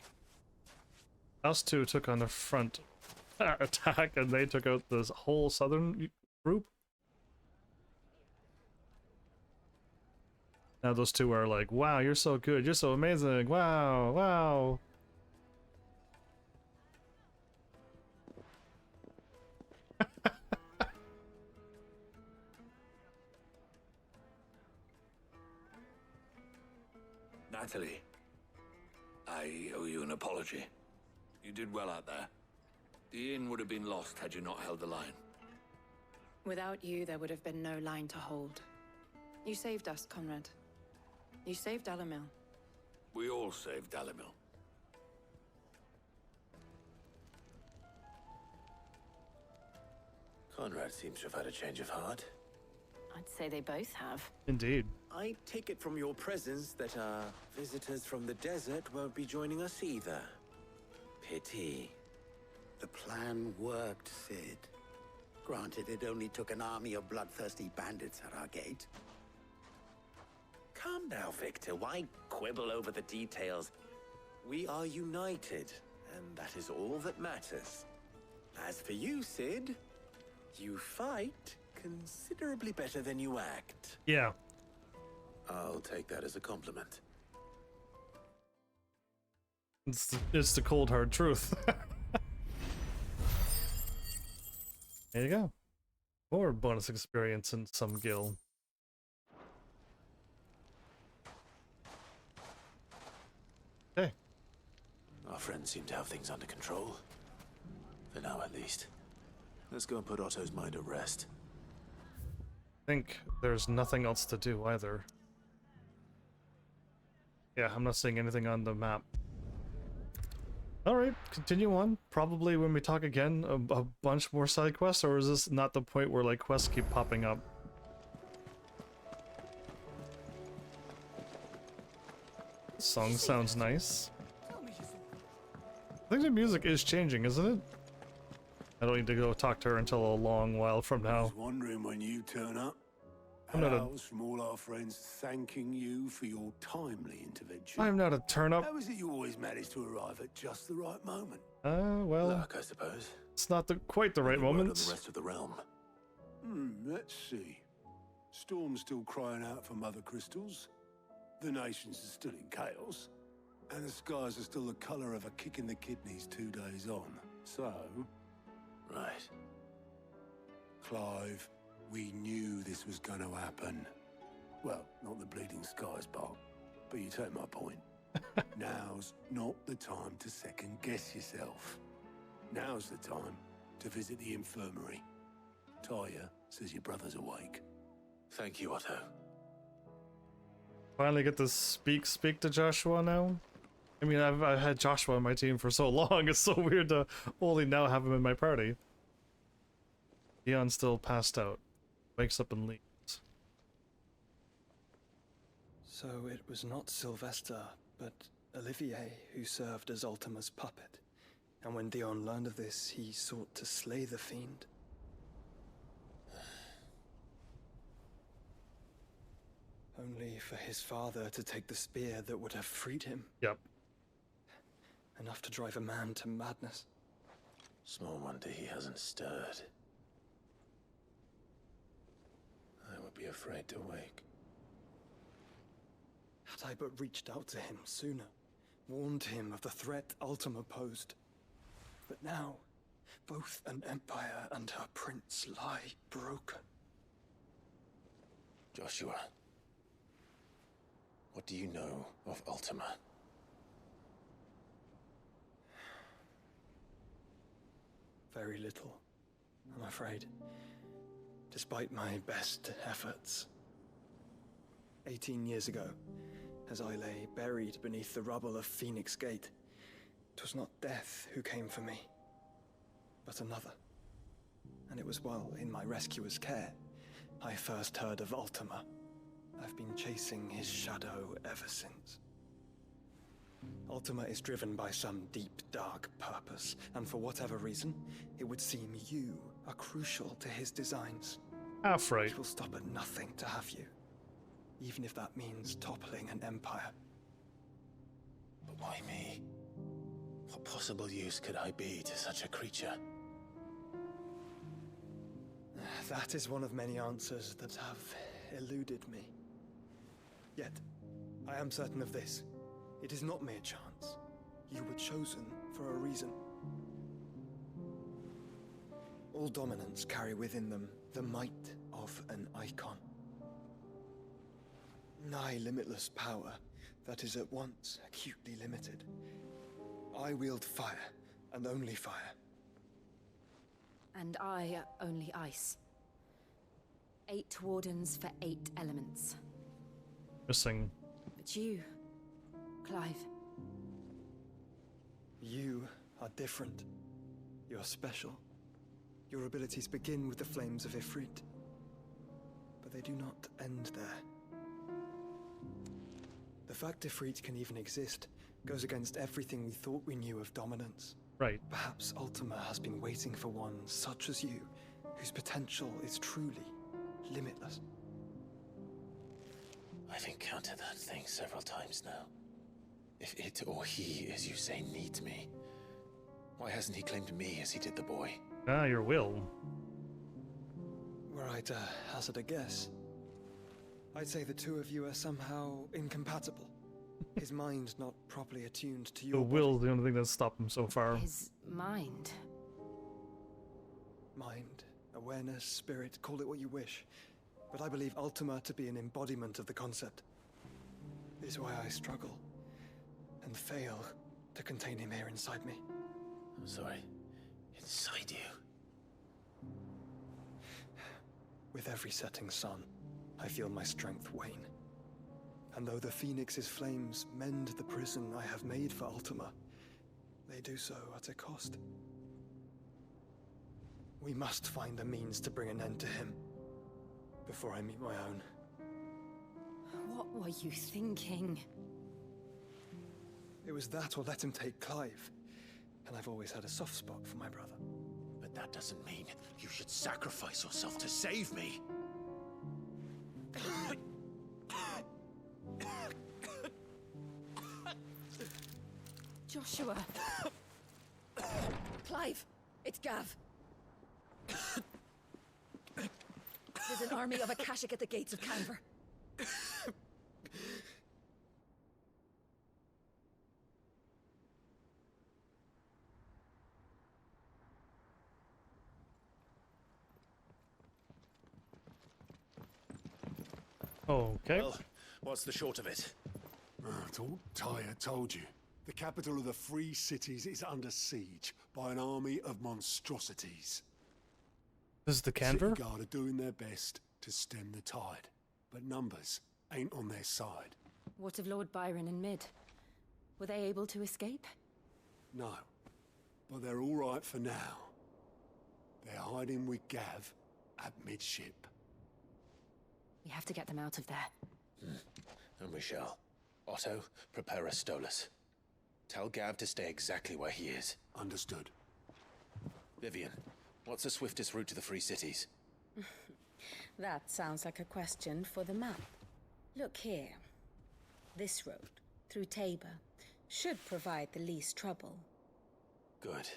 Us two took on the front attack and they took out this whole southern group. Now those two are like, wow, you're so good, you're so amazing, wow, wow. Natalie, I owe you an apology. You did well out there. The inn would have been lost had you not held the line. Without you, there would have been no line to hold. You saved us, Conrad. You saved Dalimil. We all saved Dalimil. Conrad seems to have had a change of heart. I'd say they both have. Indeed. I take it from your presence that our visitors from the desert won't be joining us either. Pity. The plan worked, Sid. Granted, it only took an army of bloodthirsty bandits at our gate. Calm now, Victor. Why quibble over the details? We are united, and that is all that matters. As for you, Sid, you fight considerably better than you act. Yeah. I'll take that as a compliment. It's the cold hard truth. There you go. More bonus experience and some gil. Okay. Our friends seem to have things under control. For now, at least. Let's go and put Otto's mind at rest. I think there's nothing else to do either. Yeah, I'm not seeing anything on the map. Alright, continue on. Probably when we talk again, a bunch more side quests, or is this not the point where like quests keep popping up? This song sounds nice. I think the music is changing, isn't it? I don't need to go talk to her until a long while from now. I was wondering when you turn up. I'm not a- Hours from all our friends thanking you for your timely intervention. I'm not a turn-up. How is it you always manage to arrive at just the right moment? Well, Luck, I suppose. it's not quite the right Any word on moment. the rest of the realm. Let's see. Storm's still crying out for mother crystals. The nations are still in chaos. And the skies are still the colour of a kick in the kidneys 2 days on. So... Right. Clive, we knew this was going to happen. Well, not the bleeding skies part, but you take my point. Now's not the time to second guess yourself. Now's the time to visit the infirmary. Tyre says your brother's awake. Thank you, Otto. Finally get to speak to Joshua now. I mean, I've had Joshua on my team for so long. It's so weird to only now have him in my party. Dion's still passed out. Wakes up and leaves. So it was not Sylvester, but Olivier who served as Ultima's puppet. And when Dion learned of this, he sought to slay the fiend. Only for his father to take the spear that would have freed him. Yep. Enough to drive a man to madness. Small wonder he hasn't stirred. I would be afraid to wake. Had I but reached out to him sooner, warned him of the threat Ultima posed. But now, both an empire and her prince lie broken. Joshua, what do you know of Ultima? Very little, I'm afraid. Despite my best efforts. 18 years ago, as I lay buried beneath the rubble of Phoenix Gate, 'twas not death who came for me, but another. And it was while in my rescuer's care, I first heard of Ultima. I've been chasing his shadow ever since. Ultima is driven by some deep, dark purpose, and for whatever reason, it would seem you are crucial to his designs. Half right. He will stop at nothing to have you, even if that means toppling an empire. But why me? What possible use could I be to such a creature? That is one of many answers that have eluded me. Yet, I am certain of this. It is not mere chance. You were chosen for a reason. All dominants carry within them the might of an icon. Nigh limitless power that is at once acutely limited. I wield fire, and only fire. And I only ice. 8 wardens for 8 elements. Missing. But you, Clive. You are different. You're special. Your abilities begin with the flames of Ifrit. But they do not end there. The fact Ifrit can even exist goes against everything we thought we knew of dominance. Right. Perhaps Ultima has been waiting for one such as you, whose potential is truly limitless. I've encountered that thing several times now. If it or he, as you say, needs me, why hasn't he claimed me as he did the boy? Ah, your will. Were I to hazard a guess, I'd say the two of you are somehow incompatible. His mind not properly attuned to your The will's the only thing that's stopped him so far. His mind. Mind, awareness, spirit, call it what you wish. But I believe Ultima to be an embodiment of the concept. This is why I struggle and fail to contain him here inside me. I'm sorry. Inside you? With every setting sun, I feel my strength wane. And though the Phoenix's flames mend the prison I have made for Ultima, they do so at a cost. We must find a means to bring an end to him before I meet my own. What were you thinking? It was that or let him take Clive. And I've always had a soft spot for my brother. But that doesn't mean you should sacrifice yourself to save me. Joshua. Clive, it's Gav. There's an army of Akashic at the gates of Canver. Okay. Well, what's the short of it? I thought Tyre told you. The capital of the Free Cities is under siege by an army of monstrosities. This is the Canver? City Guard are doing their best to stem the tide, but numbers ain't on their side. What of Lord Byron and Mid? Were they able to escape? No, but they're all right for now. They're hiding with Gav at midship. We have to get them out of there. And we shall. Otto, prepare a Stolas. Tell Gav to stay exactly where he is. Understood. Vivian, what's the swiftest route to the Free Cities? That sounds like a question for the map. Look here. This road, through Tabor, should provide the least trouble. Good.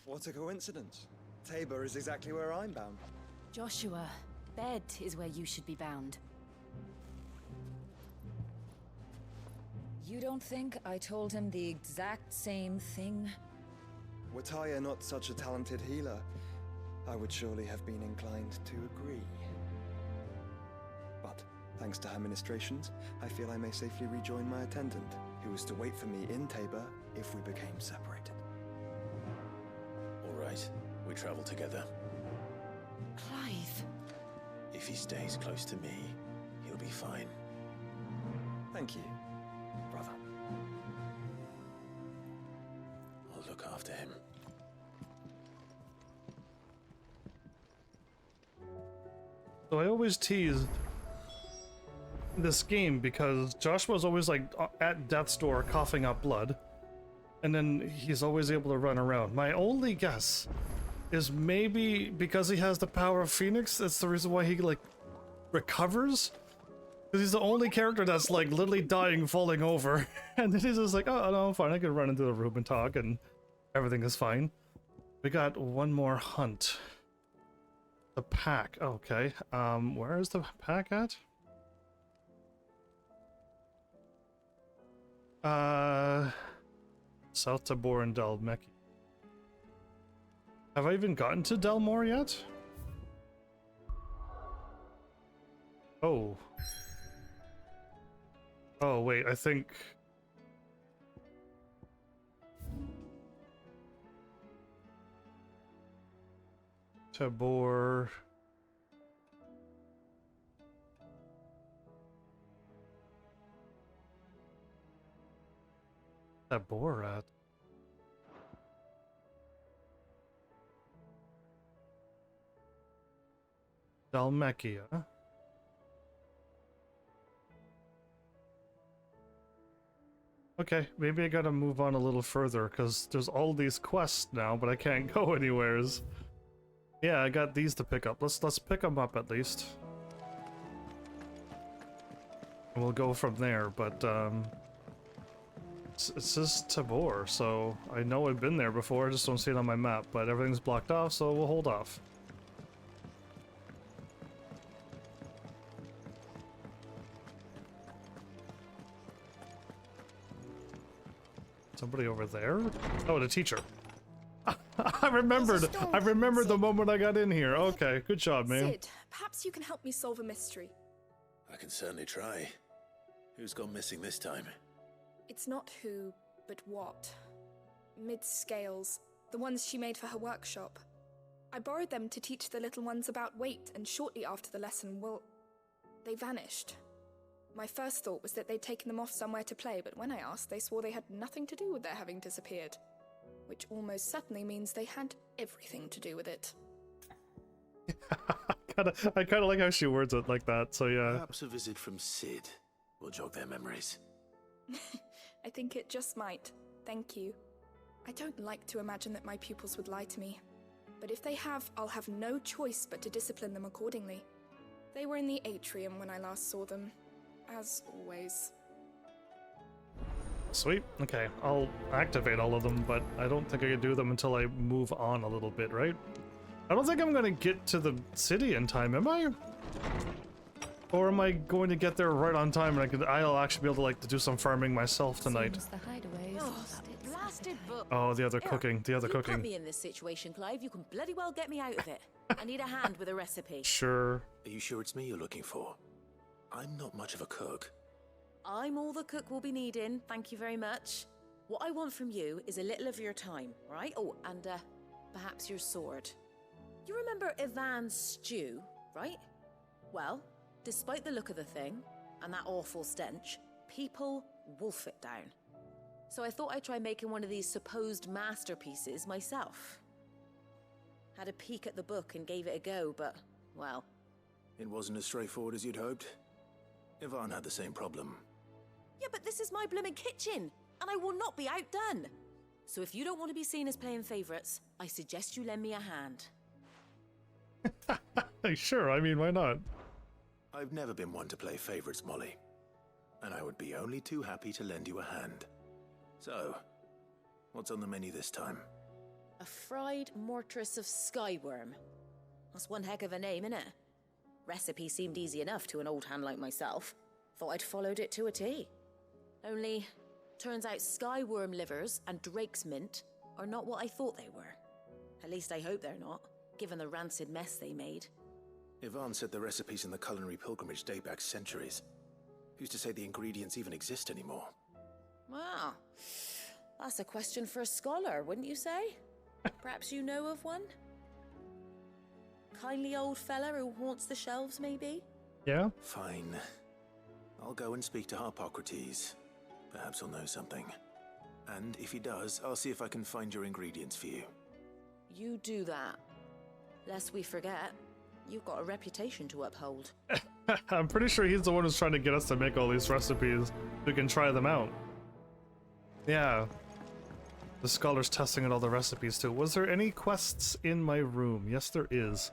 What a coincidence. Tabor is exactly where I'm bound. Joshua, Bed is where you should be bound. You don't think I told him the exact same thing? Were Tyre not such a talented healer, I would surely have been inclined to agree. But, thanks to her ministrations, I feel I may safely rejoin my attendant, who was to wait for me in Tabor if we became separated. All right, we travel together. Clive. If he stays close to me, he'll be fine. Thank you, brother. I'll look after him. So I always teased this game because Joshua's always like at death's door coughing up blood, and then he's always able to run around. My only guess is maybe because he has the power of Phoenix, that's the reason why he like recovers, because he's the only character that's like literally dying, falling over, and then he's just like, oh no, I'm fine, I can run into the room and talk and everything is fine. We got one more hunt. The pack. Okay. Where is the pack at? South Tabor and Dalmeki. Have I even gotten to Delmore yet? Oh. Oh, wait, I think... Tabor... Taborat? Dalmekia. Okay, maybe I gotta move on a little further, because there's all these quests now, but I can't go anywheres. Yeah, I got these to pick up. Let's pick them up at least. And we'll go from there, but it says Tabor, so I know I've been there before, I just don't see it on my map, but everything's blocked off, so we'll hold off. Somebody over there? Oh, the teacher. I remembered the moment I got in here. Okay, good job, man. Sid, perhaps you can help me solve a mystery. I can certainly try. Who's gone missing this time? It's not who, but what. Mid's scales, the ones she made for her workshop. I borrowed them to teach the little ones about weight, and shortly after the lesson, well, they vanished. My first thought was that they'd taken them off somewhere to play, but when I asked, they swore they had nothing to do with their having disappeared. Which almost certainly means they had everything to do with it. I kind of like how she words it like that, so yeah. Perhaps a visit from Sid will jog their memories. I think it just might. Thank you. I don't like to imagine that my pupils would lie to me. But if they have, I'll have no choice but to discipline them accordingly. They were in the atrium when I last saw them. As always. Sweet. Okay, I'll activate all of them, but I don't think I can do them until I move on a little bit, right? I don't think I'm gonna get to the city in time, am I? Or am I going to get there right on time and I'll actually be able to like to do some farming myself tonight? Blasted book. Oh, the other cooking, the other You cooking. put me in this situation, Clive. You can bloody well get me out of it. I need a hand with a recipe. Sure. Are you sure it's me you're looking for? I'm not much of a cook. I'm all the cook will be needing, thank you very much. What I want from you is a little of your time, right? Oh, and perhaps your sword. You remember Ivan's stew, right? Well, despite the look of the thing, and that awful stench, people wolf it down. So I thought I'd try making one of these supposed masterpieces myself. Had a peek at the book and gave it a go, but, well... It wasn't as straightforward as you'd hoped. Ivan had the same problem. Yeah, but this is my blooming kitchen, and I will not be outdone. So if you don't want to be seen as playing favourites, I suggest you lend me a hand. Sure, I mean, why not? I've never been one to play favorites, Molly. And I would be only too happy to lend you a hand. So, what's on the menu this time? A fried mortress of skyworm. That's one heck of a name, innit? Recipe seemed easy enough to an old hand like myself. Thought I'd followed it to a T. Only, turns out skyworm livers and drake's mint are not what I thought they were. At least I hope they're not, given the rancid mess they made. Ivan said the recipes in the culinary pilgrimage date back centuries. Who's to say the ingredients even exist anymore? Wow. That's a question for a scholar, wouldn't you say? Perhaps you know of one? Kindly old fella who haunts the shelves, maybe? Yeah? Fine. I'll go and speak to Harpocrates. Perhaps he'll know something. And if he does, I'll see if I can find your ingredients for you. You do that. Lest we forget, you've got a reputation to uphold. I'm pretty sure he's the one who's trying to get us to make all these recipes so we can try them out. Yeah. The scholar's testing out all the recipes too. Was there any quests in my room? Yes, there is.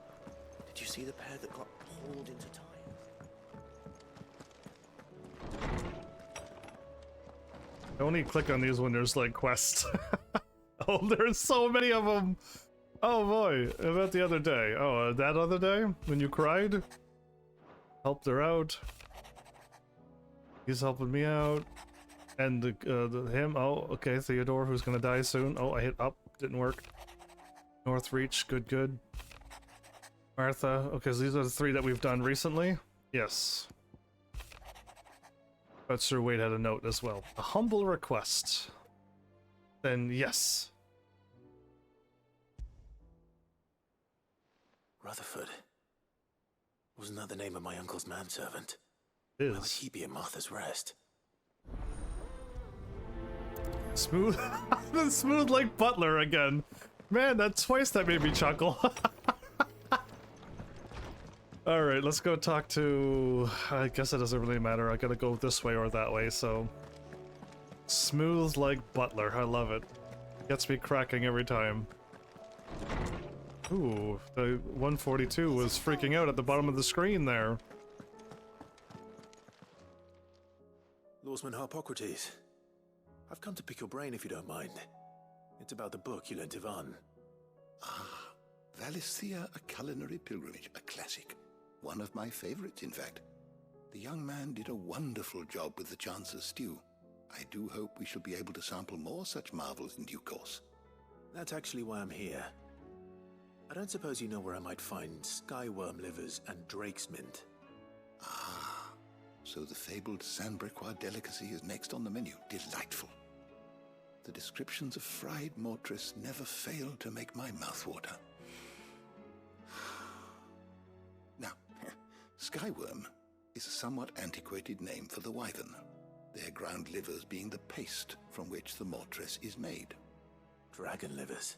Did you see the pair that got pulled into time? I only click on these when there's like quests. Oh, there's so many of them. Oh boy, about the other day. Oh, that other day when you cried? Helped her out. He's helping me out. And him. Oh, okay, Theodore, who's gonna die soon. Oh, I hit up, didn't work. Northreach, good, good. Martha. Okay, so these are the 3 that we've done recently. Yes. But Sir Wade had a note as well. A humble request. Then yes. Rutherford. Wasn't that the name of my uncle's manservant? It Why would is. he be at Martha's Rest? Smooth. Smooth like Butler again. Man, that twice that made me chuckle. Alright, let's go talk to... I guess it doesn't really matter. I gotta go this way or that way, so... Smooth like Butler. I love it. Gets me cracking every time. Ooh, the 142 was freaking out at the bottom of the screen there. Lawsman Harpocrates. I've come to pick your brain if you don't mind. It's about the book you lent Ivan. Ah, Valisthea, a culinary pilgrimage, a classic. One of my favorites, in fact. The young man did a wonderful job with the Chance's stew. I do hope we shall be able to sample more such marvels in due course. That's actually why I'm here. I don't suppose you know where I might find skyworm livers and drake's mint. Ah, so the fabled Sandbrequois delicacy is next on the menu. Delightful. The descriptions of fried mortress never fail to make my mouth water. Now, skyworm is a somewhat antiquated name for the wyvern, their ground livers being the paste from which the mortress is made. Dragon livers.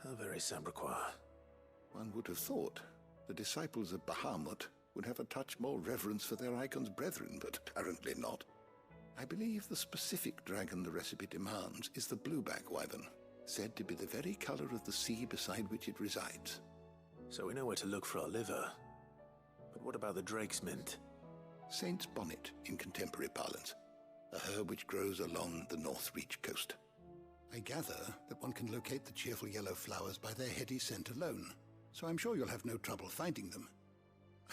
How very Sandbrequois. One would have thought the disciples of Bahamut would have a touch more reverence for their icon's brethren, but apparently not. I believe the specific dragon the recipe demands is the blueback wyvern, said to be the very color of the sea beside which it resides. So we know where to look for our liver. But what about the drake's mint? Saint's bonnet in contemporary parlance, a herb which grows along the Northreach coast. I gather that one can locate the cheerful yellow flowers by their heady scent alone, so I'm sure you'll have no trouble finding them.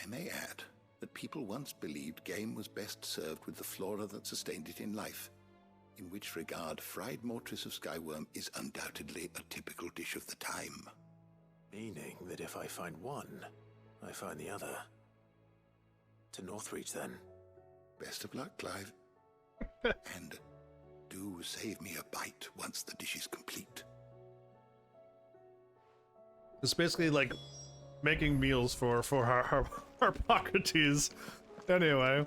I may add that people once believed game was best served with the flora that sustained it in life, in which regard fried mortress of skyworm is undoubtedly a typical dish of the time. Meaning that if I find one, I find the other. To Northreach, then. Best of luck, Clive. And do save me a bite once the dish is complete. It's basically like making meals for Harpocrates. Anyway.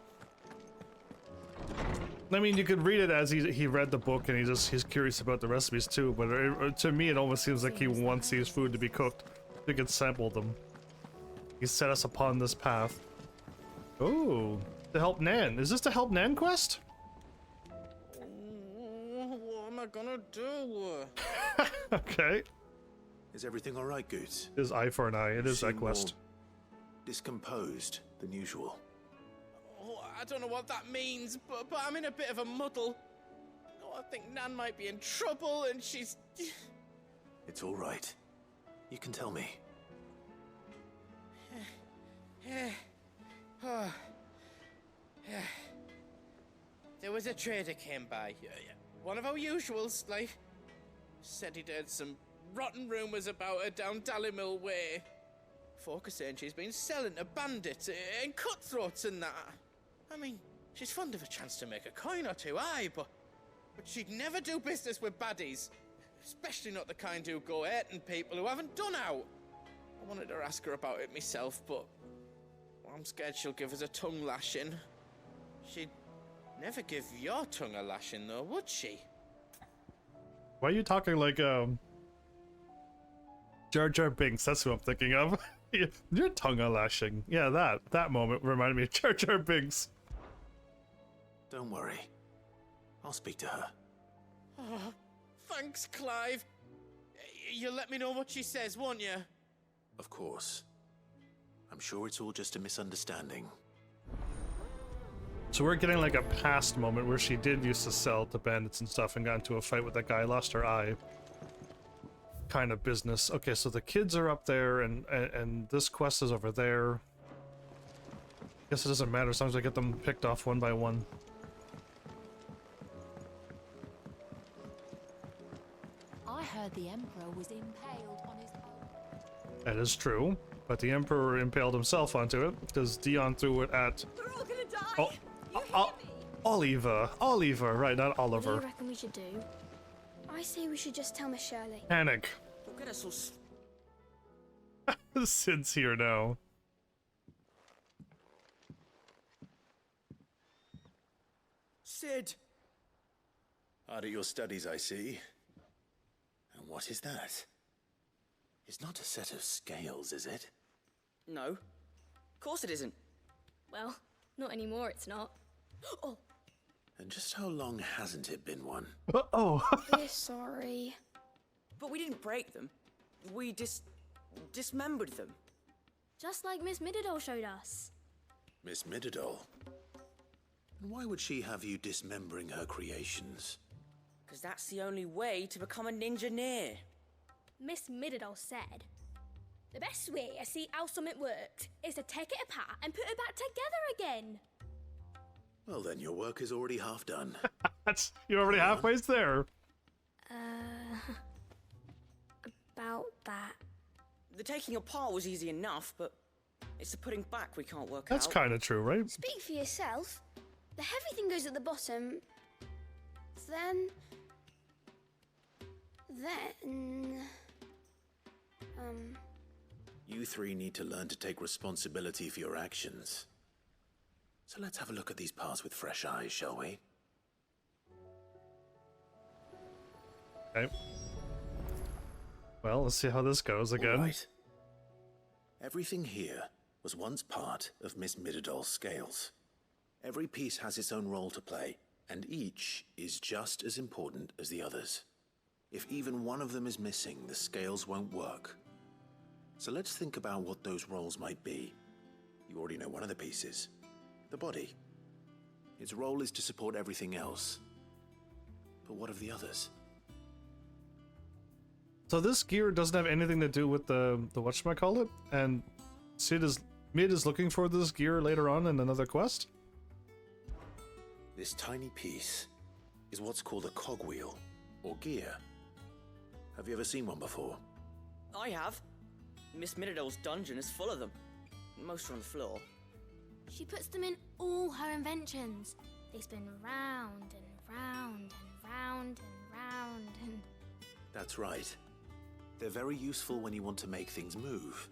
I mean, you could read it as he read the book and he's curious about the recipes too, but to me it almost seems like he wants his food to be cooked. He can sample them. He set us upon this path. Oh, to help Nan. Is this the help Nan quest? What am I gonna do? Okay. Is everything all right, Goots? It is eye for an eye. It is that quest. Discomposed than usual. Oh, I don't know what that means, but I'm in a bit of a muddle. Oh, I think Nan might be in trouble, and she's... It's all right. You can tell me. There was a trader came by. One of our usuals, like. Said he'd heard some rotten rumours about her down Dalimil Way. Folk are saying she's been selling to bandits and cutthroats and that. I mean, she's fond of a chance to make a coin or two, aye, but she'd never do business with baddies. Especially not the kind who go hurting people who haven't done out. I wanted to ask her about it myself, but I'm scared she'll give us a tongue lashing. She'd never give your tongue a lashing, though, would she? Why are you talking like Jar Jar Binks? That's who I'm thinking of. Your tongue a lashing. Yeah, that moment reminded me of Jar Jar Binks. Don't worry. I'll speak to her. Oh, thanks, Clive. You'll let me know what she says, won't you? Of course. I'm sure it's all just a misunderstanding. So we're getting like a past moment where she did used to sell to bandits and stuff and got into a fight with that guy, lost her eye. Kind of business. Okay, so the kids are up there and this quest is over there. Guess it doesn't matter as long as I get them picked off one by one. I heard the Emperor was impaled on his own. That is true, but the Emperor impaled himself onto it because Dion threw it at... We're all gonna die! Oliver, right, not Oliver. What do you reckon we should do? I say we should just tell Miss Shirley. Panic. Don't get us all... Sid's here now. Sid! Hard at your studies, I see. And what is that? It's not a set of scales, is it? No. Of course it isn't. Well, not anymore, it's not. Oh! And just how long hasn't it been one? Uh-oh. We're sorry. But we didn't break them. We dismembered them. Just like Miss Mididol showed us. Miss Mididol? And why would she have you dismembering her creations? Because that's the only way to become a ninja-neer. Miss Mididol said, the best way to see how something works is to take it apart and put it back together again. Well then, your work is already half done. You're already halfway there. About that. The taking apart was easy enough, but it's the putting back we can't work out. That's kind of true, right? Speak for yourself. The heavy thing goes at the bottom. Then... You three need to learn to take responsibility for your actions. So let's have a look at these parts with fresh eyes, shall we? Okay. Well, let's see how this goes again. All right. Everything here was once part of Miss Mididol's scales. Every piece has its own role to play, and each is just as important as the others. If even one of them is missing, the scales won't work. So let's think about what those roles might be. You already know one of the pieces. The body. Its role is to support everything else. But what of the others? So this gear doesn't have anything to do with the whatchamacallit, and Mid is looking for this gear later on in another quest? This tiny piece is what's called a cogwheel, or gear. Have you ever seen one before? I have. Miss Mididol's dungeon is full of them. Most are on the floor. She She puts them in all her inventions. They spin round and round and round and round and... That's right. They're very useful when you want to make things move.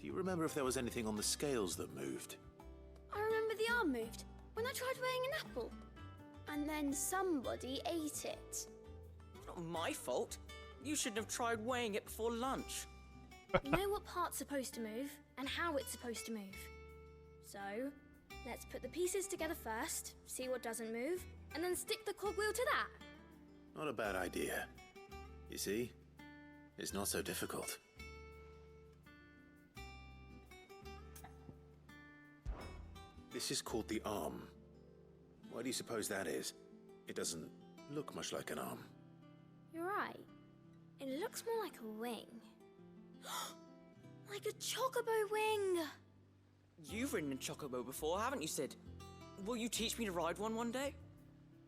Do you remember if there was anything on the scales that moved? I remember the arm moved when I tried weighing an apple. And then somebody ate it. Not my fault. You shouldn't have tried weighing it before lunch. You know what part's supposed to move and how it's supposed to move. So, let's put the pieces together first, see what doesn't move, and then stick the cogwheel to that. Not a bad idea. You see? It's not so difficult. This is called the arm. Why do you suppose that is? It doesn't look much like an arm. You're right. It looks more like a wing. Like a chocobo wing! You've ridden a chocobo before, haven't you, Sid? Will you teach me to ride one day?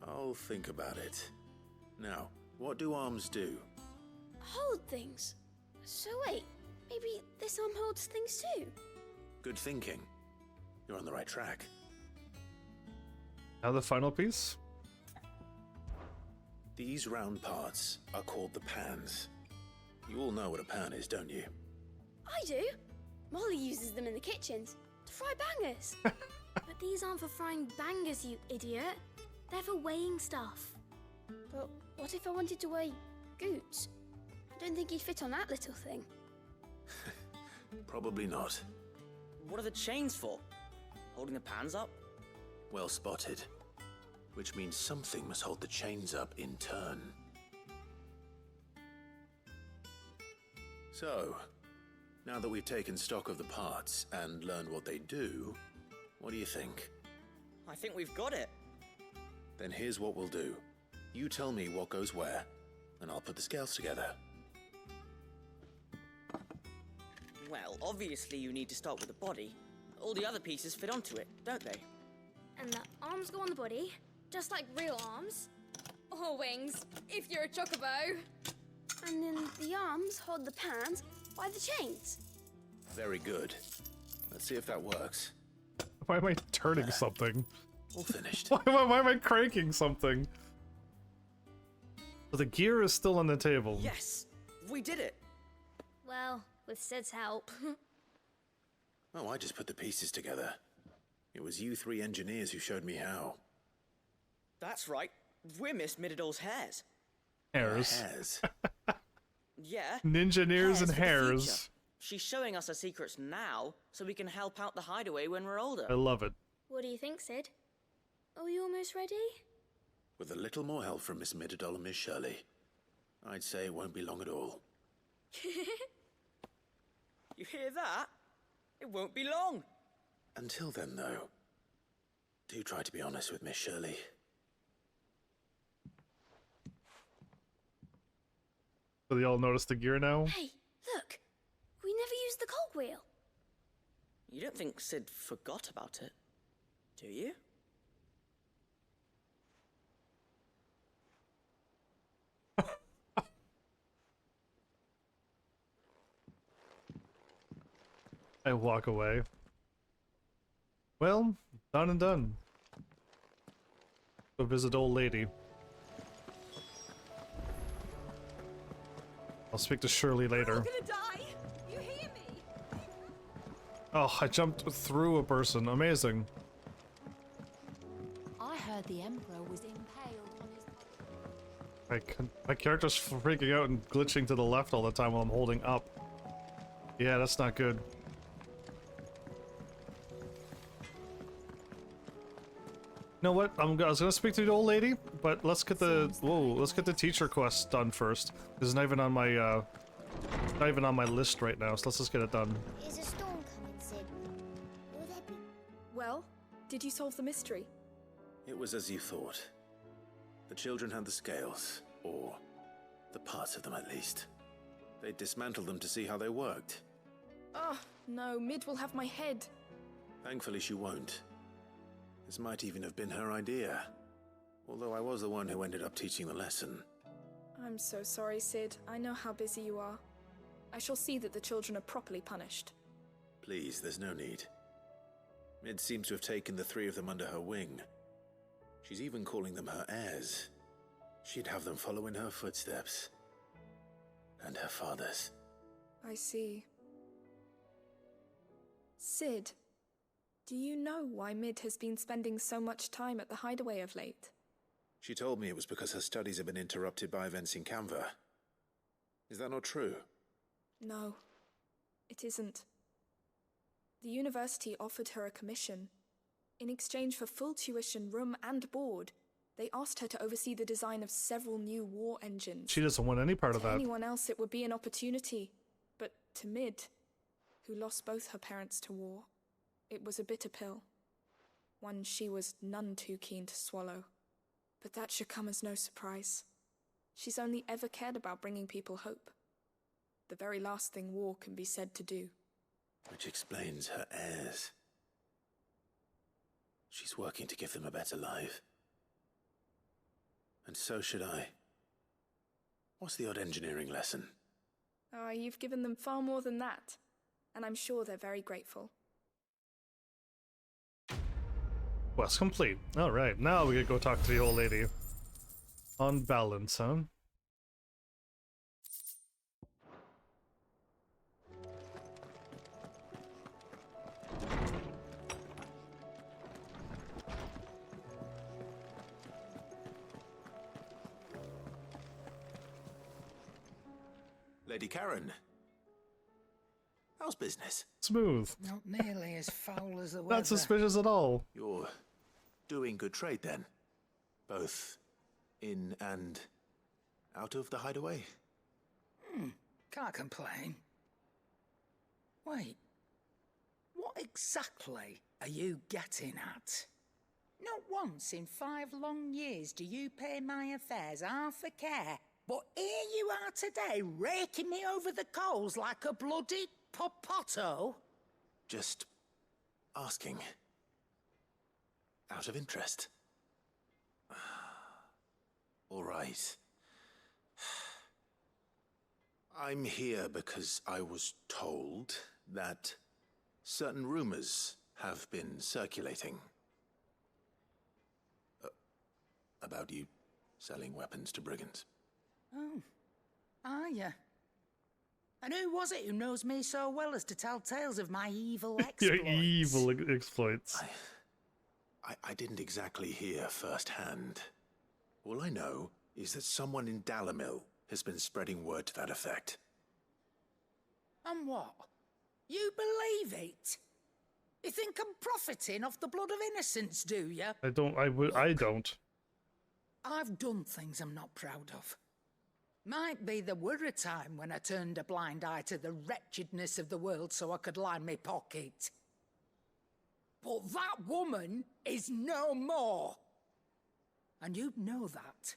I'll think about it. Now, what do arms do? Hold things. So wait, maybe this arm holds things too? Good thinking. You're on the right track. Now the final piece. These round parts are called the pans. You all know what a pan is, don't you? I do. Molly uses them in the kitchens to fry bangers. But these aren't for frying bangers, you idiot. They're for weighing stuff. But what if I wanted to weigh Goots? I don't think he'd fit on that little thing. Probably not. What are the chains for? Holding the pans up? Well spotted. Which means something must hold the chains up in turn. So, now that we've taken stock of the parts and learned what they do, what do you think? I think we've got it. Then here's what we'll do. You tell me what goes where, and I'll put the scales together. Well, obviously you need to start with the body. All the other pieces fit onto it, don't they? And the arms go on the body, just like real arms. Or wings, if you're a chocobo. And then the arms hold the pans by the chains. Very good. Let's see if that works. Why am I turning something? All finished. Why am I cranking something? So the gear is still on the table. Yes! We did it! Well, with Sid's help. Oh, I just put the pieces together. It was you three engineers who showed me how. That's right. We're Miss Mididol's hairs. Hairs. Hairs. Yeah. Ninja-neers and for the hairs. future. She's showing us her secrets now, so we can help out the hideaway when we're older. I love it. What do you think, Sid? Are we almost ready? With a little more help from Miss Mididol and Miss Shirley, I'd say it won't be long at all. You hear that? It won't be long. Until then, though, do try to be honest with Miss Shirley. So they all notice the gear now? Hey, look! We never used the cogwheel. You don't think Sid forgot about it, do you? I walk away. Well, done and done. Go visit old lady. I'll speak to Shirley later. I'm gonna die! You hear me? Oh, I jumped through a person. Amazing. I heard the Emperor was impaled on his... My character's freaking out and glitching to the left all the time while I'm holding up. Yeah, that's not good. You know what? I was gonna speak to the old lady, but let's get the teacher quest done first. It's not even on my list right now, so let's just get it done. Is a storm coming, Sid? Will there be... Well, did you solve the mystery? It was as you thought. The children had the scales, or the parts of them at least. They dismantled them to see how they worked. Oh, no, Mid will have my head. Thankfully she won't. This might even have been her idea. Although I was the one who ended up teaching the lesson. I'm so sorry, Sid. I know how busy you are. I shall see that the children are properly punished. Please, there's no need. Mid seems to have taken the three of them under her wing. She's even calling them her heirs. She'd have them follow in her footsteps. And her father's. I see. Sid, do you know why Mid has been spending so much time at the hideaway of late? She told me it was because her studies have been interrupted by events in Canva. Is that not true? No, it isn't. The university offered her a commission. In exchange for full tuition, room, and board, they asked her to oversee the design of several new war engines. She doesn't want any part of that. To anyone else, it would be an opportunity. But to Mid, who lost both her parents to war, it was a bitter pill. One she was none too keen to swallow. But that should come as no surprise. She's only ever cared about bringing people hope. The very last thing war can be said to do. Which explains her heirs. She's working to give them a better life. And so should I. What's the odd engineering lesson? Oh, you've given them far more than that. And I'm sure they're very grateful. Quest complete. Alright, now we can go talk to the old lady. On balance, huh? Lady Karen. How's business? Smooth. Not nearly as foul as the weather. Not suspicious at all. You're doing good trade then? Both in and out of the hideaway? Can't complain. Wait. What exactly are you getting at? Not once in 5 long years do you pay my affairs half a care. But here you are today, raking me over the coals like a bloody popoto? Just asking. Out of interest. All right. I'm here because I was told that certain rumors have been circulating. About you selling weapons to brigands. Oh, are you? And who was it who knows me so well as to tell tales of my evil exploits? Your evil exploits. I didn't exactly hear firsthand. All I know is that someone in Dalimil has been spreading word to that effect. And what? You believe it? You think I'm profiting off the blood of innocents, do you? I don't. I've done things I'm not proud of. Might be there were a time when I turned a blind eye to the wretchedness of the world so I could line my pocket. But that woman is no more. And you'd know that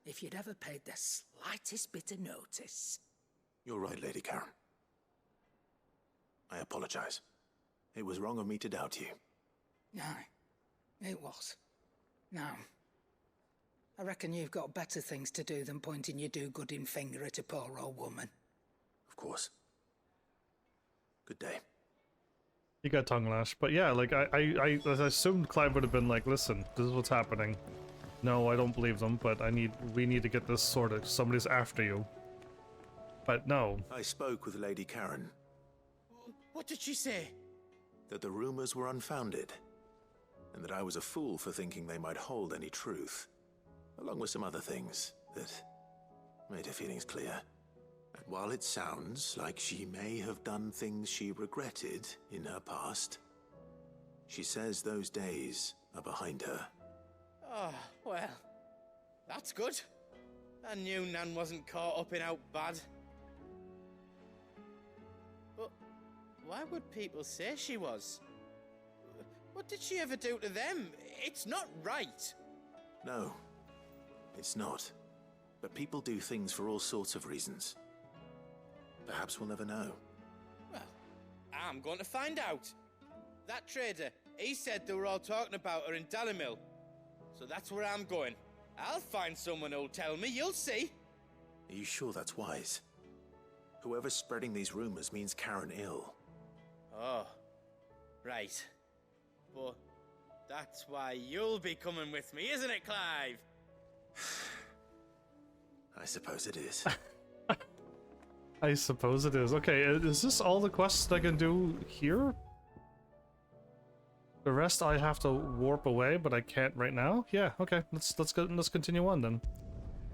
if you'd ever paid the slightest bit of notice. You're right, Lady Karen. I apologize. It was wrong of me to doubt you. Aye, it was. Now, I reckon you've got better things to do than pointing your do-gooding finger at a poor old woman. Of course. Good day. You got tongue lashed, but yeah, like I assumed Clive would have been like, listen, this is what's happening. No, I don't believe them, but we need to get this sorted. Somebody's after you. But no. I spoke with Lady Karen. What did she say? That the rumors were unfounded, and that I was a fool for thinking they might hold any truth, along with some other things that made her feelings clear. And while it sounds like she may have done things she regretted in her past, she says those days are behind her. Oh, well, that's good. I knew Nan wasn't caught up in out bad. But why would people say she was? What did she ever do to them? It's not right. No, it's not. But people do things for all sorts of reasons. Perhaps we'll never know. Well, I'm going to find out. That trader, he said they were all talking about her in Dalimil. So that's where I'm going. I'll find someone who'll tell me, you'll see. Are you sure that's wise? Whoever's spreading these rumors means Karen ill. Oh, right. But that's why you'll be coming with me, isn't it, Clive? I suppose it is. I suppose it is. Okay, is this all the quests I can do here? The rest I have to warp away, but I can't right now? Yeah, okay, let's continue on then.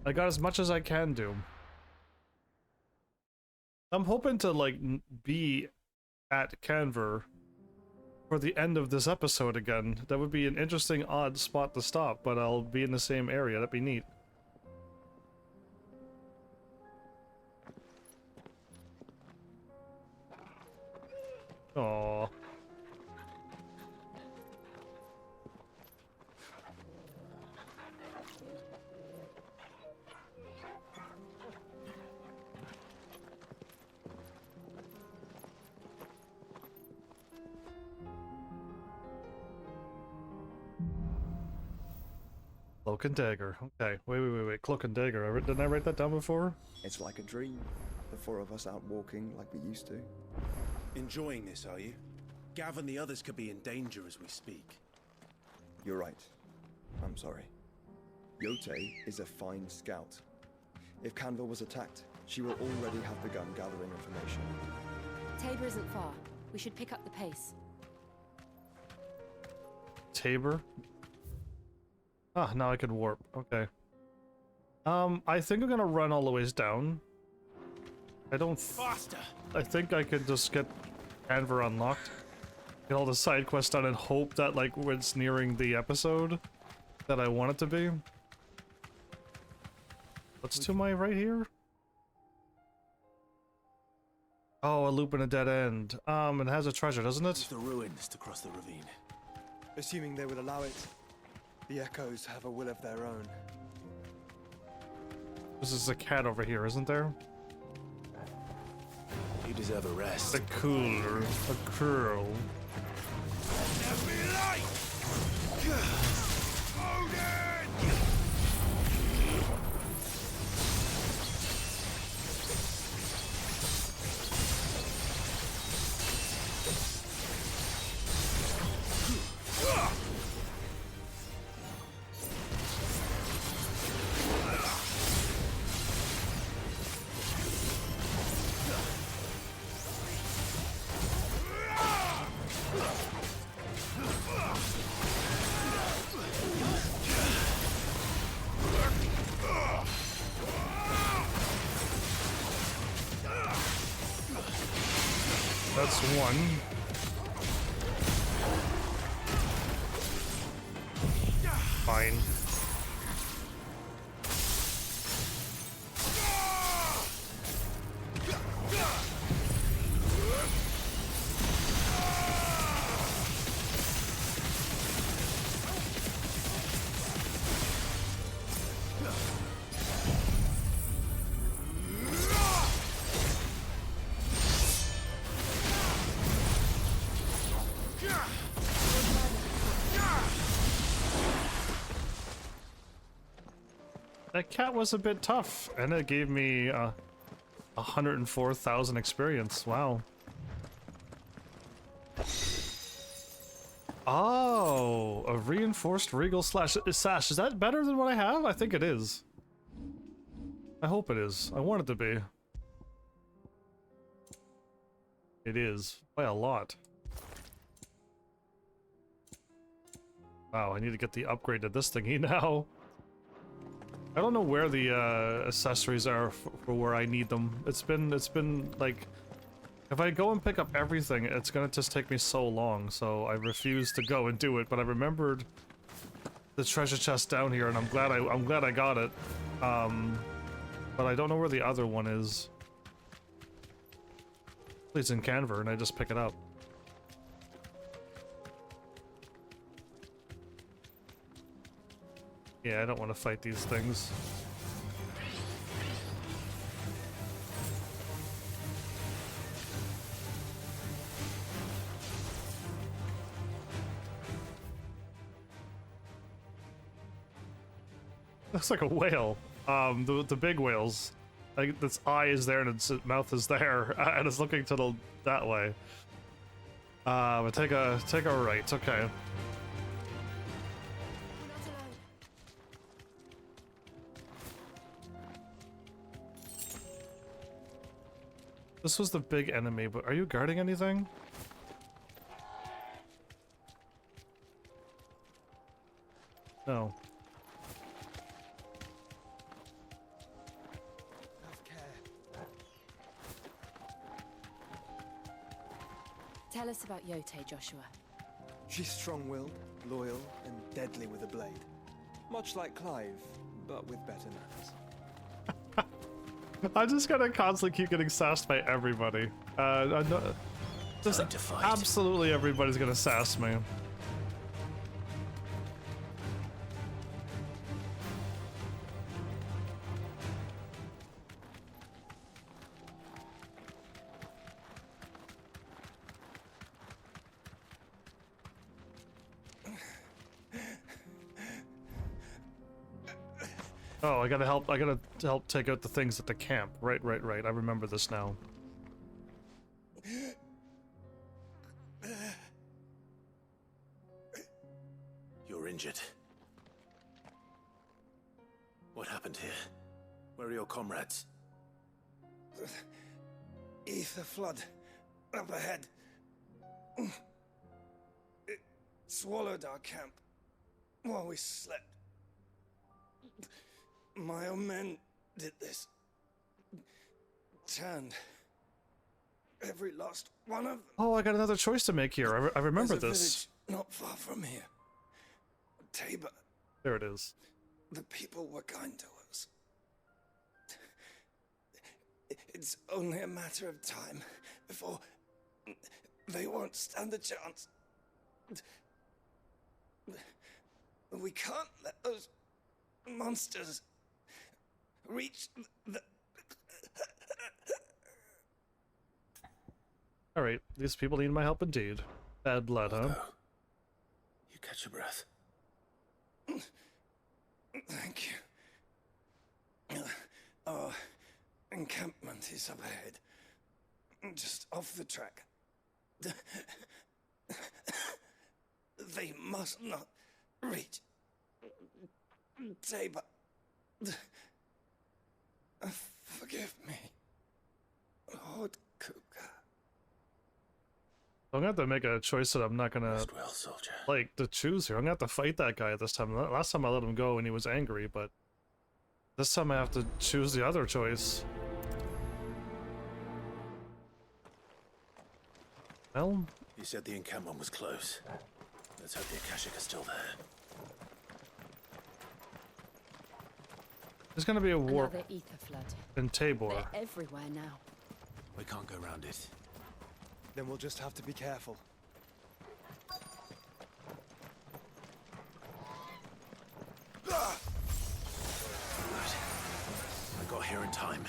I got as much as I can do. I'm hoping to, like, be at Canver for the end of this episode again. That would be an interesting, odd spot to stop, but I'll be in the same area. That'd be neat. Aww. Cloak and dagger. Okay, wait. Cloak and dagger. Didn't I write that down before? It's like a dream. The four of us out walking like we used to. Enjoying this, are you? Gav and the others could be in danger as we speak. You're right. I'm sorry. Yote is a fine scout. If Canville was attacked, she will already have begun gathering information. Tabor isn't far. We should pick up the pace. Tabor? Ah, now I can warp. Okay. I think I'm gonna run all the ways down. I don't... Faster! I think I could just get Canver unlocked. Get all the side quests done and hope that, like, when it's nearing the episode that I want it to be. What's to my right here? Oh, a loop and a dead end. It has a treasure, doesn't it? The ruins to cross the ravine. Assuming they would allow it, the echoes have a will of their own. This is a cat over here, isn't there? You deserve a rest. A cooler. A curl. That's one. Fine. That cat was a bit tough, and it gave me 104,000 experience. Wow. Oh, a reinforced regal sash. Is that better than what I have? I think it is. I hope it is. I want it to be. It is. By a lot. Wow, I need to get the upgrade to this thingy now. I don't know where the accessories are for where I need them. It's been like, if I go and pick up everything, it's gonna just take me so long. So I refuse to go and do it. But I remembered the treasure chest down here, and I'm glad I got it. But I don't know where the other one is. It's in Canver, and I just pick it up. Yeah, I don't want to fight these things. Looks like a whale. The big whales. Like, its eye is there and its mouth is there, and it's looking to that way. But take a right. Okay. This was the big enemy, but are you guarding anything? No. Tell us about Yote, Joshua. She's strong-willed, loyal, and deadly with a blade. Much like Clive, but with better manners. I'm just gonna constantly keep getting sassed by everybody. Just absolutely everybody's gonna sass me. Oh, I gotta help take out the things at the camp. Right. I remember this now. You're injured. What happened here? Where are your comrades? Ether flood. Up ahead. It swallowed our camp while we slept. My own men did this. Turned every last one of them. Oh, I got another choice to make here. I remember There's a this. village not far from here. Tabor. There it is. The people were kind to us. It's only a matter of time before they won't stand a chance. We can't let those monsters reach the... Alright, these people need my help indeed. Bad blood, huh? You catch your breath. Thank you. Our encampment is up ahead. Just off the track. They must not reach Tabor. Forgive me, Lord Kuka. I'm gonna have to make a choice that I'm not gonna Rest well, soldier. like to choose here. I'm gonna have to fight that guy this time. Last time I let him go and he was angry, but this time I have to choose the other choice. Well, You said the encampment was close. Let's hope the Akashic is still there. there's gonna be a warp Another ether flood. in Tabor. They're everywhere now. We can't go around it. Then we'll just have to be careful. I got here in time.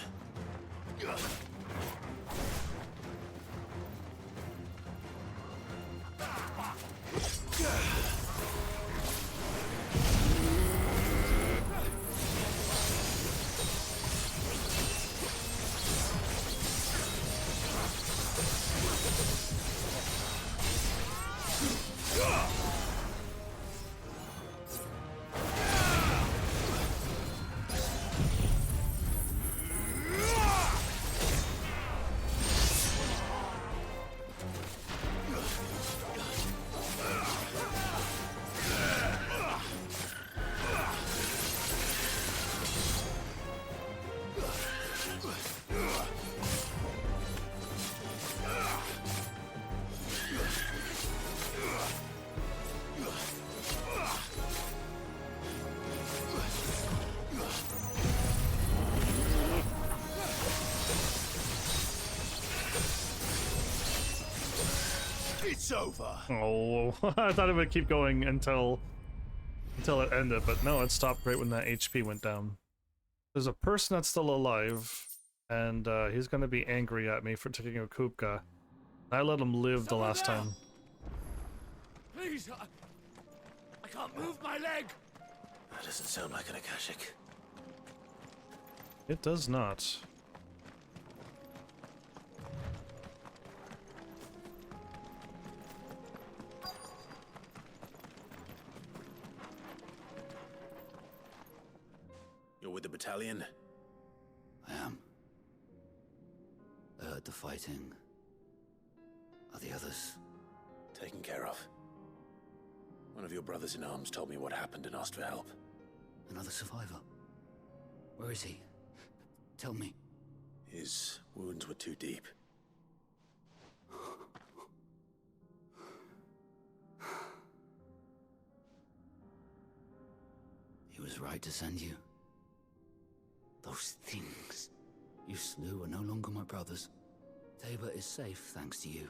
It's over. Oh, I thought it would keep going until it ended, but no, it stopped right when that HP went down. There's a person that's still alive, and he's gonna be angry at me for taking a Kupka. I let him live the last time. Please, I can't move my leg. That doesn't sound like an Akashic. It does not. You're with the battalion? I am. the fighting? Are the others taken care of? One of your brothers-in-arms told me what happened and asked for help. Another survivor? Where is he? Tell me. His wounds were too deep. He was right to send you. Those things you slew are no longer my brothers. Tabor is safe thanks to you.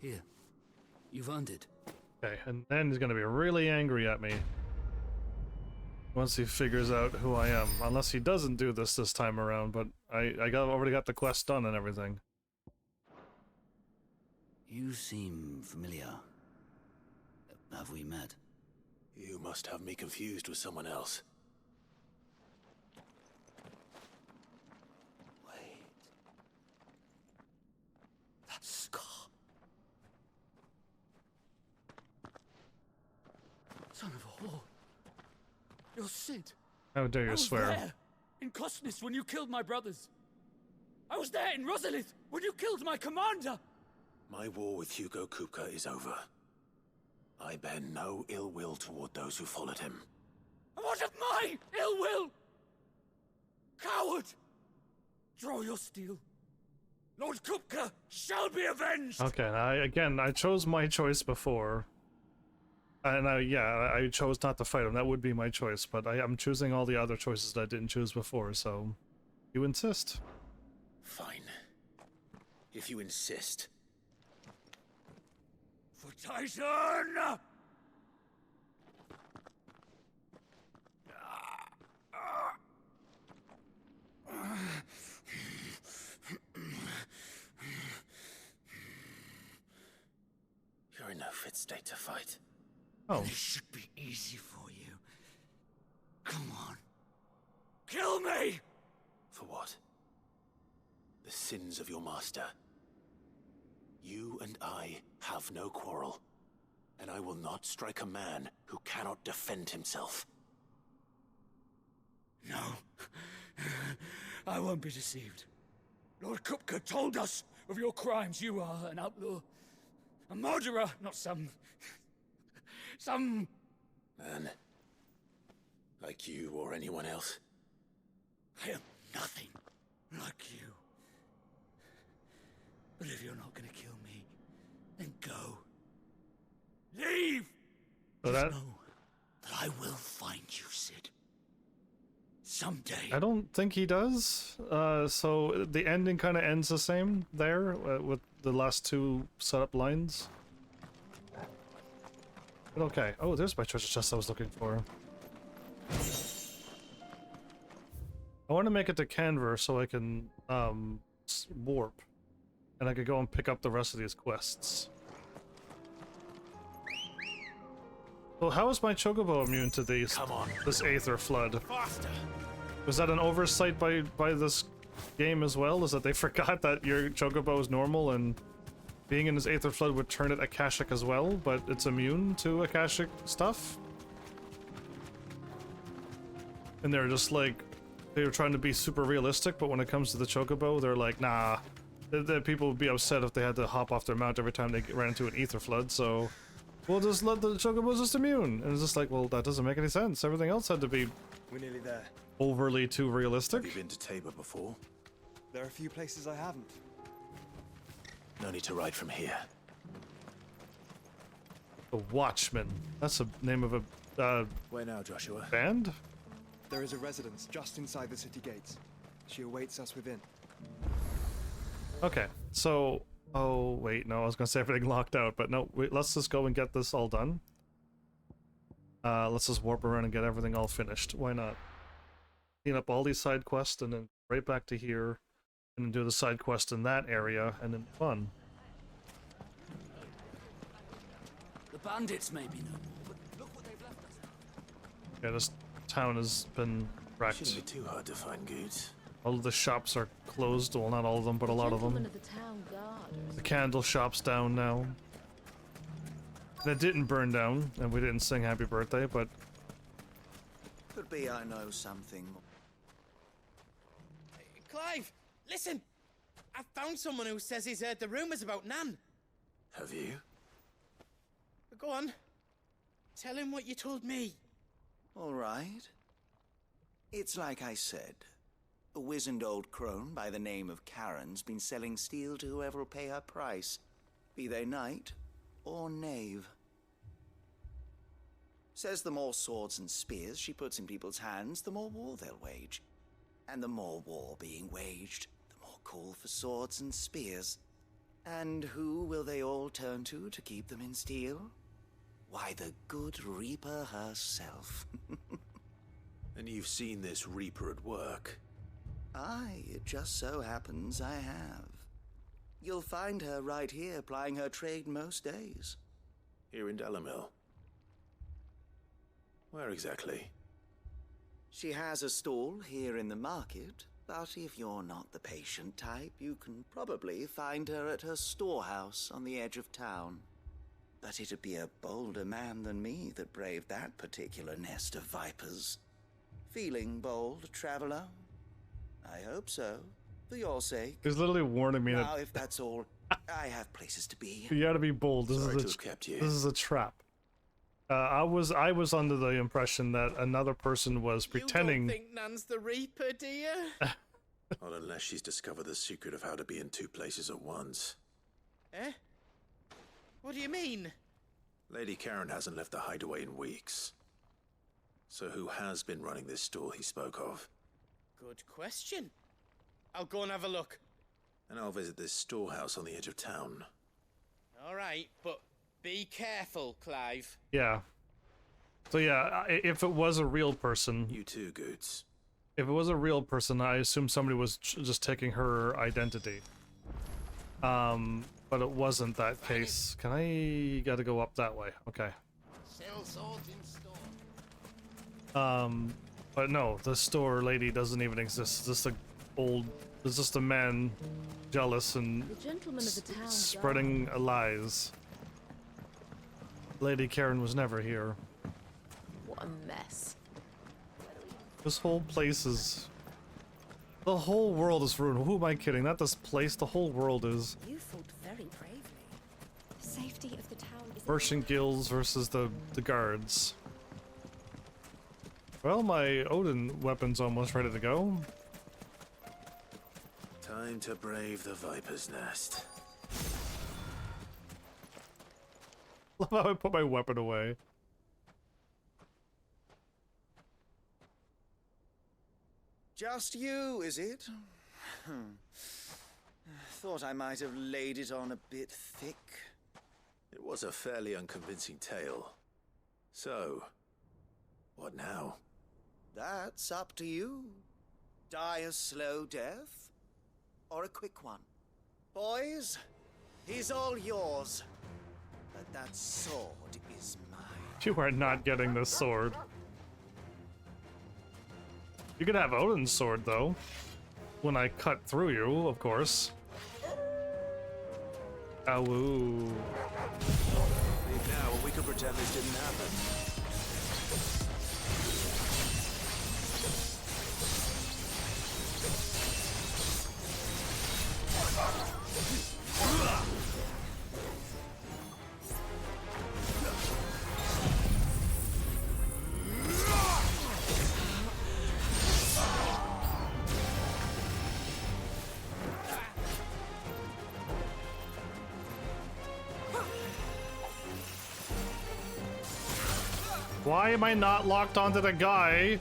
Here, you've earned it. Okay, and then he's gonna be really angry at me once he figures out who I am. Unless he doesn't do this time around, but I already got the quest done and everything. You seem familiar. Have we met? You must have me confused with someone else. Wait. That scar. Son of a whore. You're Sid. How dare you swear? I was there in Kosnis when you killed my brothers. I was there in Rosalith when you killed my commander. My war with Hugo Kupka is over. I bear no ill will toward those who followed him. And what of my ill will? Coward! Draw your steel. Lord Kupka shall be avenged! Okay, I chose my choice before. And I chose not to fight him. That would be my choice, but I'm choosing all the other choices that I didn't choose before, so you insist. Fine. If you insist. For Titan! You're in no fit state to fight. Oh. This should be easy for you. Come on. Kill me! For what? The sins of your master. You and I have no quarrel, and I will not strike a man who cannot defend himself. No. I won't be deceived. Lord Kupka told us of your crimes. You are an outlaw. A murderer, not some man. Like you or anyone else. I am nothing like you. But if you're not gonna kill me, then go. Leave! So that... Know that I will find you, Sid. Someday. I don't think he does. So the ending kind of ends the same there with the last two setup lines. But okay. Oh, there's my treasure chest I was looking for. I want to make it to Canver so I can warp, and I could go and pick up the rest of these quests. So how is my chocobo immune to these? Come on. This Aether Flood? Faster. Was that an oversight by this game as well? Is that they forgot that your chocobo is normal and being in this Aether Flood would turn it Akashic as well, but it's immune to Akashic stuff? And they're just like, they were trying to be super realistic, but when it comes to the chocobo, they're like, nah. The people would be upset if they had to hop off their mount every time they ran into an Aether Flood, so we'll just let the chocobos just immune. And it's just like, well, that doesn't make any sense. Everything else had to be We're nearly there. overly too realistic. Have you been to Tabor before? There are a few places I haven't. No need to ride from here. The Watchman. That's the name of a Where now, Joshua? band? There is a residence just inside the city gates. She awaits us within. Okay, so... Oh, wait, no, I was gonna say everything locked out, but no, wait, let's just go and get this all done. Let's just warp around and get everything all finished. Why not? Clean up all these side quests and then right back to here, and then do the side quest in that area, and then fun. The bandits may be no more, but look what they've left us. Yeah, this town has been wrecked. Shouldn't be too hard to find goods. All of the shops are closed, well, not all of them, but a lot of them. Gentlemen of the town guard. The candle shop's down now. That didn't burn down, and we didn't sing happy birthday, but... Could be I know something. Clive, listen! I found someone who says he's heard the rumors about Nan. Have you? Go on. Tell him what you told me. All right. It's like I said. A wizened old crone by the name of Karen's been selling steel to whoever will pay her price, be they knight or knave. Says the more swords and spears she puts in people's hands, the more war they'll wage. And the more war being waged, the more call for swords and spears. And who will they all turn to keep them in steel? Why, the good Reaper herself. And you've seen this Reaper at work? Aye, it just so happens I have. You'll find her right here plying her trade most days. Here in Dalimil? Where exactly? She has a stall here in the market, but if you're not the patient type, you can probably find her at her storehouse on the edge of town. But it'd be a bolder man than me that braved that particular nest of vipers. Feeling bold, traveler? I hope so, for your sake. He's literally warning me Now, that if that's all, I have places to be. you gotta be bold. This is a trap. I was under the impression that another person was pretending. You don't think Nan's the Reaper, do you? Not unless she's discovered the secret of how to be in two places at once. Eh? What do you mean? Lady Karen hasn't left the hideaway in weeks. So who has been running this stall he spoke of? Good question. I'll go and have a look. And I'll visit this storehouse on the edge of town. All right, but be careful, Clive. Yeah. So yeah, if it was a real person... You too, Goots. If it was a real person, I assume somebody was just taking her identity. But it wasn't that case. Can I... gotta go up that way. Okay. Sell swords in store. But no, the store lady doesn't even exist. It's just a old... It's just a man jealous and The gentleman of the town spreading lies. Lady Karen was never here. What a mess. This whole place is... The whole world is ruined. Who am I kidding? Not this place, the whole world is. You fought very bravely. The safety of the town is... Merchant guilds versus the guards. Well, my Odin weapon's almost ready to go. Time to brave the Viper's Nest. Love how I put my weapon away. Just you, is it? Thought I might have laid it on a bit thick. It was a fairly unconvincing tale. So, what now? That's up to you. Die a slow death, or a quick one. Boys, he's all yours. But that sword is mine. You are not getting this sword. You could have Odin's sword, though. When I cut through you, of course. Ow. Leave now, and we could pretend this didn't happen. Why am I not locked onto the guy?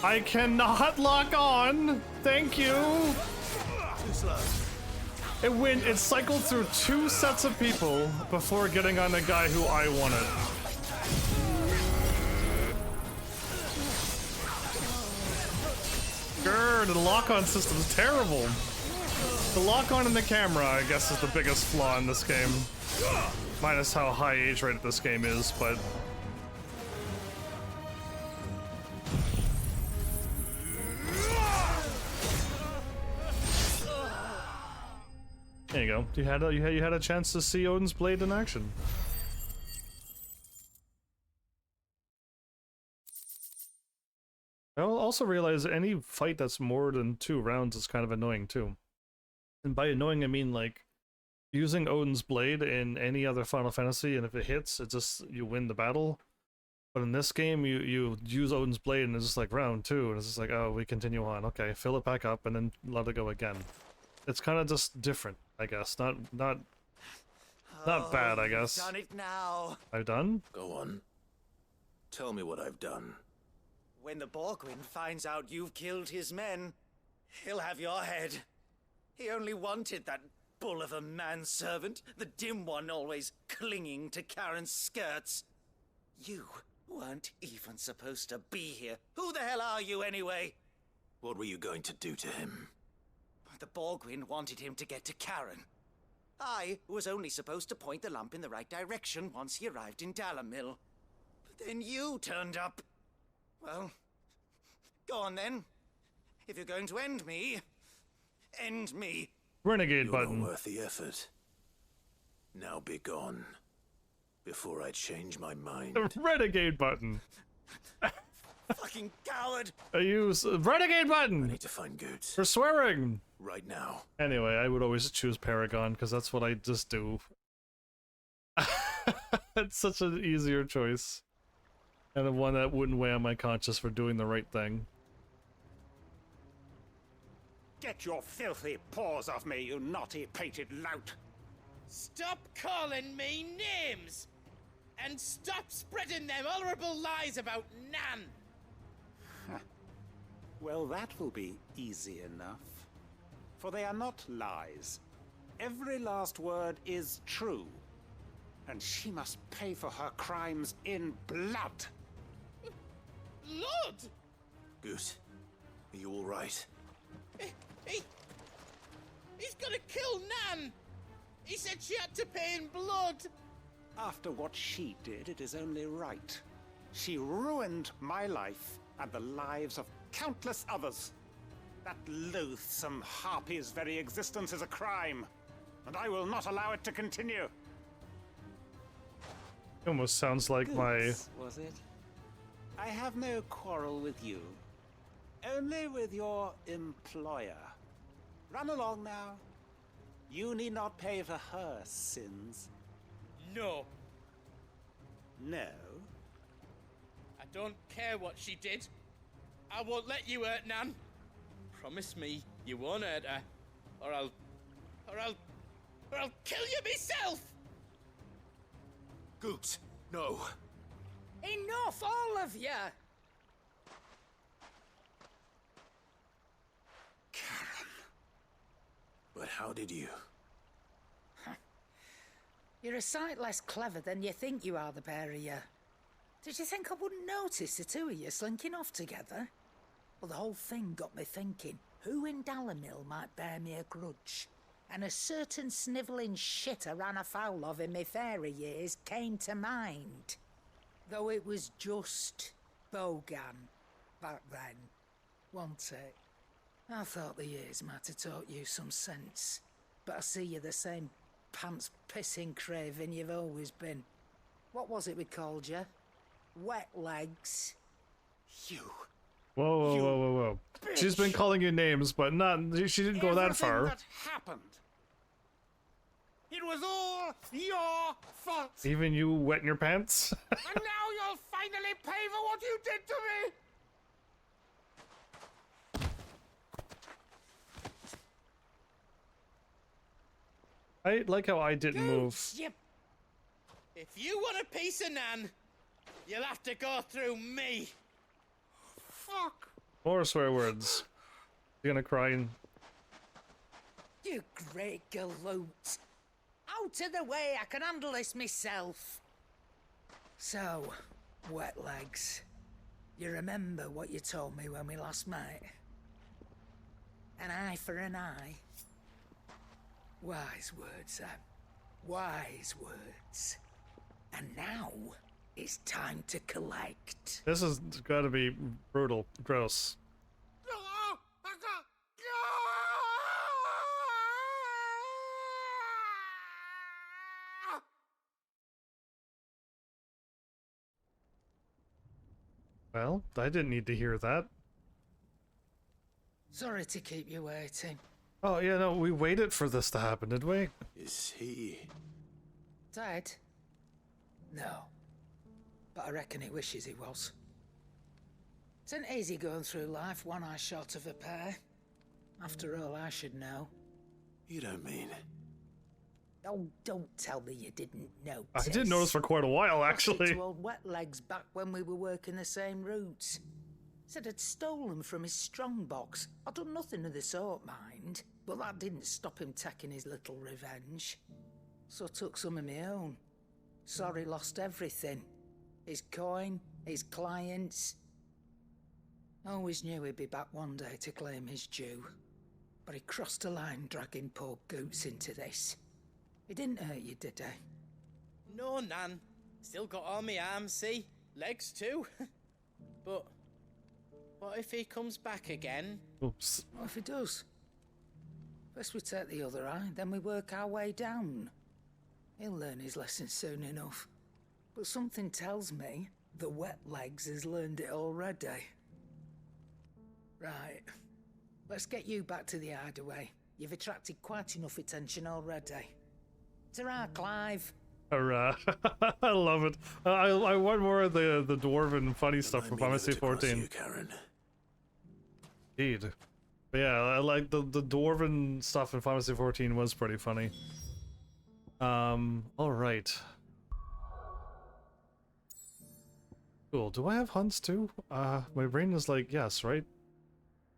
I cannot lock on! Thank you! Too slow. It cycled through 2 sets of people before getting on the guy who I wanted. Grr, the lock-on system's terrible. The lock-on in the camera, I guess, is the biggest flaw in this game. Minus how high age rated this game is, but... There you go. You had a chance to see Odin's blade in action. I also realize any fight that's more than 2 rounds is kind of annoying too. And by annoying, I mean like using Odin's blade in any other Final Fantasy, and if it hits, it just you win the battle. But in this game, you use Odin's blade, and it's just like round 2, and it's just like, oh, we continue on. Okay, fill it back up, and then let it go again. It's kind of just different, I guess. Not bad, I guess. You've done it now. I've done? Go on. Tell me what I've done. When the Borgwyn finds out you've killed his men, he'll have your head. He only wanted that bull of a manservant, the dim one always clinging to Karen's skirts. You weren't even supposed to be here. Who the hell are you anyway? What were you going to do to him? The Borgwyn wanted him to get to Karen. I was only supposed to point the lamp in the right direction once he arrived in Dalamil. But then you turned up. Well, go on then. If you're going to end me, end me. Renegade You're button. not worth the effort. Now be gone, before I change my mind. The renegade button. Fucking coward. I use renegade button. I need to find Goots. For swearing. Right now. Anyway, I would always choose Paragon because that's what I just do. It's such an easier choice. And the one that wouldn't weigh on my conscience for doing the right thing. Get your filthy paws off me, you naughty-pated lout! Stop calling me names! And stop spreading them horrible lies about Nan! Well, that will be easy enough. For they are not lies. Every last word is true. And she must pay for her crimes in blood. Blood? Goose, are you all right? He's gonna kill Nan! He said she had to pay in blood! After what she did, it is only right. She ruined my life and the lives of countless others. That loathsome harpy's very existence is a crime, and I will not allow it to continue. It almost sounds like Goods, was it? I have no quarrel with you. Only with your employer. Run along now. You need not pay for her sins. No. No? I don't care what she did. I won't let you hurt Nan. Promise me you won't hurt her, or I'll kill you myself! Goots, no. Enough, all of you! Karen. But how did you? You're a sight less clever than you think you are, the pair of you. Did you think I wouldn't notice the two of you slinking off together? Well, the whole thing got me thinking, who in Dalamil might bear me a grudge? And a certain snivelling shit I ran afoul of in my fairy years came to mind. Though it was just Bogan back then, wasn't it? I thought the years might have taught you some sense, but I see you're the same pants-pissing craven you've always been. What was it we called you? Wet legs? You. Whoa. She's been calling you names, but she didn't go that far. Everything that happened. It was all your fault. Even you wetting your pants? And now you'll finally pay for what you did to me. I like how I didn't move. Yep. If you want a piece of Nan, you'll have to go through me. Fuck. More swear words. You're gonna cry and... You great galoot. Out of the way, I can handle this myself. So, wet legs. You remember what you told me when we last met? An eye for an eye. Wise words, Sam. Wise words. And now, it's time to collect. This has gotta be brutal. Gross. Well, I didn't need to hear that. Sorry to keep you waiting. Oh, yeah, no, we waited for this to happen, did we? Is he... Dead? No. But I reckon he wishes he was. It ain't easy going through life one eye short of a pair. After all, I should know. You don't mean... Oh, don't tell me you didn't notice. I didn't notice for quite a while, actually. To old Wet Legs back when we were working the same routes. Said I'd stolen from his strongbox. I'd done nothing of the sort, mind. But that didn't stop him taking his little revenge. So I took some of my own. Sorry, lost everything. His coin, his clients. Always knew he'd be back one day to claim his due. But he crossed a line dragging poor Goots into this. He didn't hurt you, did he? No, Nan. Still got all my arms, see? Legs too. But what if he comes back again? Oops. What if he does? First we take the other eye, then we work our way down. He'll learn his lesson soon enough. But something tells me the Wet Legs has learned it already. Right. Let's get you back to the hideaway. You've attracted quite enough attention already. Ta-ra, Clive. Hurrah. I love it. I want more of the dwarven funny stuff from Final Fantasy 14. Indeed. But yeah, I like the dwarven stuff in Final Fantasy 14 was pretty funny. Alright. Cool. Do I have hunts too? My brain is like, yes, right?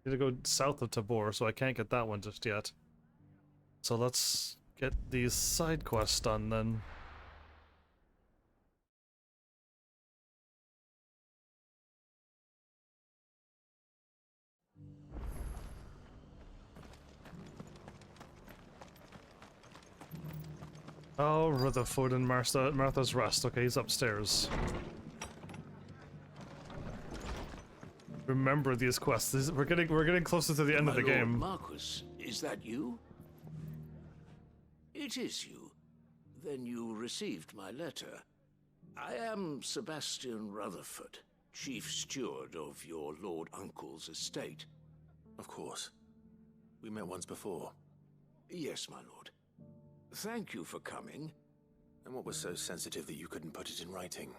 Need to go south of Tabor, so I can't get that one just yet. So let's get these side quests done then. Oh, Rutherford and Martha's Rest. Okay, he's upstairs. Remember these quests. We're getting closer to the end of the game. Marcus, is that you? It is you. Then you received my letter. I am Sebastian Rutherford, chief steward of your Lord Uncle's estate. Of course. We met once before. Yes, my lord. Thank you for coming. And what was so sensitive that you couldn't put it in writing?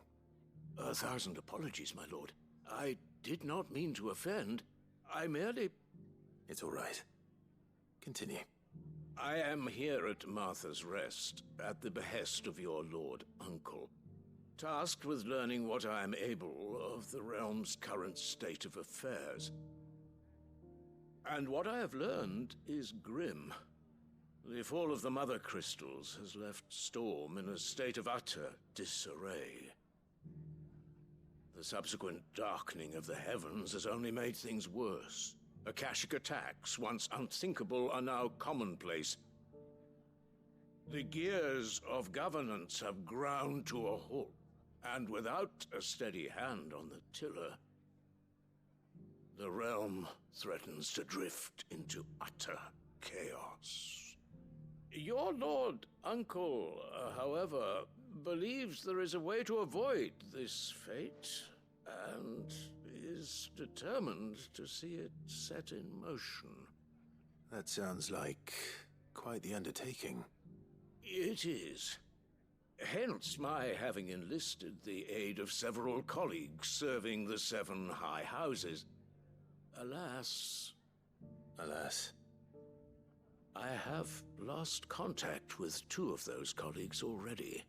1,000 apologies, my lord. I did not mean to offend. I merely... It's all right. Continue. I am here at Martha's Rest, at the behest of your Lord Uncle, tasked with learning what I am able of the realm's current state of affairs. And what I have learned is grim. The fall of the Mother Crystals has left Storm in a state of utter disarray. The subsequent darkening of the heavens has only made things worse. Akashic attacks, once unthinkable, are now commonplace. The gears of governance have ground to a halt, and without a steady hand on the tiller, the realm threatens to drift into utter chaos. Your Lord Uncle, however, believes there is a way to avoid this fate, and is determined to see it set in motion. That sounds like quite the undertaking. It is. Hence my having enlisted the aid of several colleagues serving the 7 high houses. Alas, I have lost contact with 2 of those colleagues already.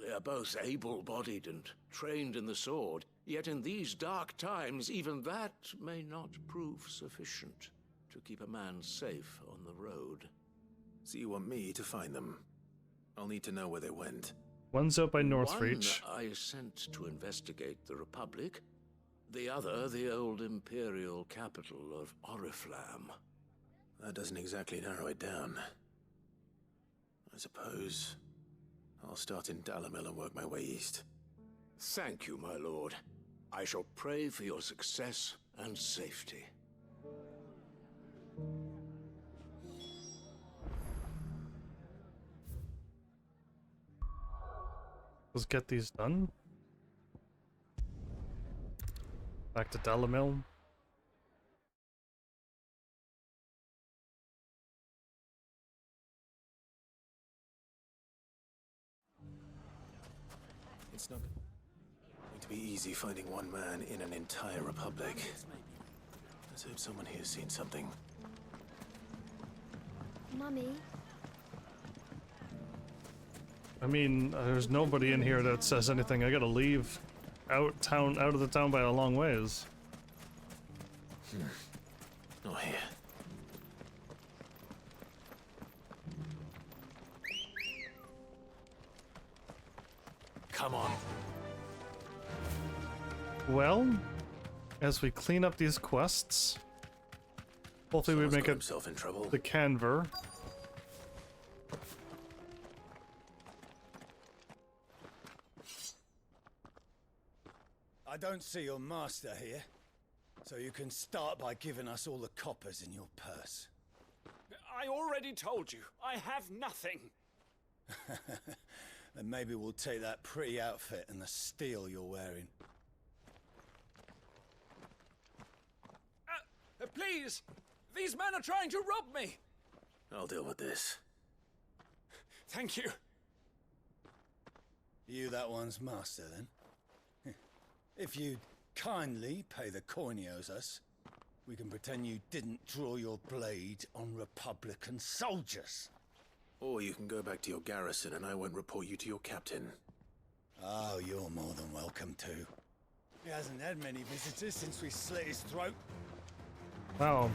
They are both able-bodied and trained in the sword, yet in these dark times, even that may not prove sufficient to keep a man safe on the road. So you want me to find them? I'll need to know where they went. One's out by Northreach. One I sent to investigate the Republic, the other the old Imperial capital of Oriflamme. That doesn't exactly narrow it down. I suppose I'll start in Dalimil and work my way east. Thank you, my lord. I shall pray for your success and safety. Let's get these done. Back to Dalimil. It's not going to be easy finding one man in an entire republic. Let's hope someone here's seen something. Mummy. I mean, there's nobody in here that says anything. I gotta leave out of the town by a long ways. Not here. Come on. Well, as we clean up these quests, hopefully we make it himself in trouble. the Canver. I don't see your master here, so you can start by giving us all the coppers in your purse. I already told you, I have nothing. Then maybe we'll take that pretty outfit and the steel you're wearing. Please! These men are trying to rob me! I'll deal with this. Thank you. You that one's master, then? If you'd kindly pay the coin he owes us, we can pretend you didn't draw your blade on Republican soldiers. Or you can go back to your garrison and I won't report you to your captain. Oh, you're more than welcome to. He hasn't had many visitors since we slit his throat. Wow.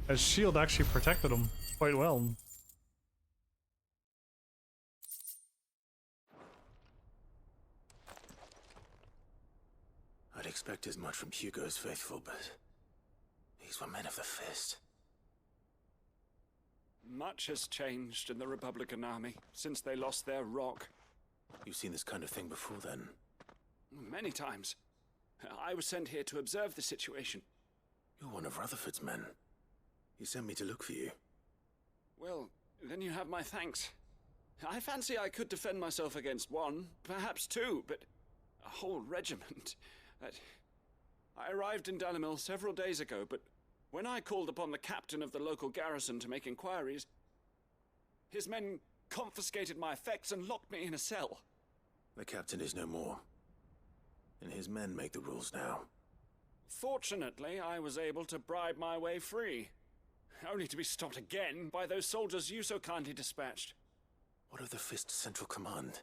His shield actually protected him quite well. I'd expect as much from Hugo's faithful, but these were men of the fist. Much has changed in the Republican army since they lost their rock. You've seen this kind of thing before, then? Many times. I was sent here to observe the situation. You're one of Rutherford's men. He sent me to look for you. Well, then you have my thanks. I fancy I could defend myself against one, perhaps two, but a whole regiment. I arrived in Dalimil several days ago, but when I called upon the captain of the local garrison to make inquiries, his men confiscated my effects and locked me in a cell. The captain is no more, and his men make the rules now. Fortunately, I was able to bribe my way free, only to be stopped again by those soldiers you so kindly dispatched. What of the Fist's Central Command?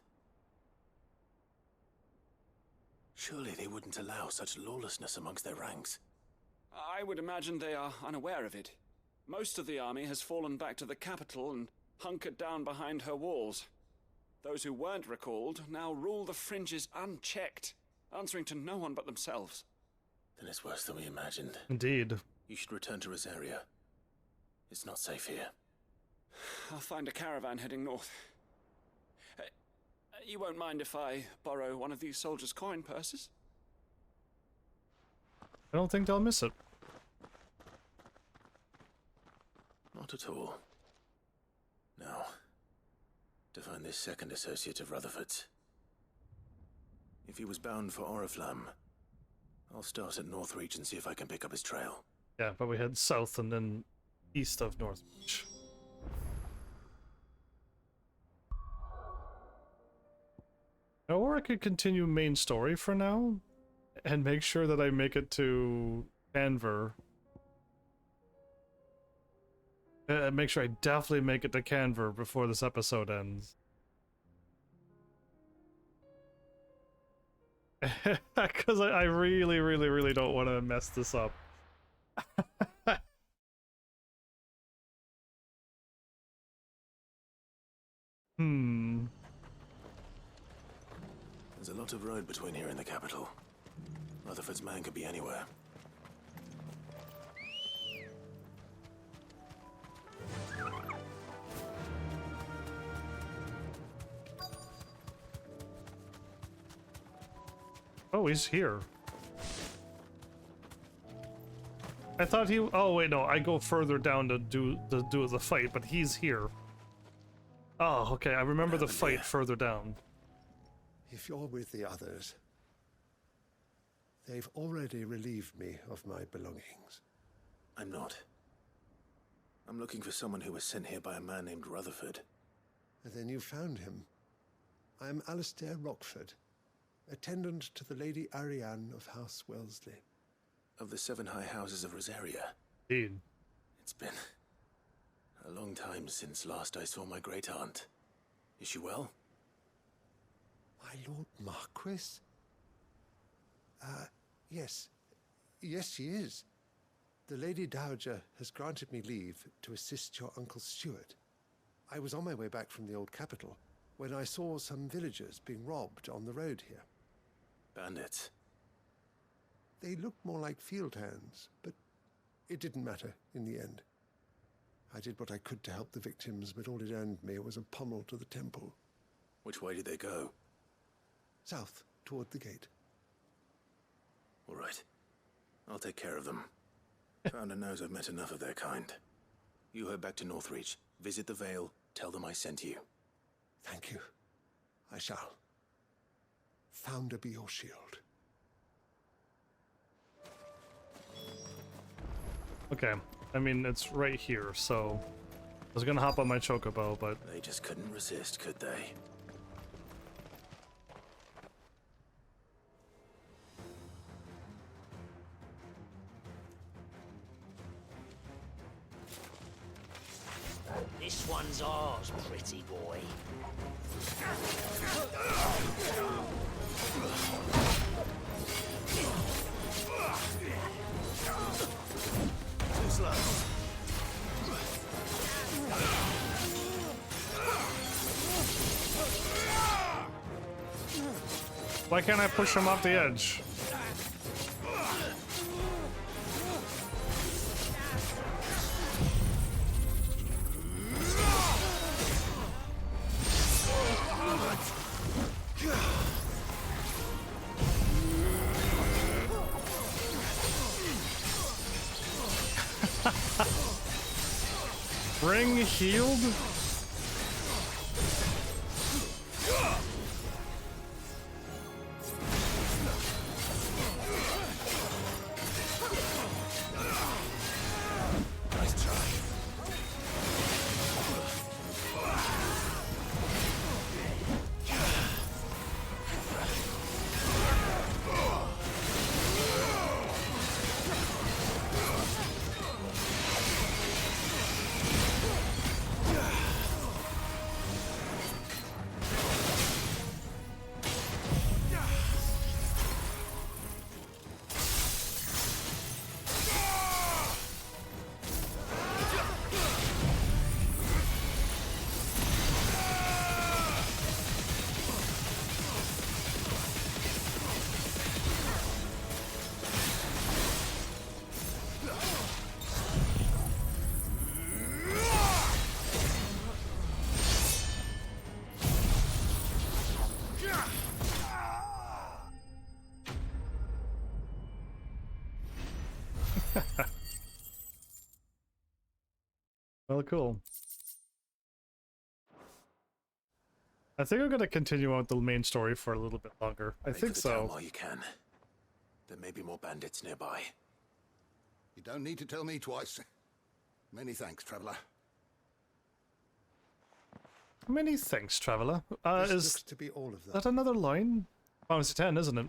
Surely they wouldn't allow such lawlessness amongst their ranks. I would imagine they are unaware of it. Most of the army has fallen back to the capital and hunkered down behind her walls. Those who weren't recalled now rule the fringes unchecked, answering to no one but themselves. Then it's worse than we imagined. Indeed. You should return to Rosaria. It's not safe here. I'll find a caravan heading north. You won't mind if I borrow one of these soldiers' coin purses? I don't think they'll miss it. Not at all. Now, to find this second associate of Rutherford's. If he was bound for Oriflamme, I'll start at Northreach and see if I can pick up his trail. Yeah, but we head south and then east of Northreach. Or I could continue main story for now, and make sure that I make it to Canver. Make sure I definitely make it to Canver before this episode ends. Because I really, really, really don't want to mess this up. There's a lot of road between here and the capital. Rutherford's man could be anywhere. Oh, he's here. I thought he. Oh wait, no. I go further down to do the fight, but he's here. Oh, okay. I remember the fight further down. If you're with the others, they've already relieved me of my belongings. I'm not. I'm looking for someone who was sent here by a man named Rutherford. And then you found him. I am Alistair Rockford, attendant to the Lady Ariane of House Wellesley. Of the 7 high houses of Rosaria. Indeed. It's been a long time since last I saw my great aunt. Is she well? My Lord Marquis? Yes. Yes, she is. The Lady Dowager has granted me leave to assist your Uncle Stuart. I was on my way back from the old capital when I saw some villagers being robbed on the road here. Bandits? They looked more like field hands, but it didn't matter in the end. I did what I could to help the victims, but all it earned me was a pommel to the temple. Which way did they go? South, toward the gate. All right. I'll take care of them. Founder knows I've met enough of their kind. You head back to Northreach, visit the Vale, tell them I sent you. Thank you. I shall. Founder be your shield. Okay. I mean, it's right here, so I was gonna hop on my chocobo, but they just couldn't resist, could they? This one's ours, pretty boy. Too slow. why can't I push him off the edge? Ring healed? Nice try. Well, cool. I think I'm gonna continue on with the main story for a little bit longer. I think so. While you can. There may be more bandits nearby. You don't need to tell me twice. Many thanks, traveler. Many thanks, traveler. This Is looks to be all of them. that another line? Oh, it's 10, isn't it?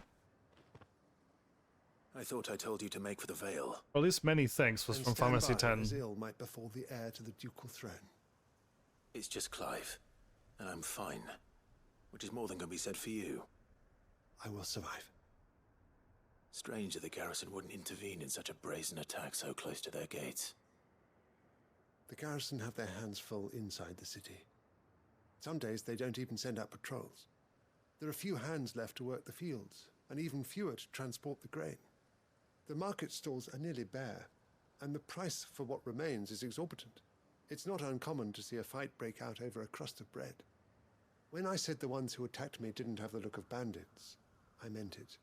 I thought I told you to make for the Vale. Or at least many thanks was And from stand Pharmacy by 10. as ill might befall the heir to the ducal throne. It's just Clive, and I'm fine. Which is more than can be said for you. I will survive. Strange that the garrison wouldn't intervene in such a brazen attack so close to their gates. The garrison have their hands full inside the city. Some days they don't even send out patrols. There are few hands left to work the fields, and even fewer to transport the grain. The market stalls are nearly bare, and the price for what remains is exorbitant. It's not uncommon to see a fight break out over a crust of bread. When I said the ones who attacked me didn't have the look of bandits, I meant it.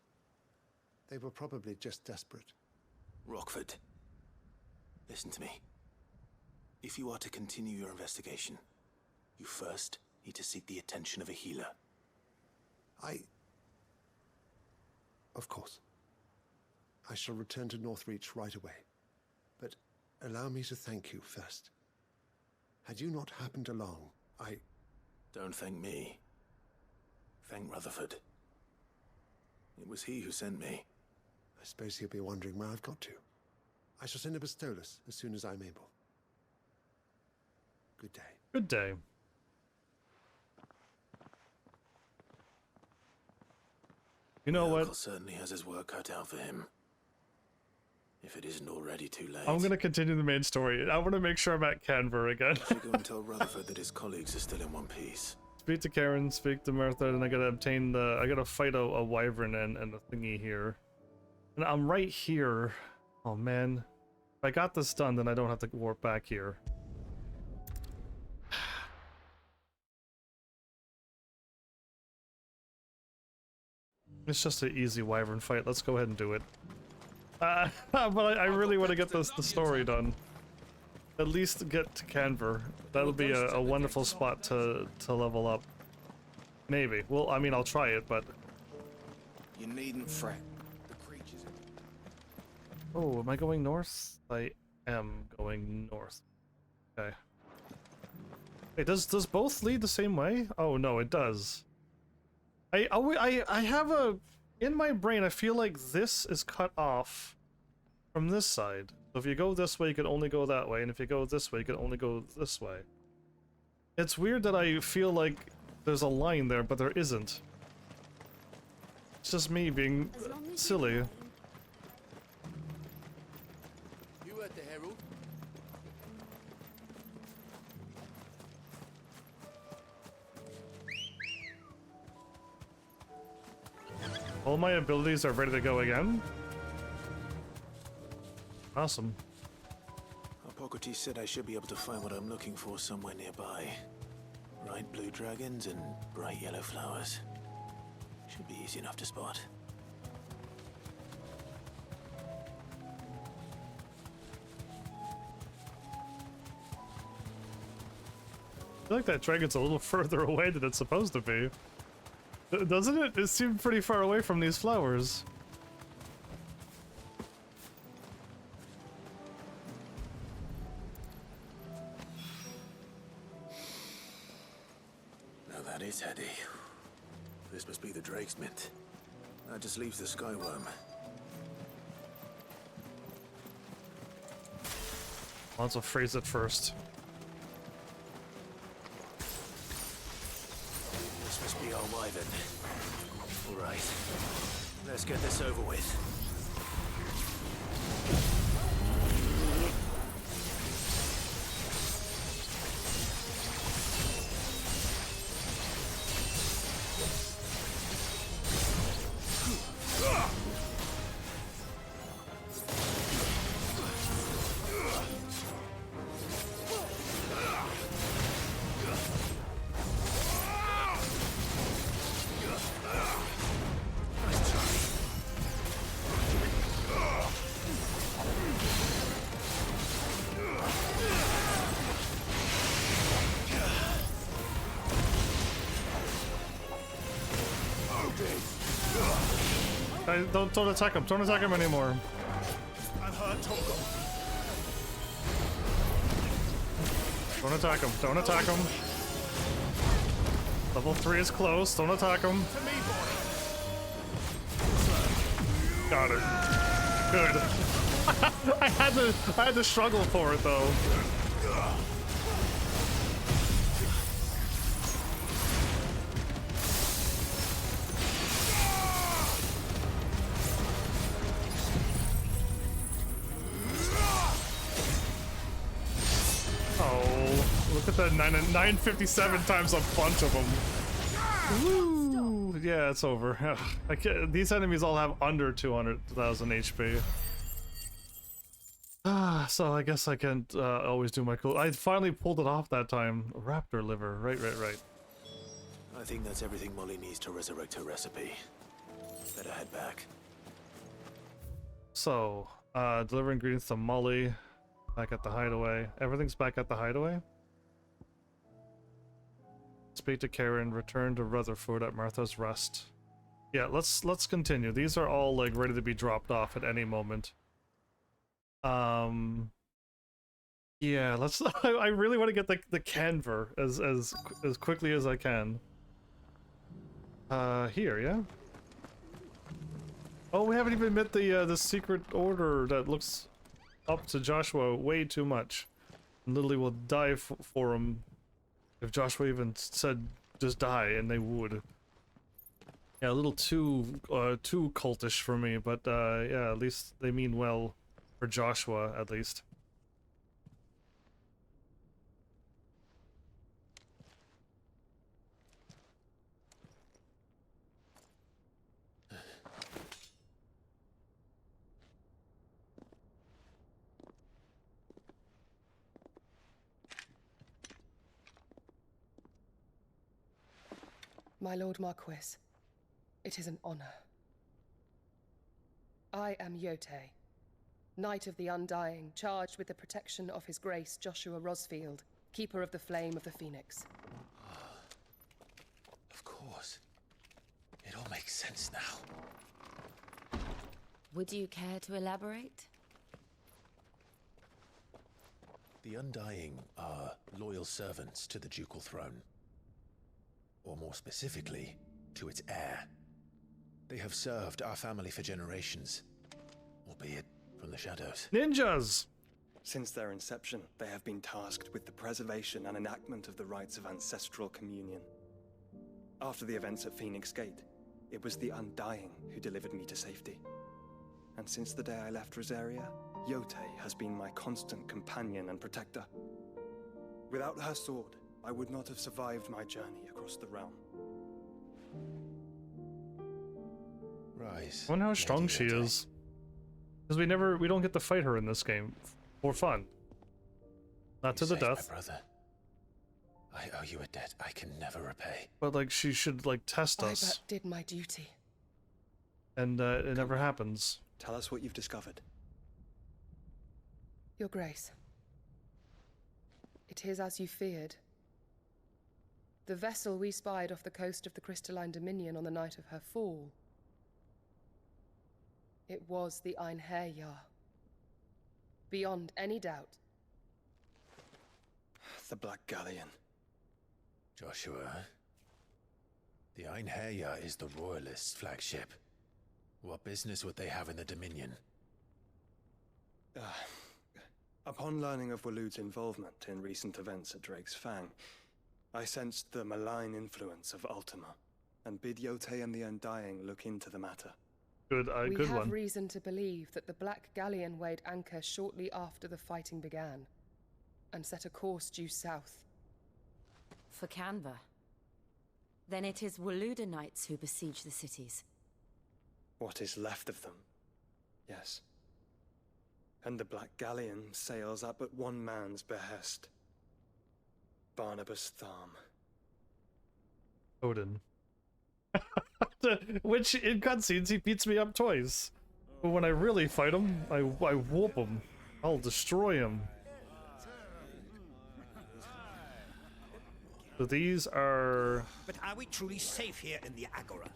They were probably just desperate. Rockford, listen to me. If you are to continue your investigation, you first need to seek the attention of a healer. Of course. I shall return to Northreach right away. But allow me to thank you first. Had you not happened along, Don't thank me. Thank Rutherford. It was he who sent me. I suppose he'll be wondering where I've got to. I shall send a Bistolus as soon as I'm able. Good day. Good day. You know what? Uncle certainly has his work cut out for him. If it isn't already too late. I'm gonna continue the main story. I want to make sure I'm at Canver again. I should go and tell Rutherford that his colleagues are still in one piece. Speak to Karen, speak to Martha, and I gotta fight a wyvern and a thingy here. And I'm right here. Oh man. If I got this done, then I don't have to warp back here. It's just an easy wyvern fight. Let's go ahead and do it. But I really want to get the story done. At least get to Canver. That'll be a wonderful spot to level up. Maybe. Well, I mean, I'll try it, but... You needn't fret. The creatures... Oh, am I going north? I am going north. Okay. Wait, does both lead the same way? Oh, no, it does. I have a... In my brain, I feel like this is cut off from this side. So if you go this way, you can only go that way, and if you go this way, you can only go this way. It's weird that I feel like there's a line there, but there isn't. It's just me being silly. You heard the herald. All my abilities are ready to go again? Awesome. Hippocrates said I should be able to find what I'm looking for somewhere nearby. Bright blue dragons and bright yellow flowers. Should be easy enough to spot. I feel like that dragon's a little further away than it's supposed to be. Doesn't it? It seemed pretty far away from these flowers. Now that is heady. This must be the Drake's Mint. That just leaves the Skyworm. Let's phrase it first. This must be our wyvern. Alright. Let's get this over with. Don't attack him. Don't attack him anymore. I'm hurt, Tongo. Don't attack him. Don't attack him. Level 3 is close. Don't attack him. To me, boy. Got it. Good. I had to struggle for it though. Look at that 957 times a bunch of them. Woo! Yeah, it's over. These enemies all have under 200,000 HP. So I guess I can't always do my cool. I finally pulled it off that time. Raptor liver. Right. I think that's everything Molly needs to resurrect her recipe. Better head back. So, deliver ingredients to Molly. Back at the hideaway. Everything's back at the hideaway? Speak to Karen. Return to Rutherford at Martha's Rest. Yeah, let's continue. These are all like ready to be dropped off at any moment. Yeah, let's. I really want to get the canver as quickly as I can. Here, yeah. Oh, we haven't even met the secret order that looks up to Joshua way too much. And literally will die for him if Joshua even said just die, and they would. Yeah, a little too cultish for me, but yeah, at least they mean well for Joshua, at least. My Lord Marquis, it is an honor. I am Yotei, Knight of the Undying, charged with the protection of His Grace Joshua Rosfield, Keeper of the Flame of the Phoenix. Of course. It all makes sense now. Would you care to elaborate? The Undying are loyal servants to the ducal throne. Or more specifically, to its heir. They have served our family for generations, albeit from the shadows. Ninjas! Since their inception, they have been tasked with the preservation and enactment of the rites of ancestral communion. After the events at Phoenix Gate, it was the Undying who delivered me to safety. And since the day I left Rosaria, Yotei has been my constant companion and protector. Without her sword, I would not have survived my journey across the realm. Rise. I wonder how strong she is. Because we don't get to fight her in this game. For fun. Not to the death. My brother. I owe you a debt I can never repay. But like, she should like test us. I but did my duty. And it never happens. Tell us what you've discovered. Your Grace. It is as you feared. The vessel we spied off the coast of the Crystalline Dominion on the night of her fall. It was the Einherjar. Beyond any doubt. The Black Galleon. Joshua, the Einherjar is the Royalists' flagship. What business would they have in the Dominion? Upon learning of Waloed's involvement in recent events at Drake's Fang, I sensed the malign influence of Ultima, and bid Yotei and the Undying look into the matter. Good We one. have reason to believe that the Black Galleon weighed anchor shortly after the fighting began, and set a course due south. For Canva. Then it is Waloeda Knights who besiege the cities. What is left of them, yes. And the Black Galleon sails at but one man's behest. Barnabas Tharm. Odin. Which, in cutscenes, he beats me up twice. But when I really fight him, I whoop him. I'll destroy him. So these are... But are we truly safe here in the Agora?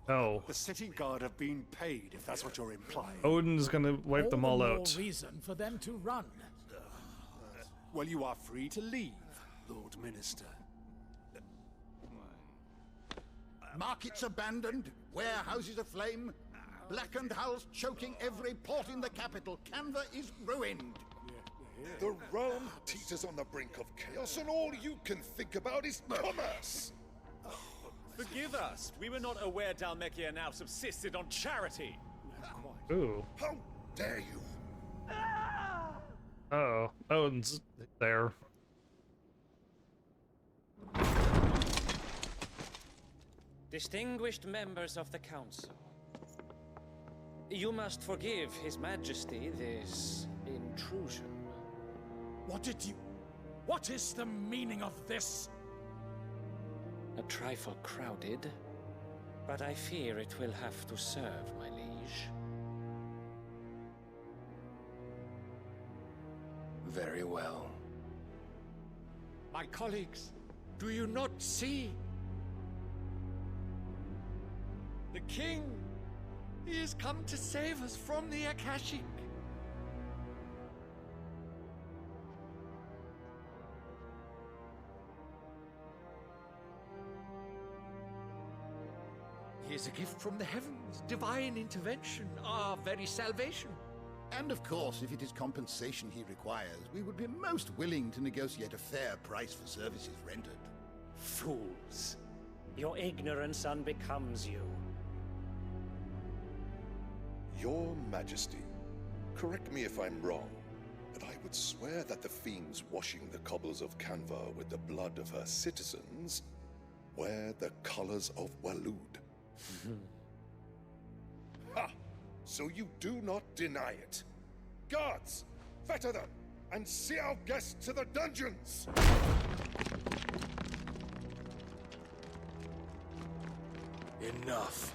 No. The city guard have been paid, if that's what you're implying. Odin's gonna wipe them all out. reason for them to run. Well, you are free to leave, Lord Minister. Markets abandoned, warehouses aflame, blackened hulls choking every port in the capital. Canva is ruined. The realm teeters on the brink of chaos, and all you can think about is commerce. Forgive us. We were not aware Dhalmekia now subsisted on charity. Ooh. How dare you? Oh, Odin's there. Distinguished members of the Council. You must forgive His Majesty this intrusion. What is the meaning of this? A trifle crowded, but I fear it will have to serve, my liege. Very well. My colleagues, do you not see? The king! He has come to save us from the Akashic. He is a gift from the heavens, divine intervention, our very salvation. And of course, if it is compensation he requires, we would be most willing to negotiate a fair price for services rendered. Fools. Your ignorance unbecomes you. Your Majesty, correct me if I'm wrong, but I would swear that the fiends washing the cobbles of Canva with the blood of her citizens wear the colors of Waloed. Ha! So you do not deny it. Guards, fetter them, and see our guests to the dungeons! Enough.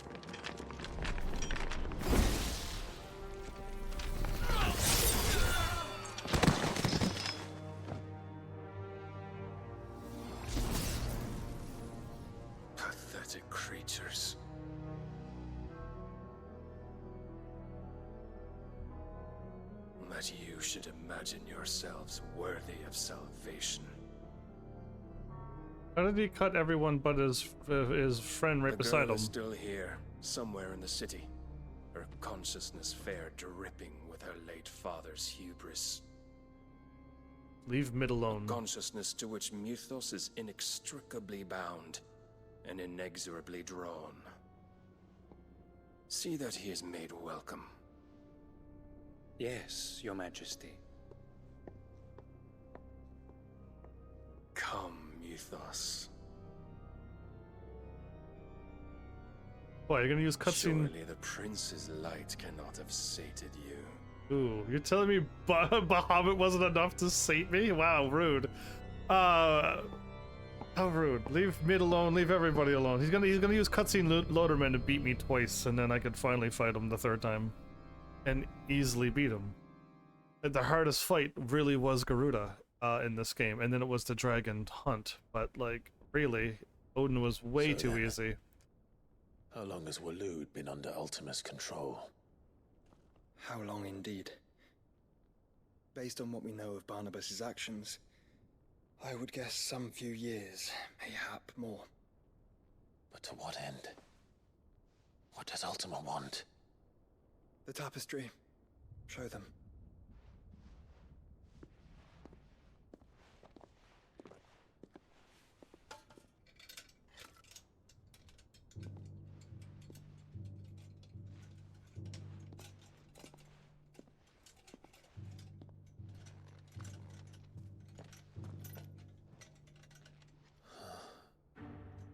Pathetic creatures. That you should imagine yourselves worthy of salvation. How did he cut everyone but his friend right The beside girl him? is still here, somewhere in the city. Her consciousness fair dripping with her late father's hubris. Leave Mid alone. A consciousness to which Mythos is inextricably bound and inexorably drawn. See that he is made welcome. Yes, Your Majesty. Come, Mythos. What, you're gonna use cutscene? Surely the prince's light cannot have sated you. Ooh, you're telling me Bahamut wasn't enough to sate me? Wow, rude. How rude. Leave Mid alone, leave everybody alone. He's gonna use cutscene Loaderman to beat me twice, and then I could finally fight him the third time. And easily beat him. The hardest fight really was Garuda in this game, and then it was the Dragon Hunt. But, like, really, Odin was way too easy. How long has Waloed been under Ultima's control? How long indeed? Based on what we know of Barnabas's actions, I would guess some few years, mayhap more. But to what end? What does Ultima want? The tapestry. Show them.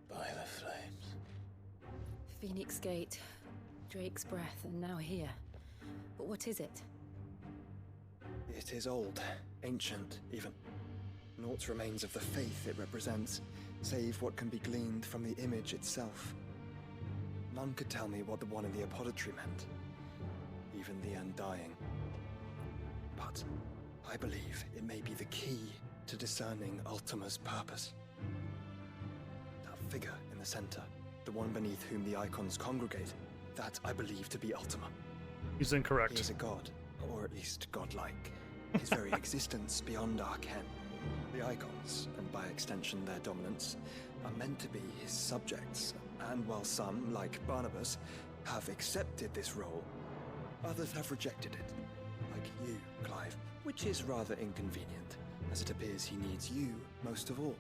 By the flames. Phoenix Gate, Drake's Breath, and now here. But what is it? It is old, ancient, even. Naught remains of the faith it represents, save what can be gleaned from the image itself. None could tell me what the one in the apothecary meant, even the Undying. But I believe it may be the key to discerning Ultima's purpose. That figure in the center, the one beneath whom the icons congregate, that I believe to be Ultima. He's incorrect. He is a god, or at least godlike. His very existence beyond our ken. The icons, and by extension their dominance, are meant to be his subjects, and while some, like Barnabas, have accepted this role, others have rejected it, like you, Clive, which is rather inconvenient, as it appears he needs you most of all.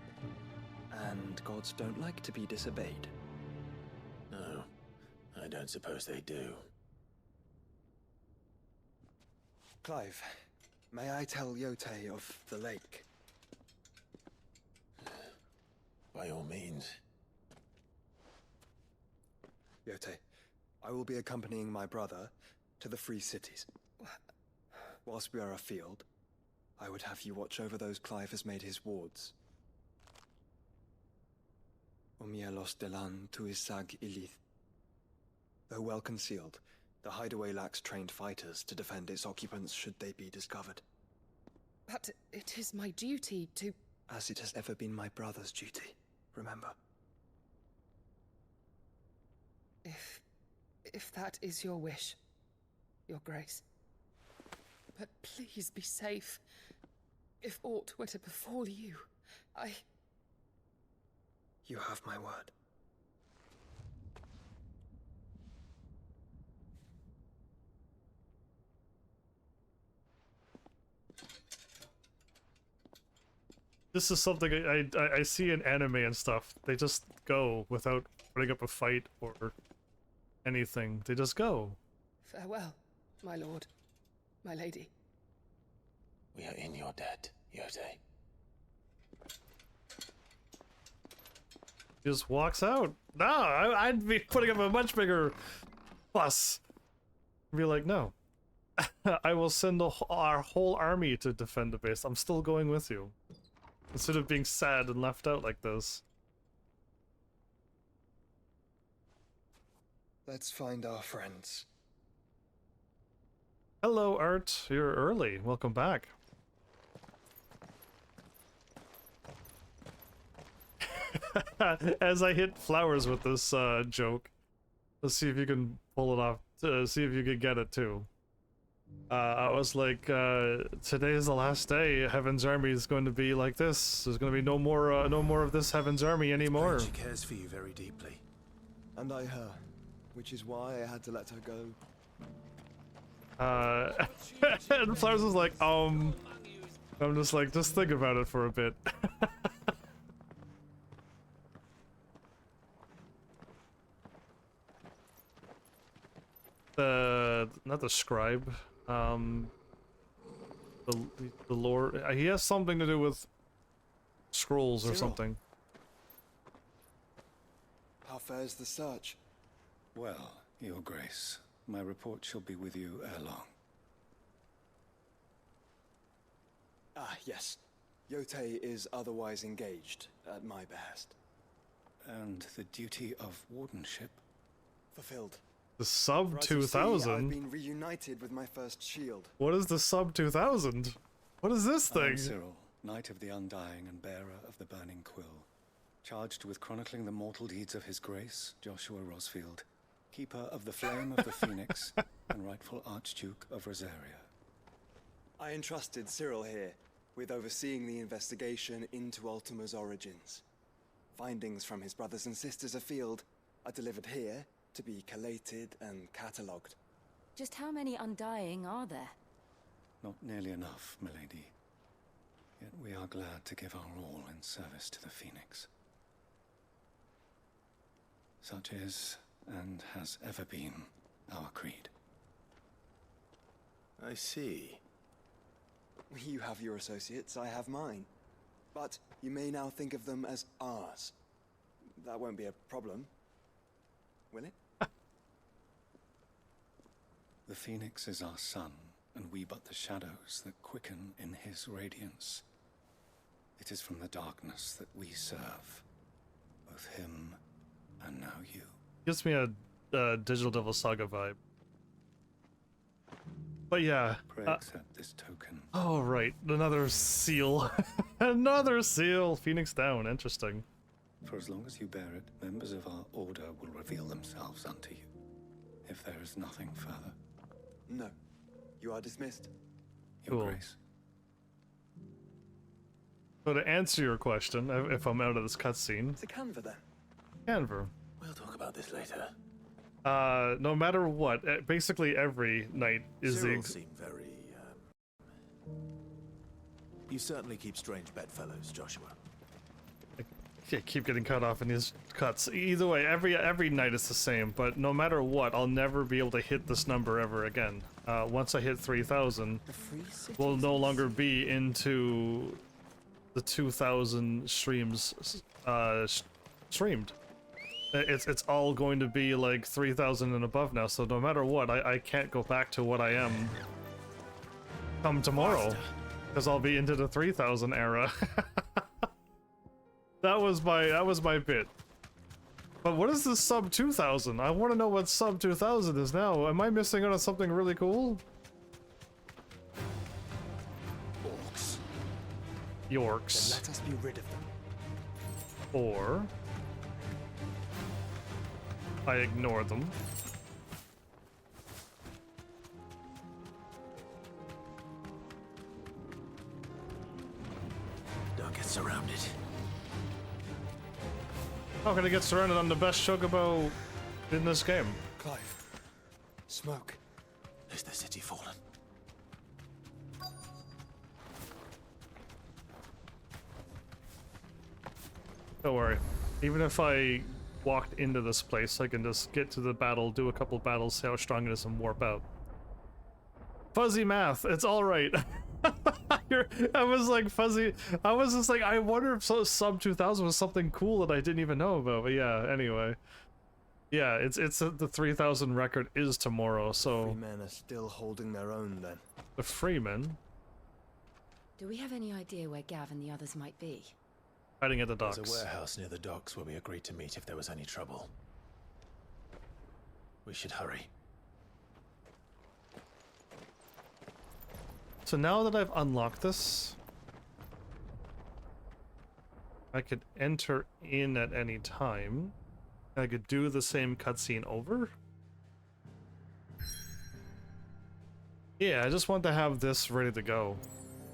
And gods don't like to be disobeyed. No, I don't suppose they do. Clive, may I tell Yote of the lake? By all means. Yote, I will be accompanying my brother, to the Free Cities. Whilst we are afield, I would have you watch over those Clive has made his wards. Omielos delan tu isag ilith. Though well concealed, the hideaway lacks trained fighters to defend its occupants should they be discovered. But it is my duty to... As it has ever been my brother's duty, remember. If that is your wish, Your Grace. But please be safe. If aught were to befall you, You have my word. This is something I see in anime and stuff. They just go without putting up a fight or anything. They just go. Farewell, my lord, my lady. We are in your debt, Yotei. He just walks out. No, I'd be putting up a much bigger fuss. Be like, no. I will send our whole army to defend the base. I'm still going with you. Instead of being sad and left out like this. Let's find our friends. Hello, Art. You're early. Welcome back. As I hit flowers with this joke, let's see if you can pull it off. See if you can get it too. I was like, today is the last day. Heaven's Army is going to be like this. There's going to be no more of this Heaven's Army anymore. She cares for you very deeply. And I her, which is why I had to let her go. And Flowers was like, I'm just like, just think about it for a bit. Not the scribe, the lord. He has something to do with scrolls or something. How fares the search? Well, Your Grace, my report shall be with you ere long. Ah, yes. Yotei is otherwise engaged at my behest. And the duty of wardenship? Fulfilled. The sub For as 2000. you see, I've been reunited with my first shield. What is the sub 2000? What is this I am thing? Cyril, Knight of the Undying and bearer of the Burning Quill, charged with chronicling the mortal deeds of His Grace, Joshua Rosfield, keeper of the Flame of the Phoenix, and rightful Archduke of Rosaria. I entrusted Cyril here with overseeing the investigation into Ultima's origins. Findings from his brothers and sisters afield are delivered here to be collated and catalogued. Just how many Undying are there? Not nearly enough, milady. Yet we are glad to give our all in service to the Phoenix. Such is, and has ever been, our creed. I see. You have your associates, I have mine. But you may now think of them as ours. That won't be a problem, will it? The Phoenix is our sun, and we but the shadows that quicken in his radiance. It is from the darkness that we serve, both him and now you. Gives me a Digital Devil Saga vibe. But yeah. Pray accept this token. Oh right, another seal. Another seal. Phoenix down. Interesting. For as long as you bear it, members of our order will reveal themselves unto you. If there is nothing further. No. You are dismissed. Your Grace. So to answer your question, if I'm out of this cutscene. It's a Canva then. Canva. We'll talk about this later. No matter what, basically every night is Cyril seem very, You certainly keep strange bedfellows, Joshua. I keep getting cut off in these cuts. Either way, every night is the same, but no matter what, I'll never be able to hit this number ever again. Once I hit 3,000, we'll no longer be into the 2,000 streams streamed. It's all going to be like 3,000 and above now, so no matter what, I can't go back to what I am come tomorrow, because I'll be into the 3,000 era. That was my bit. But what is this sub 2,000? I want to know what sub 2,000 is now. Am I missing out on something really cool? Orcs. Yorks. Then let us be rid of them. Or I ignore them. Don't get surrounded. How can I get surrounded on the best chocobo in this game? Clive. Smoke. Is the city fallen? Don't worry. Even if I walked into this place, I can just get to the battle, do a couple battles, see how strong it is, and warp out. Fuzzy math, it's alright. I was like fuzzy. I was just like, I wonder if sub 2000 was something cool that I didn't even know about. But yeah, anyway. Yeah, it's the 3,000 record is tomorrow, so... The Freemen are still holding their own then. The Freemen? Do we have any idea where Gav and the others might be? Hiding at the docks. There's a warehouse near the docks where we agreed to meet if there was any trouble. We should hurry. So now that I've unlocked this, I could enter in at any time. I could do the same cutscene over. Yeah, I just want to have this ready to go.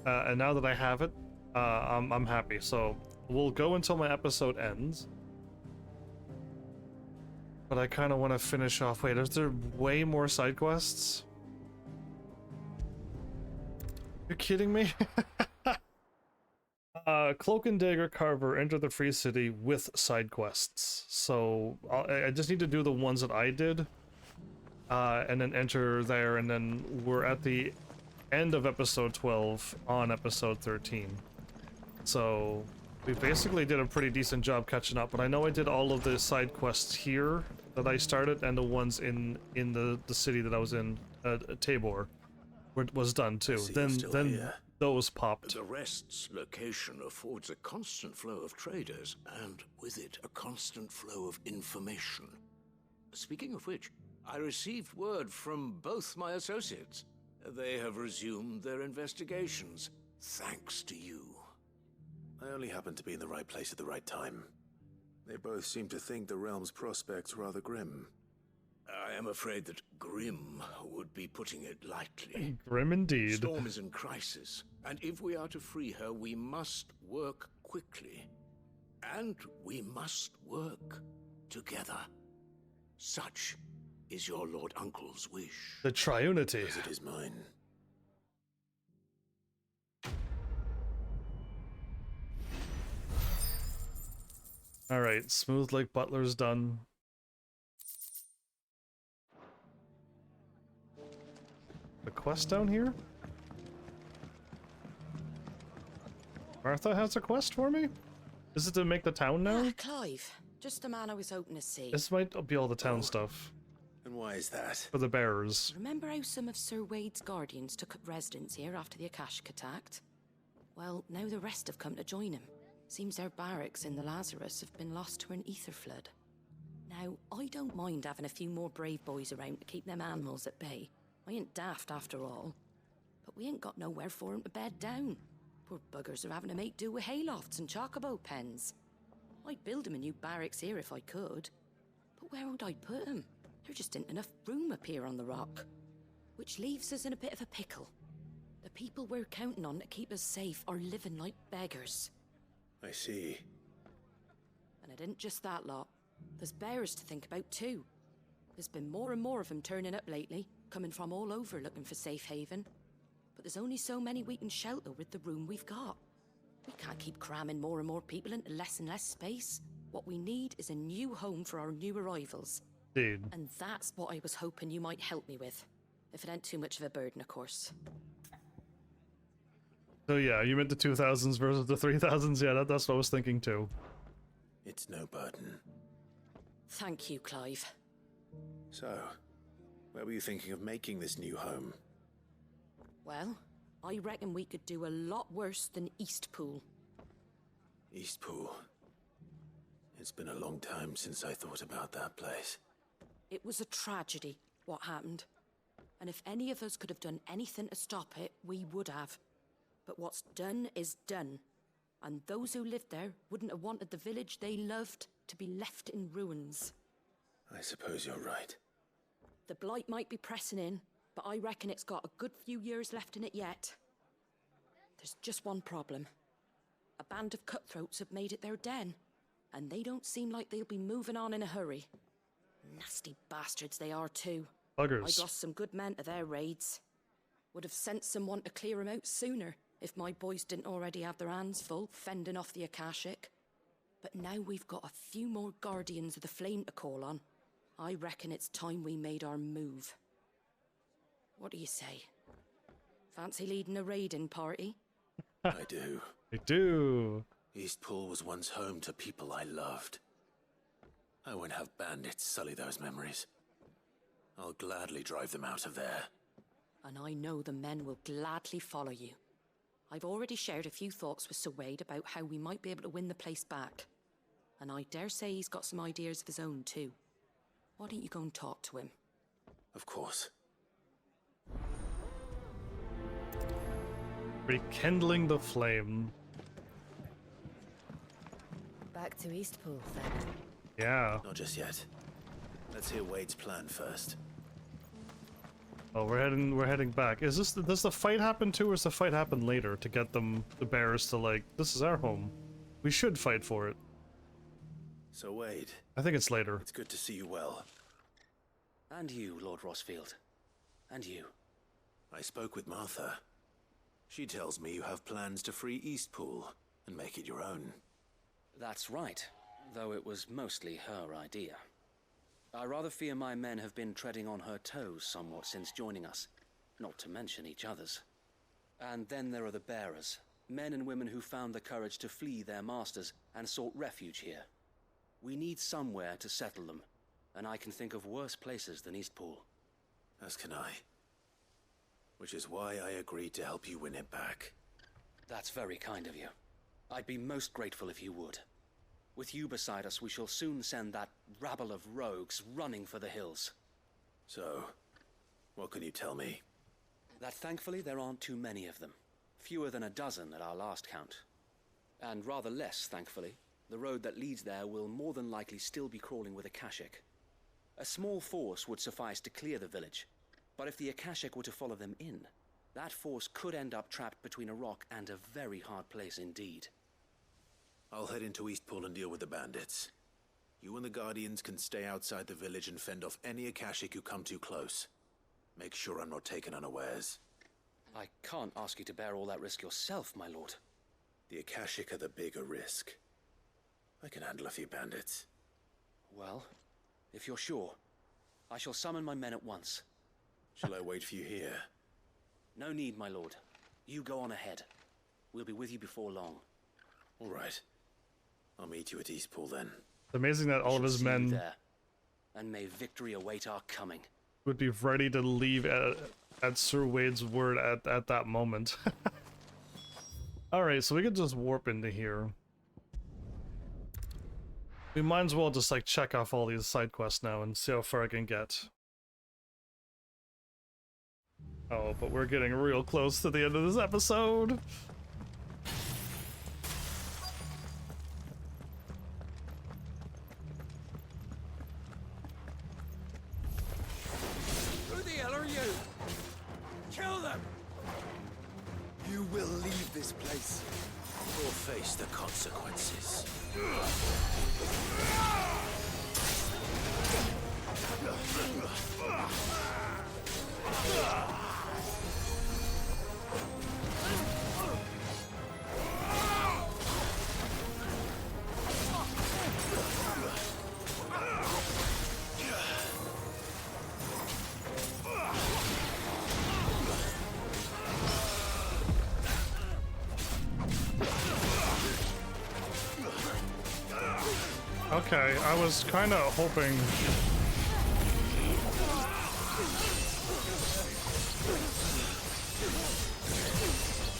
And now that I have it, I'm happy. So we'll go until my episode ends. But I kind of want to finish off. Wait, is there way more side quests? You're kidding me? Cloak and Dagger Carver enter the Free City with side quests. So I just need to do the ones that I did, and then enter there, and then we're at the end of episode 12 on episode 13. So we basically did a pretty decent job catching up. But I know I did all of the side quests here that I started, and the ones in the city that I was in, Tabor, was done too. Then those popped. The Rest's location affords a constant flow of traders, and with it, a constant flow of information. Speaking of which, I received word from both my associates. They have resumed their investigations, thanks to you. I only happened to be in the right place at the right time. They both seem to think the realm's prospects rather grim. I am afraid that grim would be putting it lightly. Grim indeed. Storm is in crisis, and if we are to free her, we must work quickly. And we must work together. Such is your Lord Uncle's wish. The Triunity. As it is mine. Alright, Smooth Lake Butler's done. The quest down here? Martha has a quest for me? Is it to make the town now? Ah, Clive. Just the man I was hoping to see. This might be all the town stuff. And why is that? For the bearers. Remember how some of Sir Wade's guardians took up residence here after the Akashic attacked? Well, now the rest have come to join him. Seems their barracks in the Lazarus have been lost to an ether flood. Now, I don't mind having a few more brave boys around to keep them animals at bay. I ain't daft after all. But we ain't got nowhere for 'em to bed down. Poor buggers are having to make do with haylofts and chocobo pens. I'd build 'em a new barracks here if I could. But where would I put 'em? There just ain't enough room up here on the rock. Which leaves us in a bit of a pickle. The people we're counting on to keep us safe are living like beggars. I see. And it ain't just that lot. There's bears to think about too. There's been more and more of them turning up lately, coming from all over looking for safe haven. But there's only so many we can shelter with the room we've got. We can't keep cramming more and more people into less and less space. What we need is a new home for our new arrivals. Dude. And that's what I was hoping you might help me with. If it ain't too much of a burden, of course. So yeah, you meant the 2000s versus the 3000s? Yeah, that's what I was thinking too. It's no burden. Thank you, Clive. So, where were you thinking of making this new home? Well, I reckon we could do a lot worse than Eastpool. Eastpool. It's been a long time since I thought about that place. It was a tragedy, what happened. And if any of us could have done anything to stop it, we would have. But what's done is done. And those who lived there wouldn't have wanted the village they loved to be left in ruins. I suppose you're right. The blight might be pressing in, but I reckon it's got a good few years left in it yet. There's just one problem. A band of cutthroats have made it their den, and they don't seem like they'll be moving on in a hurry. Nasty bastards they are too. Buggers. I've lost some good men to their raids. Would have sent someone to clear them out sooner if my boys didn't already have their hands full fending off the Akashic. But now we've got a few more Guardians of the Flame to call on. I reckon it's time we made our move. What do you say? Fancy leading a raiding party? I do. I do. Eastpool was once home to people I loved. I won't have bandits sully those memories. I'll gladly drive them out of there. And I know the men will gladly follow you. I've already shared a few thoughts with Sir Wade about how we might be able to win the place back. And I dare say he's got some ideas of his own too. Why don't you go and talk to him? Of course. Rekindling the flame. Back to Eastpool, then. Yeah. Not just yet. Let's hear Wade's plan first. Oh, we're heading back. Is this does the fight happen too, or does the fight happen later to get them, the bearers, to like, this is our home. We should fight for it. So Wade. I think it's later. It's good to see you well. And you, Lord Rosfield. And you. I spoke with Martha. She tells me you have plans to free Eastpool and make it your own. That's right, though it was mostly her idea. I rather fear my men have been treading on her toes somewhat since joining us, not to mention each other's. And then there are the bearers, men and women who found the courage to flee their masters and sought refuge here. We need somewhere to settle them, and I can think of worse places than Eastpool. As can I. Which is why I agreed to help you win it back. That's very kind of you. I'd be most grateful if you would. With you beside us, we shall soon send that rabble of rogues running for the hills. So, what can you tell me? That thankfully there aren't too many of them. Fewer than a dozen at our last count. And rather less, thankfully, the road that leads there will more than likely still be crawling with Akashic. A small force would suffice to clear the village, but if the Akashic were to follow them in, that force could end up trapped between a rock and a very hard place indeed. I'll head into Eastpool and deal with the bandits. You and the Guardians can stay outside the village and fend off any Akashic who come too close. Make sure I'm not taken unawares. I can't ask you to bear all that risk yourself, my lord. The Akashic are the bigger risk. I can handle a few bandits. Well, if you're sure, I shall summon my men at once. Shall I wait for you here? No need, my lord. You go on ahead. We'll be with you before long. All right. I'll meet you at Eastpool then. It's amazing that all of his men there. And may victory await our coming. Would be ready to leave at Sir Wade's word at that moment. Alright, so we could just warp into here. We might as well just like check off all these side quests now and see how far I can get. Oh, but we're getting real close to the end of this episode. Who the hell are you? Kill them! You will leave this place. Or face the consequences. Okay, I was kind of hoping...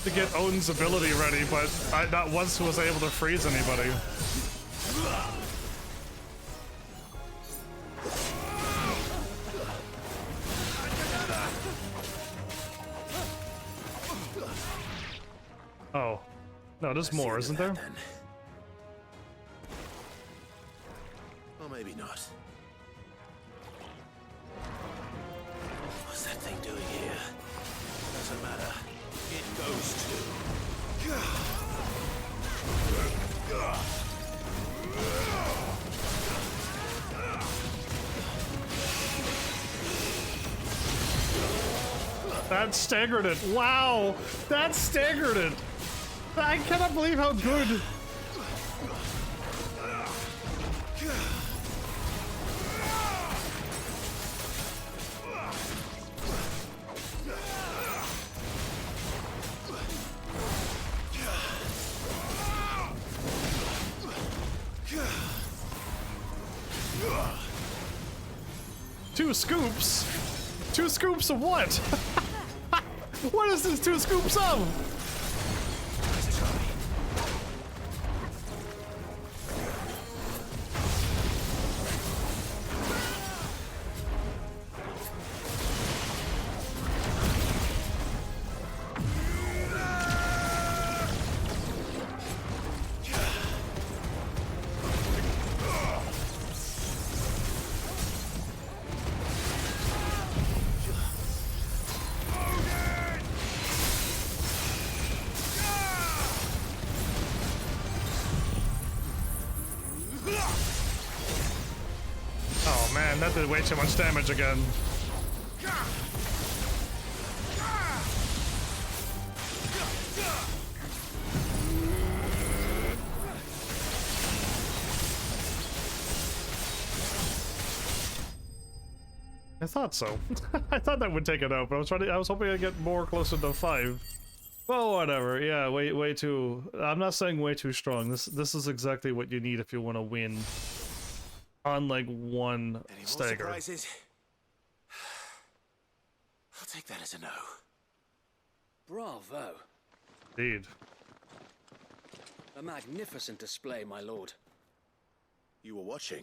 to get Odin's ability ready, but I not once was able to freeze anybody. Oh. No, there's more, isn't there? Or maybe not. What's that thing doing here? Doesn't matter. It goes That staggered it. Wow! That staggered it! I cannot believe how good. Two scoops? 2 scoops of what? What is this 2 scoops of? That did way too much damage again. I thought so. I thought that would take it out, but I was hoping I'd get more closer to 5. Well, whatever. Yeah, way too. I'm not saying way too strong. This is exactly what you need if you want to win. On like one stagger. Surprises? I'll take that as a no. Bravo. Indeed. A magnificent display, my lord. You were watching.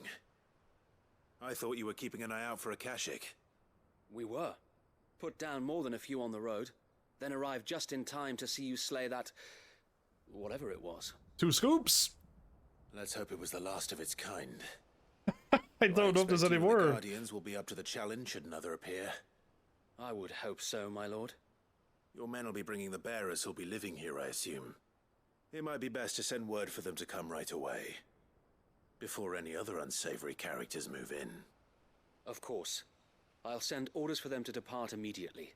I thought you were keeping an eye out for a Kashik. We were. Put down more than a few on the road, then arrived just in time to see you slay that... whatever it was. 2 scoops? Let's hope it was the last of its kind. I don't know if there's any more. The Guardians will be up to the challenge should another appear. I would hope so, my lord. Your men will be bringing the bearers who'll be living here, I assume. It might be best to send word for them to come right away. Before any other unsavory characters move in. Of course. I'll send orders for them to depart immediately.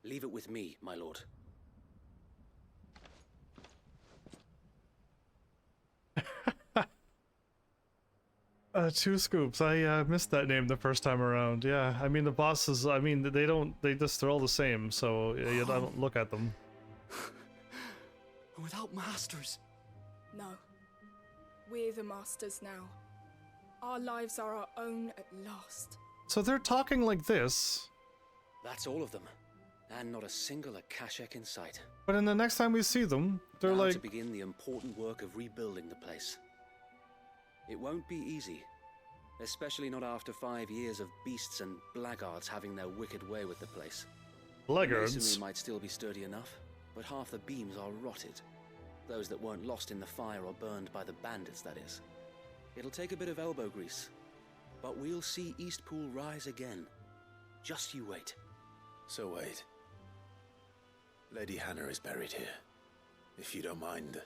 Leave it with me, my lord. 2 scoops. I missed that name the first time around. Yeah, I mean the bosses. I mean they're all the same. So you don't look at them. Without masters. No, we're the masters now. Our lives are our own at last. So they're talking like this. That's all of them, and not a single Akashek in sight. But in the next time we see them, they're now like to begin the important work of rebuilding the place. It won't be easy, especially not after 5 years of beasts and blackguards having their wicked way with the place. Blackguards? The masonry might still be sturdy enough, but half the beams are rotted. Those that weren't lost in the fire or burned by the bandits, that is. It'll take a bit of elbow grease, but we'll see Eastpool rise again. Just you wait. So wait. Lady Hannah is buried here. If you don't mind,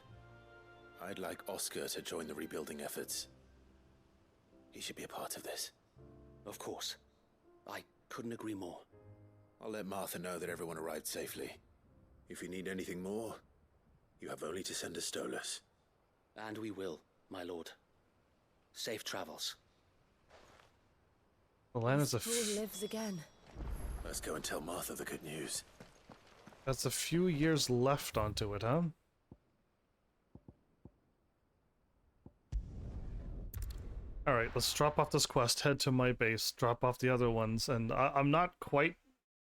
I'd like Oscar to join the rebuilding efforts. He should be a part of this. Of course. I couldn't agree more. I'll let Martha know that everyone arrived safely. If you need anything more, you have only to send a Stolas. And we will, my lord. Safe travels. Alana's lives again. Let's go and tell Martha the good news. That's a few years left onto it, huh? Alright, let's drop off this quest, head to my base, drop off the other ones, and I'm not quite...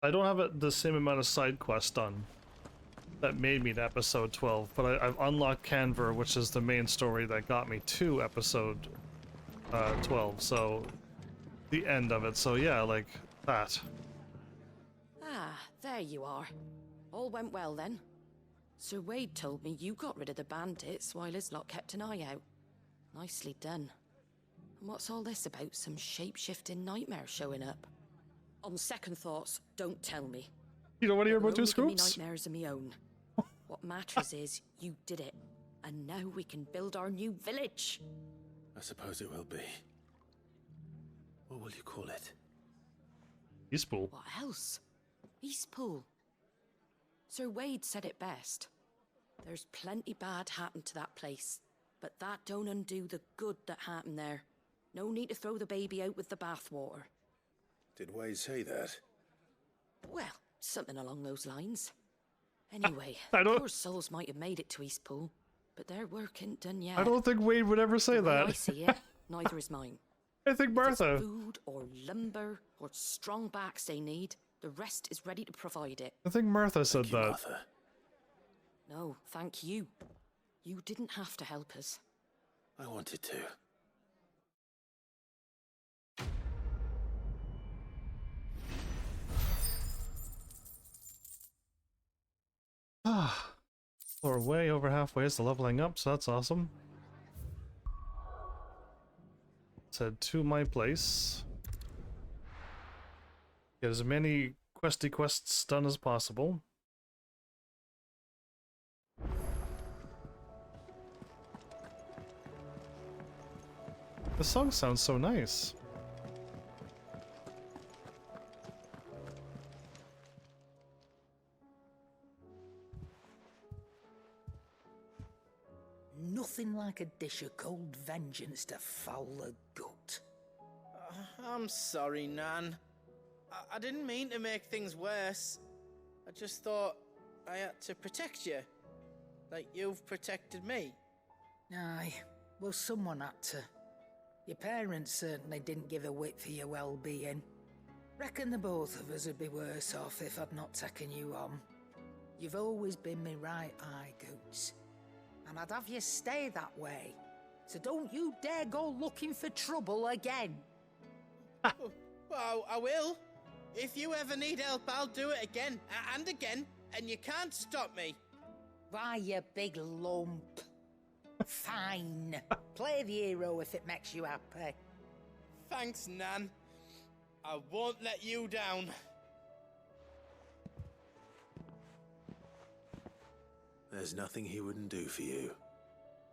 I don't have the same amount of side quests done that made me to episode 12, but I've unlocked Canver, which is the main story that got me to episode 12, so the end of it, so yeah, like that. Ah, there you are. All went well then. Sir Wade told me you got rid of the bandits while his lot kept an eye out. Nicely done. And what's all this about some shape-shifting nightmare showing up? On second thoughts, don't tell me. You don't want to hear about two Give me scoops? nightmares of my own. What matters is you did it, and now we can build our new village. I suppose it will be. What will you call it? Eastpool. What else? Eastpool. Sir Wade said it best. There's plenty bad happened to that place, but that don't undo the good that happened there. No need to throw the baby out with the bathwater. Did Wade say that? Well, something along those lines. Anyway, I don't... poor souls might have made it to Eastpool, but their work ain't done yet. I don't think Wade would ever say The way that. I see it, neither is mine. I think Martha. If it's food or lumber or strong backs they need, the rest is ready to provide it. I think Martha said that. Martha. No, thank you. You didn't have to help us. I wanted to. Ah, we're way over halfway to leveling up, so that's awesome. Let's head to my place. Get as many questy quests done as possible. The song sounds so nice. Nothing like a dish of cold vengeance to foul the gut. I'm sorry, Nan. I didn't mean to make things worse. I just thought I had to protect you. Like you've protected me. Aye, well someone had to. Your parents certainly didn't give a whit for your well-being. Reckon the both of us would be worse off if I'd not taken you on. You've always been me right eye, Goots. And I'd have you stay that way. So don't you dare go looking for trouble again. Well, I will. If you ever need help, I'll do it again and again, and you can't stop me. Why, you big lump. Fine. Play the hero if it makes you happy. Thanks, Nan. I won't let you down. There's nothing he wouldn't do for you.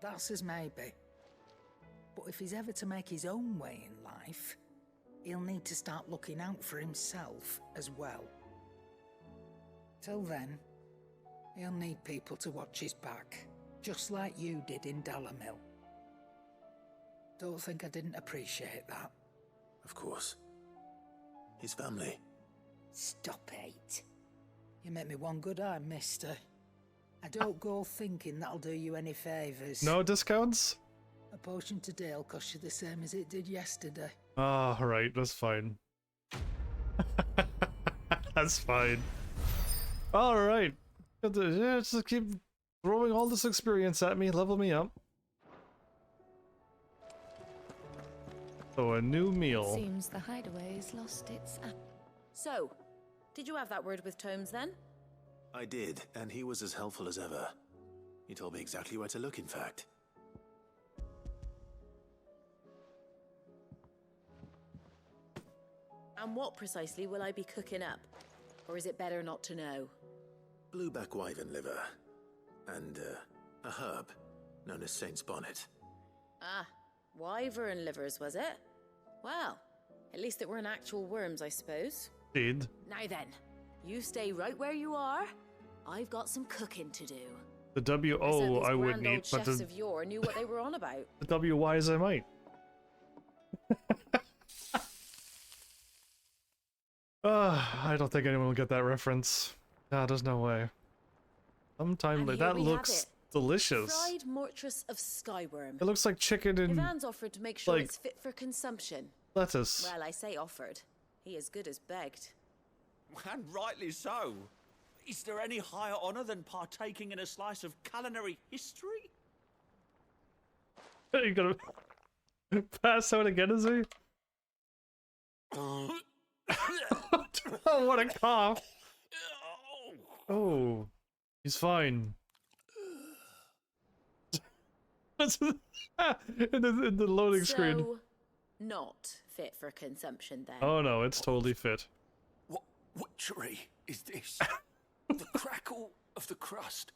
That's as maybe. But if he's ever to make his own way in life, he'll need to start looking out for himself as well. Till then, he'll need people to watch his back, just like you did in Dalamil. Don't think I didn't appreciate that. Of course. His family. Stop it. You make me one good eye, mister. I don't go thinking that'll do you any favours. No discounts? A potion today will cost you the same as it did yesterday. Ah, right, that's fine. That's fine. Alright. Yeah, just keep throwing all this experience at me, level me up. So a new meal. Seems the hideaway's lost its app. So, did you have that word with Tomes then? I did, and he was as helpful as ever. He told me exactly where to look, in fact. And what precisely will I be cooking up? Or is it better not to know? Blueback wyvern liver. And, a herb known as Saint's Bonnet. Ah, wyvern livers, was it? Well, at least it weren't actual worms, I suppose. Indeed. Now then, you stay right where you are. I've got some cooking to do. The W-O I would need, but chefs the of yore knew what they were on about. the W-Ys I might. I don't think anyone will get that reference. Nah, there's no way. Sometime And like here that we have looks it. delicious. Fried mortress of skyworm. It looks like chicken and Ivan's offered to make sure like, it's fit for consumption. lettuce. Well, I say offered. He as good as begged. And rightly so. Is there any higher honor than partaking in a slice of culinary history? Are you gonna pass out again, is he? Oh, what a cough! Oh, he's fine. in the loading screen. So, not fit for consumption then. Oh no, it's totally fit. What witchery is this? The crackle of the crust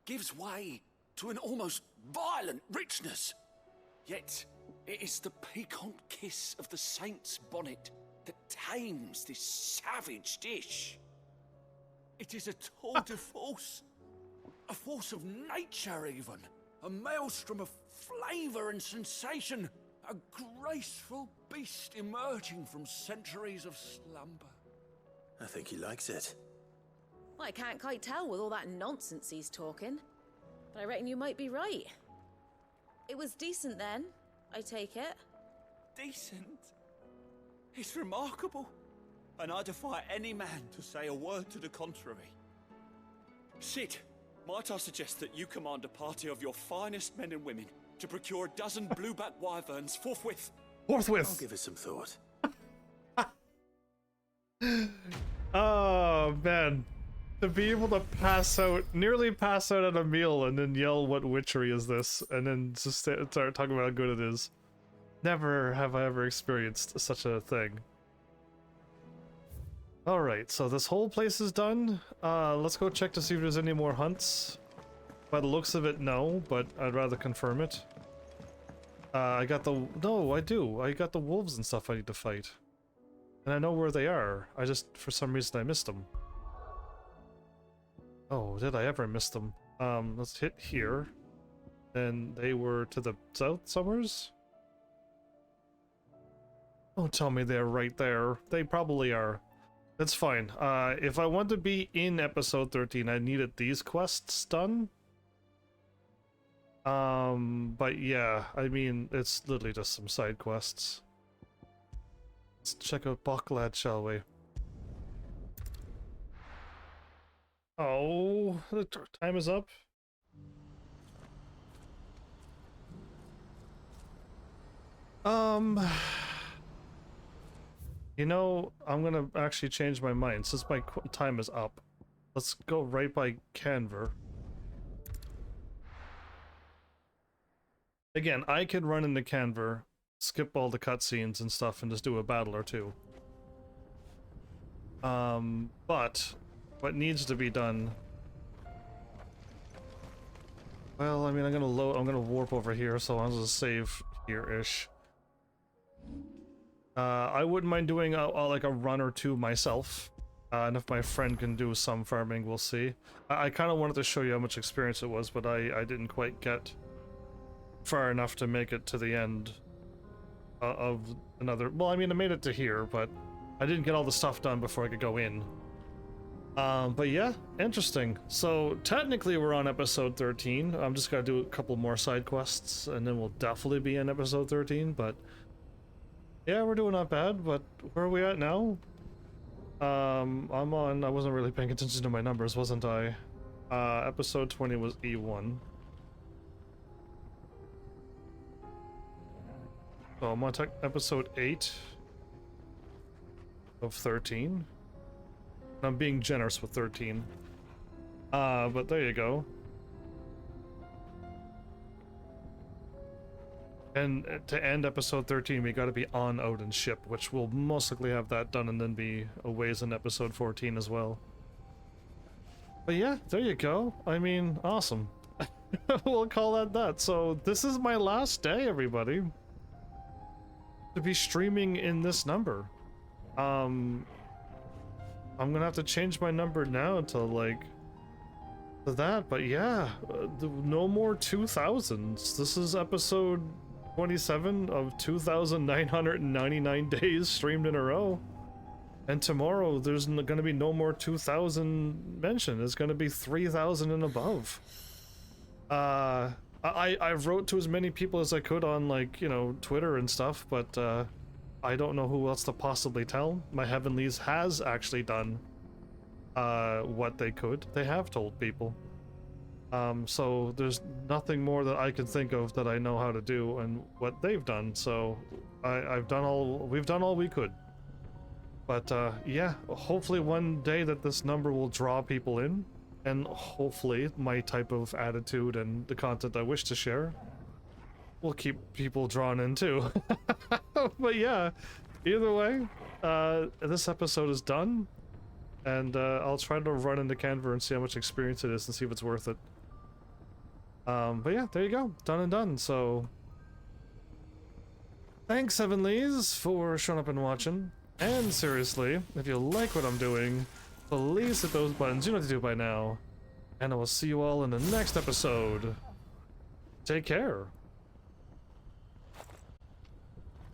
gives way to an almost violent richness. Yet, it is the piquant kiss of the saint's bonnet that tames this savage dish. It is a tour de force, a force of nature even, a maelstrom of flavor and sensation, a graceful beast emerging from centuries of slumber. I think he likes it. Well, I can't quite tell with all that nonsense he's talking, but I reckon you might be right. It was decent then, I take it. Decent? It's remarkable, and I defy any man to say a word to the contrary. Sid, might I suggest that you command a party of your finest men and women to procure a dozen blueback wyverns forthwith? Forthwith! I'll give it some thought. Oh, man. To be able to pass out, nearly pass out at a meal and then yell what witchery is this, and then just start talking about how good it is. Never have I ever experienced such a thing. Alright, so this whole place is done. Let's go check to see if there's any more hunts. By the looks of it, no, but I'd rather confirm it. I got the... No, I do. I got the wolves and stuff I need to fight. And I know where they are. I just, for some reason, I missed them. Oh, did I ever miss them? Let's hit here. And they were to the south somewheres? Don't tell me they're right there. They probably are. That's fine. If I want to be in episode 13, I needed these quests done. But yeah, I mean, it's literally just some side quests. Let's check out Boklad, shall we? Oh, the time is up. You know, I'm gonna actually change my mind since my time is up. Let's go right by Canver. Again, I could run into Canver, skip all the cutscenes and stuff, and just do a battle or two. But what needs to be done? Well, I mean, I'm gonna warp over here, so I'll just save here-ish. I wouldn't mind doing like a run or two myself, and if my friend can do some farming, we'll see. I kind of wanted to show you how much experience it was, but I didn't quite get far enough to make it to the end of another... Well, I mean, I made it to here, but I didn't get all the stuff done before I could go in. But yeah, interesting. So technically we're on episode 13. I'm just gonna do a couple more side quests, and then we'll definitely be in episode 13, but... Yeah, we're doing not bad, but where are we at now? I wasn't really paying attention to my numbers, wasn't I? Episode 20 was E1. So I'm on episode 8 of 13. I'm being generous with 13. But there you go. And to end episode 13, we gotta be on Odin's ship, which we'll most likely have that done and then be a ways in episode 14 as well. But yeah, there you go. I mean, awesome. We'll call that that. So this is my last day, everybody, to be streaming in this number. I'm gonna have to change my number now to like to that, but yeah, no more 2000s. This is episode 27 of 2,999 days streamed in a row. And tomorrow there's gonna be no more 2000 mentioned. It's gonna be 3,000 and above. I wrote to as many people as I could on, like, you know, Twitter and stuff, but I don't know who else to possibly tell. My Heavenlies has actually done what they could. They have told people. So there's nothing more that I can think of that I know how to do and what they've done. So we've done all we could. But yeah, hopefully one day that this number will draw people in, and hopefully my type of attitude and the content I wish to share will keep people drawn in too. But yeah, either way, this episode is done, and I'll try to run into Canva and see how much experience it is and see if it's worth it. But yeah, there you go, done and done. So thanks, Heavenlies, for showing up and watching. And seriously, if you like what I'm doing, please hit those buttons. You know what to do by now. And I will see you all in the next episode. Take care.